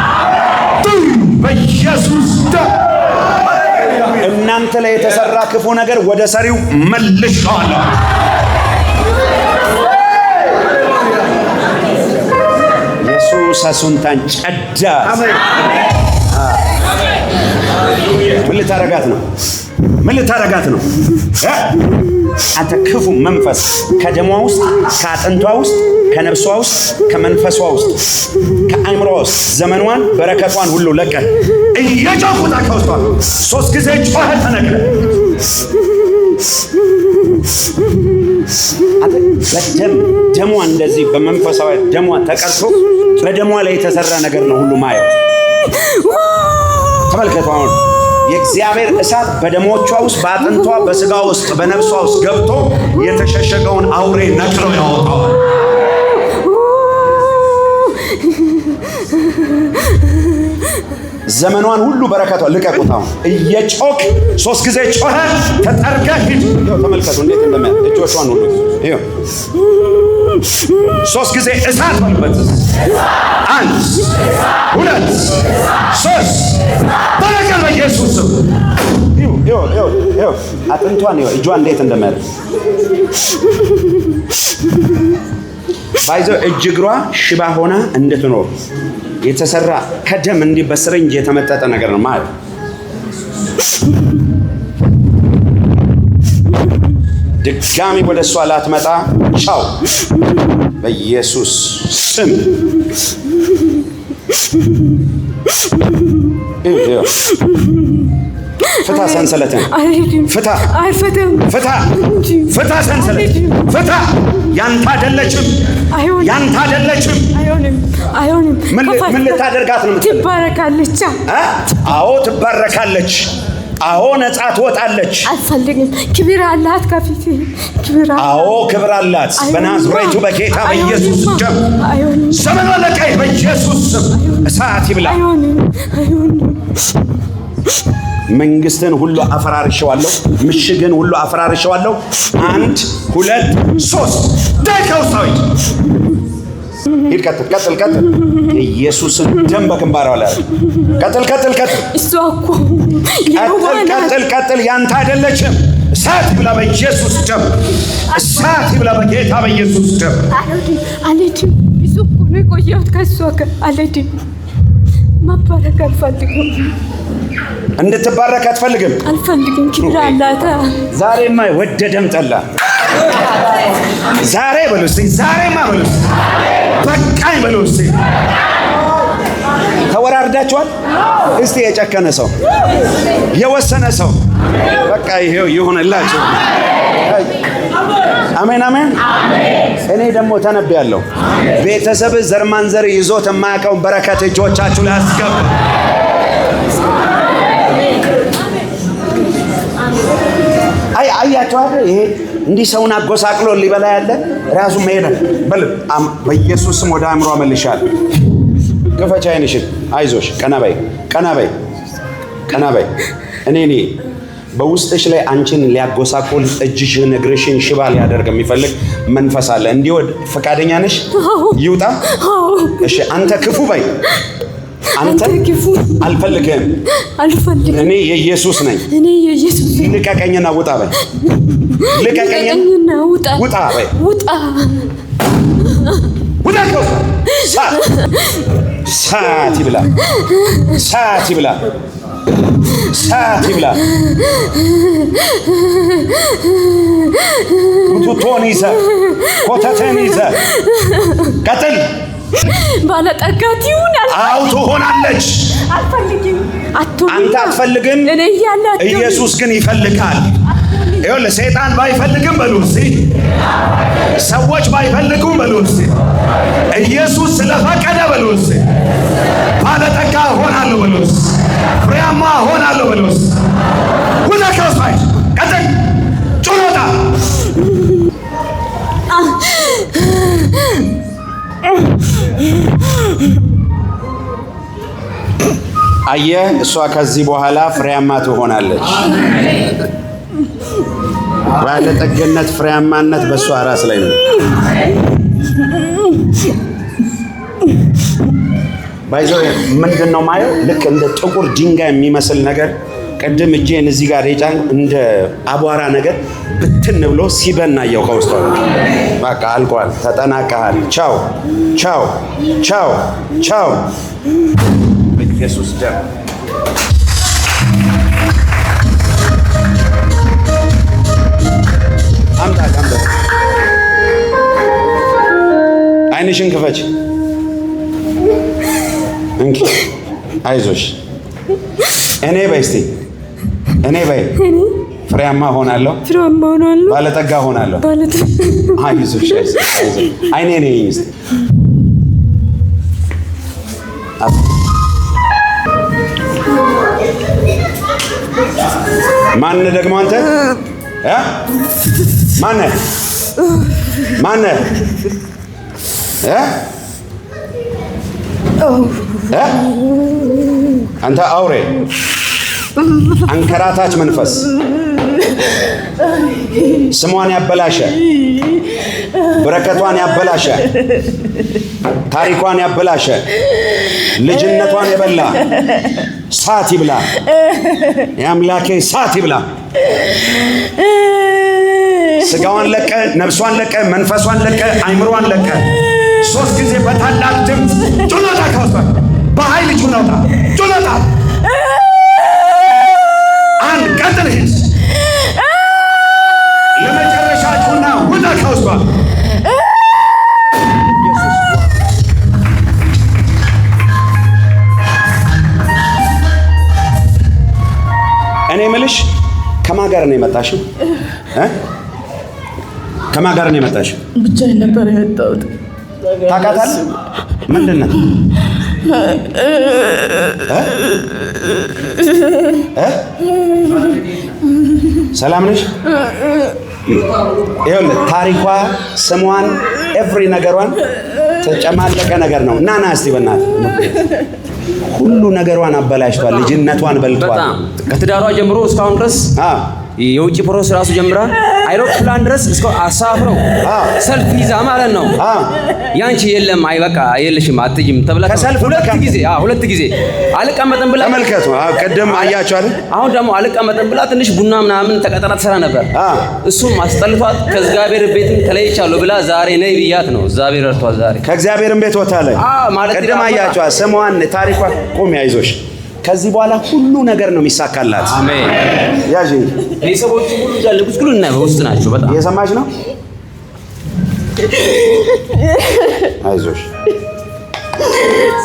በኢየሱስ ደም። እናንተ ላይ የተሰራ ክፉ ነገር ወደ ሰሪው መልሼዋለሁ። ኢየሱስ አሱንታን ጨዳ። ምን ልታረጋት ነው? ምን ልታረጋት ነው? አንተ ክፉ መንፈስ ከደሟ ውስጥ ከአጥንቷ ውስጥ ከነፍሷ ውስጥ ከመንፈሷ ውስጥ ከአእምሯ ውስጥ ዘመኗን በረከቷን ሁሉ ለቀ። እየጮኩታ ከውስጧ 3 ጊዜ ጮኸ ተነግረ። ደሟ እንደዚህ በመንፈሳዊ ደሟ ተቀርቶ በደሟ ላይ የተሰራ ነገር ነው ሁሉ ማየው። ተመልከቱ አሁን የእግዚአብሔር እሳት በደሞቿ ውስጥ በአጥንቷ በስጋ ውስጥ በነፍሷ ውስጥ ገብቶ የተሸሸገውን አውሬ ነቅሎ ያወጣዋል። ዘመኗን ሁሉ በረከቷ ልቀቁት። አሁን እየጮክ 3 ጊዜ ጮኸ ተጠርገ ሂድ። ተመልከቱ እንዴት እንደሚያ እጆቿን ሁሉ ይኸው 3 ጊዜ እሳት በልበት። 1 2 3 በረከት በኢየሱስ ስም። ይኸው አጥንቷን ይኸው እጇን እንዴት እንደሚያደርግ ባይዘው እጅ እግሯ ሽባ ሆና እንድትኖር የተሰራ ከደም እንዲህ በስሪንጅ የተመጠጠ ነገር ነው ማለት። ድጋሚ ወደ እሷ ላትመጣ ቻው በኢየሱስ ስም። ፍታ ሰንሰለትን፣ ፍታ ሰንሰለት፣ ፍታ። ያንተ አይደለችም፣ ያንተ አይደለችም። አይሆንም። ምን ልታደርጋት ነው? ትባረካለች። አዎ ትባረካለች። አዎ ነፃ ትወጣለች። አልፈልግም። ክብር አላት ከፊት ክብር። አዎ ክብር አላት። በናዝሬቱ በጌታ በኢየሱስ ደም ዘመኗ ለቀይ በኢየሱስ ስም እሳት ይብላ። መንግስትን ሁሉ አፈራርሸዋለሁ። ምሽግን ሁሉ አፈራርሸዋለሁ። 1 2 3 ደካውሳዊ ሂድ። ቀጥል። ኢየሱስን ደም በግንባሯ ላይ ቀጥል። እሷ እኮ ቀጥል። ያንተ አይደለችም። እሳት ይብላ በኢየሱስ ደም። እሳት ይብላ በጌታ በኢየሱስ ደም። አልሄድም። ብዙ እኮ ነው የቆየሁት ከእሷ ጋር። አልሄድም። መባረክ አልፈልግም። እንድትባረክ አትፈልግም? አልፈልግም። ክብር አላት። ዛሬማ ወደደም ጠላ ዛሬ በሉ እስቲ፣ ዛሬማ በሉ እስቲ፣ በቃኝ በሉ እስቲ። ተወራርዳችኋል። እስቲ የጨከነ ሰው የወሰነ ሰው በቃ ይሄው ይሁንላችሁ። አሜን። እኔ ደግሞ ተነብያለሁ። ቤተሰብ ዘር ማንዘር ይዞት የማያውቀውን በረከት እጆቻችሁ ላይ አስገባ። አያችሁ ይሄ እንዲህ ሰውን አጎሳቅሎ ሊበላ ያለ ራሱ መሄድ በኢየሱስ ስም ወደ አእምሮ መልሻለሁ። ክፈች ዓይንሽን። አይዞሽ። ቀና በይ። እኔ በውስጥሽ ላይ አንቺን ሊያጎሳቁል እጅሽን እግርሽን ሽባ ሊያደርግ የሚፈልግ መንፈስ አለ። እንዲወድ ፈቃደኛ ነሽ? ይውጣ። እሺ አንተ ክፉ በይ። አንተ ክፉ አልፈልግም። እኔ የኢየሱስ ነኝ። ልቀቀኝና ውጣ በይ። ልቀቀኝና ውጣ በይ። ውጣ። ሳት ይብላ። እሳት ይብላ። ቱቶን ይዘህ ኮተትን ይዘህ ቀጥል። ባለጠጋት ይሁን አው ትሆናለች። አልፈልግም። አንተ አትፈልግም፣ እኔ እያለ ኢየሱስ ግን ይፈልጋል። ይኸውልህ ሰይጣን ባይፈልግም በሉ እስቲ፣ ሰዎች ባይፈልጉም በሉ እስቲ፣ ኢየሱስ ስለፈቀደ በሉ እስቲ፣ ባለጠጋ ሆናለሁ በሉ እስቲ፣ ፍሬያማ ሆናለሁ በሉ እስቲ። ሁላ ከውስጥ ቀጥል። ጩኸታ አየህ፣ እሷ ከዚህ በኋላ ፍሬያማ ትሆናለች። ባለጠግነት፣ ፍሬያማነት በእሷ ራስ ላይ ነው። ባይዘው ምንድነው ማየው? ልክ እንደ ጥቁር ድንጋይ የሚመስል ነገር ቅድም እጄን እዚህ ጋር የጫን እንደ አቧራ ነገር ብትን ብሎ ሲበናየው ከውስጥ ነው። በቃ አልቋል፣ ተጠናቀሃል። ቻው ቻው ቻው ቻው። ኢየሱስ ደም አምጣ። አይንሽን ክፈች። እንኪ አይዞሽ። እኔ በይ እስቲ እኔ በይ ፍሬያማ ሆናለሁ፣ ባለጠጋ ሆናለሁ። አይዞሽ አይዞሽ። አይኔ ነኝ እስቲ ማን ደግሞ አንተ ማን አንተ አውሬ አንከራታች መንፈስ ስሟን ያበላሸ፣ በረከቷን ያበላሸ፣ ታሪኳን ያበላሸ፣ ልጅነቷን የበላ ሳት ይብላ። የአምላኬ ሳት ይብላ። ስጋዋን ለቀ፣ ነፍሷን ለቀ፣ መንፈሷን ለቀ፣ አይምሮዋን ለቀ። 3 ጊዜ በታላቅ ድምፅ ጩኸታ ከውስጥ በኃይል ጩኸታ ጩኸታ። አንድ ቀጥል። ሂድ ለመጨረሻ ጩኸና ውጣ ከውስጥ። እኔ የምልሽ ከማን ጋር ነው የመጣሽው? ከማን ጋር ነው የመጣሽው? ብቻዬን ነበር የመጣሁት። ታውቃታለህ? ምንድን ነው? ሰላም ነሽ? ይኸውልህ ታሪኳ፣ ስሟን፣ ኤቭሪ ነገሯን ተጨማለቀ ነገር ነው። ና እስቲ በእናትህ ሁሉ ነገሯን አበላሽቷል። ልጅነቷን በልቷል። ከትዳሯ ጀምሮ እስካሁን ድረስ የውጭ ፕሮሰስ ራሱ ጀምራ አይሮፕላን ድረስ እስከ አሳፍረው ሰልፍ ይዛ ማለት ነው። ያንቺ የለም አይበቃ የለሽም አትጅም ተብላ ከሰልፍ ሁለት ጊዜ አልቀመጥም ብላ ተመልከቱ። ቀደም አያችሁ አይደል? አሁን ደግሞ አልቀመጥም ብላ ትንሽ ቡና ምናምን ተቀጠራ ትሰራ ነበር። እሱም አስጠልቷት ከእግዚአብሔር ቤትም ተለይቻለሁ ብላ ዛሬ ነይ ብያት ነው። እግዚአብሔር ረድቷት ዛሬ ከእግዚአብሔርም ቤት ወጣለች። ቀደም አያችሁ ስሟን፣ ታሪኳ። ቆም አይዞሽ፣ ከዚህ በኋላ ሁሉ ነገር ነው የሚሳካላት። አሜን። ያጂ ቤተሰቦቹ ሁሉ ያለ ብስኩልና በውስጥ ናቸው። በጣም እየሰማሽ ነው። አይዞሽ።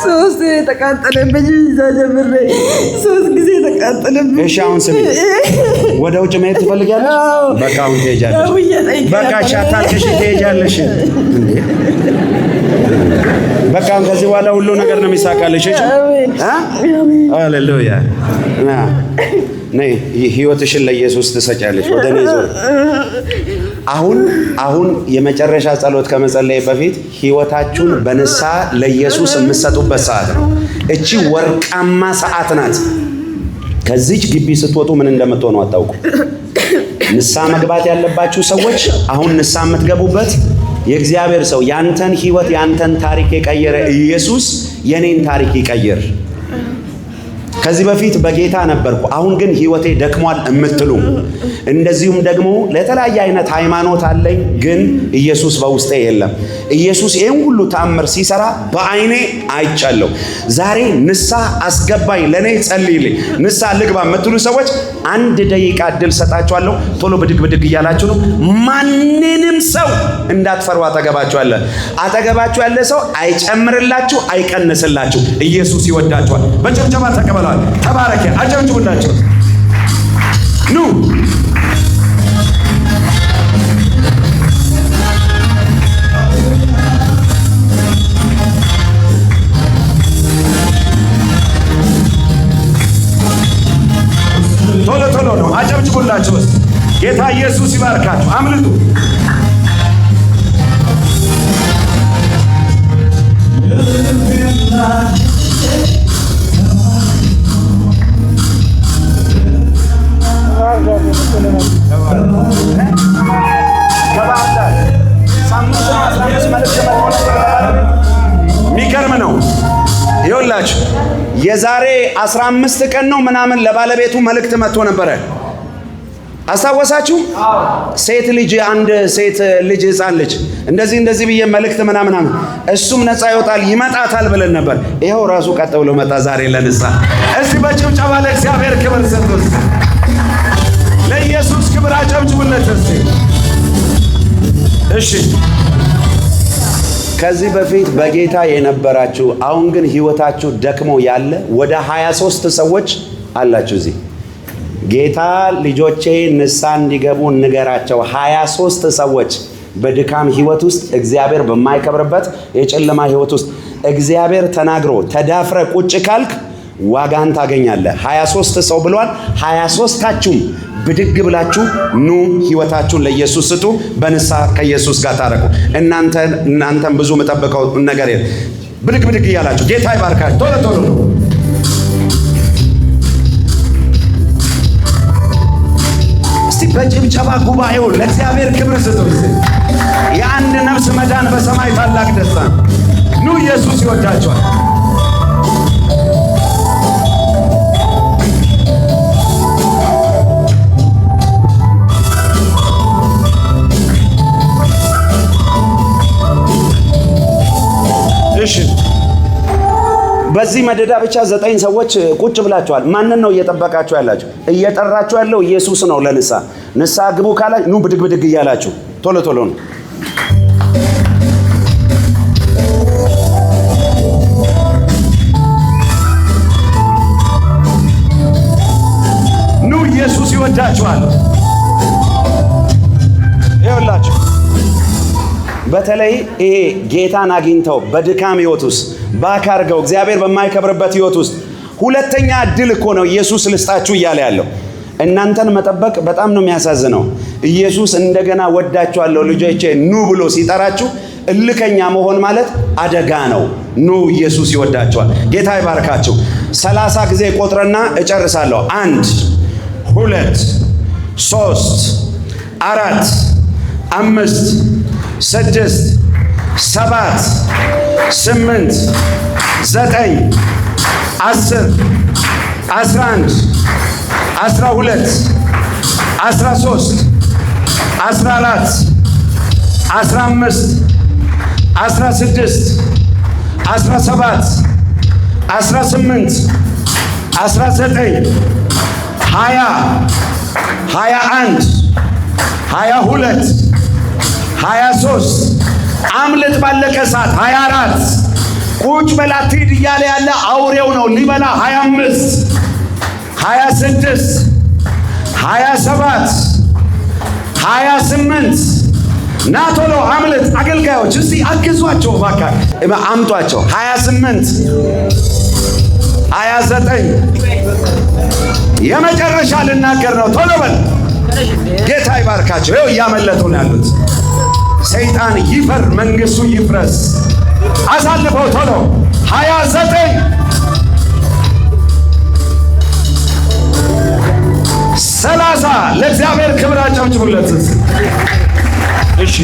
3 ተቃጠለብኝ። ይዛ ጀምሬ 3 ጊዜ ተቃጠለብኝ። እሺ አሁን ስሚ፣ ወደ ውጭ መሄድ ትፈልጊያለሽ? በቃ አሁን ትሄጃለሽ። በቃ ሻታልሽ ትሄጃለሽ። በቃ ከዚህ በኋላ ሁሉ ነገር ነው የሚሳካልሽ። እሺ ሃሌሉያ። ነይ ህይወትሽን ለኢየሱስ ትሰጫለሽ። ወደ እኔ ዞር። አሁን የመጨረሻ ጸሎት ከመጸለይ በፊት ህይወታችሁን በንስሐ ለኢየሱስ የምትሰጡበት ሰዓት ነው። እቺ ወርቃማ ሰዓት ናት። ከዚች ግቢ ስትወጡ ምን እንደምትሆኑ አታውቁ። ንስሐ መግባት ያለባችሁ ሰዎች አሁን ንስሐ የምትገቡበት የእግዚአብሔር ሰው ያንተን ህይወት ያንተን ታሪክ የቀየረ ኢየሱስ የኔን ታሪክ ይቀየር። ከዚህ በፊት በጌታ ነበርኩ አሁን ግን ህይወቴ ደክሟል እምትሉ እንደዚሁም ደግሞ ለተለያየ አይነት ሃይማኖት አለኝ ግን ኢየሱስ በውስጤ የለም ኢየሱስ ይሄን ሁሉ ታምር ሲሰራ በአይኔ አይቻለሁ ዛሬ ንስሐ አስገባኝ ለኔ ጸልይልኝ ንስሐ ልግባ የምትሉ ሰዎች 1 ደቂቃ እድል ሰጣችኋለሁ ቶሎ ብድግ እያላችሁ ነው ማንንም ሰው እንዳትፈሩ አጠገባችሁ ያለ ሰው አይጨምርላችሁ አይቀንስላችሁ ኢየሱስ ይወዳችኋል በጭብጨባ ተቀበሏል ተባረከ አጨብጭቡላችሁ ኑ ቶሎ ነው አጨብጭቡላችሁ ጌታ ኢየሱስ ይባርካችሁ አምልጡ ሚገርም ነው ይኸውላችሁ የዛሬ 15 ቀን ነው ምናምን ለባለቤቱ መልእክት መጥቶ ነበረ አስታወሳችሁ ሴት ልጅ አንድ ሴት ልጅ ህፃን ልጅ እንደዚህ ብዬ መልእክት ምናምን እሱም ነፃ ይወጣል ይመጣታል ብለን ነበር ይሄው ራሱ ቀጥ ብሎ መጣ ዛሬ ለንስሐ እስቲ በጭብጨባ ለእግዚአብሔር ክብር ሰጥቶት ለኢየሱስ ክብር አጨብጭቡለት እስቲ እሺ ከዚህ በፊት በጌታ የነበራችሁ አሁን ግን ህይወታችሁ ደክሞ ያለ ወደ 23 ሰዎች አላችሁ እዚህ ጌታ ልጆቼ ንስሐ እንዲገቡ ንገራቸው 23 ሰዎች በድካም ህይወት ውስጥ እግዚአብሔር በማይከብርበት የጨለማ ህይወት ውስጥ እግዚአብሔር ተናግሮ ተዳፍረ ቁጭ ካልክ ዋጋን ታገኛለህ 23 ሰው ብሏል 23ታችሁም ብድግ ብላችሁ ኑ ህይወታችሁን ለኢየሱስ ስጡ በንስሐ ከኢየሱስ ጋር ታረቁ እናንተም ብዙ መጠበቀው ነገር የለም ብድግ እያላችሁ ጌታ ይባርካችሁ ቶሎ ነው እስቲ በጭብጨባ ጉባኤው ለእግዚአብሔር ክብር ስጡ የአንድ ነፍስ መዳን በሰማይ ታላቅ ደስታ ኑ ኢየሱስ ይወዳችኋል እሺ በዚህ መደዳ ብቻ 9 ሰዎች ቁጭ ብላችኋል ማንን ነው እየጠበቃችሁ ያላችሁ እየጠራችሁ ያለው ኢየሱስ ነው ለንስሐ ግቡ ካላችሁ ኑ ብድግ እያላችሁ ቶሎ ነው ኑ ኢየሱስ ይወዳችኋል ይኸውላችሁ በተለይ ይሄ ጌታን አግኝተው በድካም ህይወት ውስጥ ባካርገው እግዚአብሔር በማይከብርበት ህይወት ውስጥ ሁለተኛ እድል እኮ ነው ኢየሱስ ልስጣችሁ እያለ ያለው እናንተን መጠበቅ በጣም ነው የሚያሳዝነው ኢየሱስ እንደገና ወዳችኋለሁ ልጆቼ ኑ ብሎ ሲጠራችሁ እልከኛ መሆን ማለት አደጋ ነው ኑ ኢየሱስ ይወዳችኋል ጌታ ይባርካችሁ 30 ጊዜ ቆጥረና እጨርሳለሁ 1 2 3 4 5 6 7 8 9 10 11 12 13 14 15 16 17 18 19 20 21 22 23 አምልጥ ባለቀ ሰዓት 24 ቁጭ በላት ሂድ እያለ ያለ አውሬው ነው ሊበላ 25 26 27 28 ናቶሎ አምልጥ አገልጋዮች እስቲ አግዟቸው ባካ አምጧቸው 28 29 የመጨረሻ ልናገር ነው ቶሎ በል ጌታ ይባርካቸው ይኸው እያመለጡ ነው ያሉት ሰይጣን ይፈር መንግስቱ ይፍረስ አሳልፈው ቶሎ 29 30 ለእግዚአብሔር ክብር አጨብጭቡለት እሺ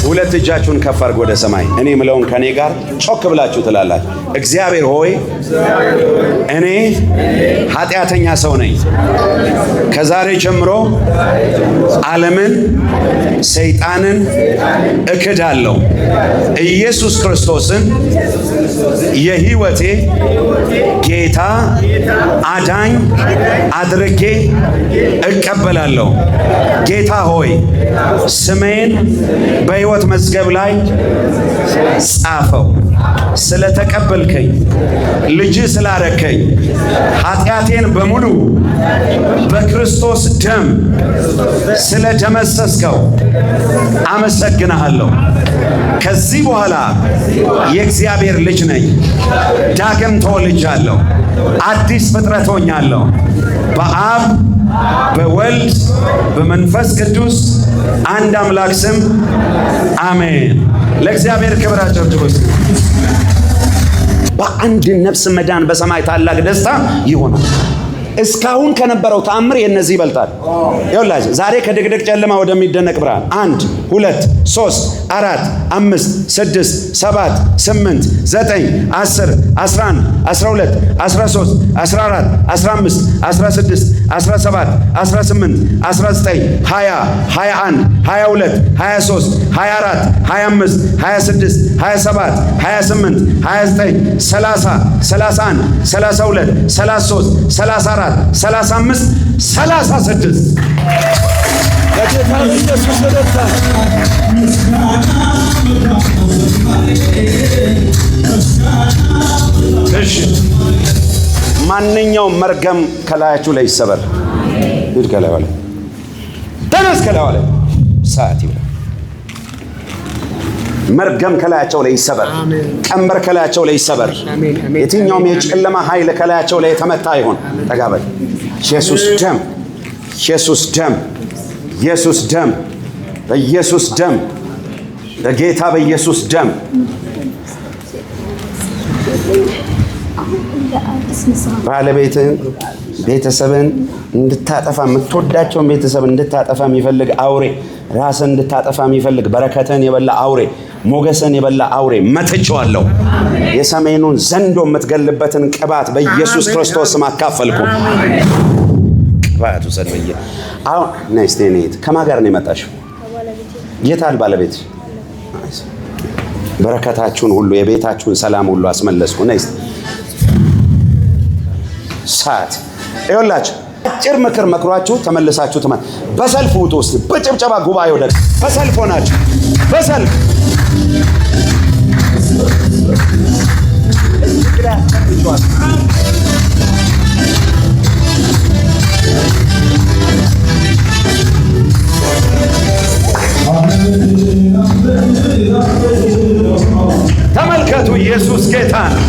ሁለት እጃችሁን ከፍ አድርጉ ወደ ሰማይ። እኔ ምለውን ከኔ ጋር ጮክ ብላችሁ ትላላችሁ። እግዚአብሔር ሆይ እኔ ኃጢአተኛ ሰው ነኝ። ከዛሬ ጀምሮ ዓለምን፣ ሰይጣንን እክዳለሁ። ኢየሱስ ክርስቶስን የሕይወቴ ጌታ አዳኝ አድርጌ እቀበላለሁ። ጌታ ሆይ ስሜን በሕይወት መዝገብ ላይ ጻፈው። ስለተቀበልከኝ፣ ልጅ ስላረከኝ፣ ኃጢአቴን በሙሉ በክርስቶስ ደም ስለደመሰስከው አመሰግንሃለሁ። ከዚህ በኋላ የእግዚአብሔር ልጅ ነኝ። ዳግም ተወልጃለሁ። አዲስ ፍጥረት ሆኛለሁ። በአብ በወልድ በመንፈስ ቅዱስ አንድ አምላክ ስም አሜን። ለእግዚአብሔር ክብር አጨብጭቡ። በአንድ ነፍስ መዳን በሰማይ ታላቅ ደስታ ይሆናል። እስካሁን ከነበረው ተአምር የነዚህ ይበልጣል። ይኸውላችሁ ዛሬ ከድቅድቅ ጨለማ ወደሚደነቅ ብርሃን 1 2 3 4 5 6 7 8 9 10 11 12 13 14 15 16 17 18 19 20 21 22 23 24 25 26 27 28 29 30 31 32 33 34 35 36 ለጌታ ኢየሱስ ደስታ እሺ ማንኛውም መርገም ከላያችሁ ላይ ይሰበር። ሂድ ከላዩ ላይ ተነስ፣ ከላዩ ላይ ሰዓት ይብላ። መርገም ከላያቸው ላይ ይሰበር። ቀንበር ከላያቸው ላይ ይሰበር። የትኛውም የጨለማ ኃይል ከላያቸው ላይ የተመታ ይሁን። ተጋበል። ኢየሱስ ደም፣ ኢየሱስ ደም፣ ኢየሱስ ደም፣ በኢየሱስ ደም፣ በጌታ በኢየሱስ ደም ባለቤትን ቤተሰብን እንድታጠፋ የምትወዳቸውን ቤተሰብ እንድታጠፋ የሚፈልግ አውሬ፣ ራስን እንድታጠፋ የሚፈልግ በረከትን የበላ አውሬ፣ ሞገስን የበላ አውሬ መትቼዋለሁ። የሰሜኑን ዘንዶ የምትገልበትን ቅባት በኢየሱስ ክርስቶስ ስም አካፈልኩ። ቅባቱ ሰልበየ አሁን ነስቴ ነይት ከማን ጋር ነው የመጣሽው? የታል ባለቤት? በረከታችሁን ሁሉ የቤታችሁን ሰላም ሁሉ አስመለስኩ። ነስቴ ሰዓት ይኸውላችሁ አጭር ምክር መክሯችሁ ተመልሳችሁ በሰልፍ ውጡ። እስቲ በጭብጨባ ጉባኤው ደግሞ በሰልፍ ሆናችሁ በሰልፍ ተመልከቱ። ኢየሱስ ጌታ ነው።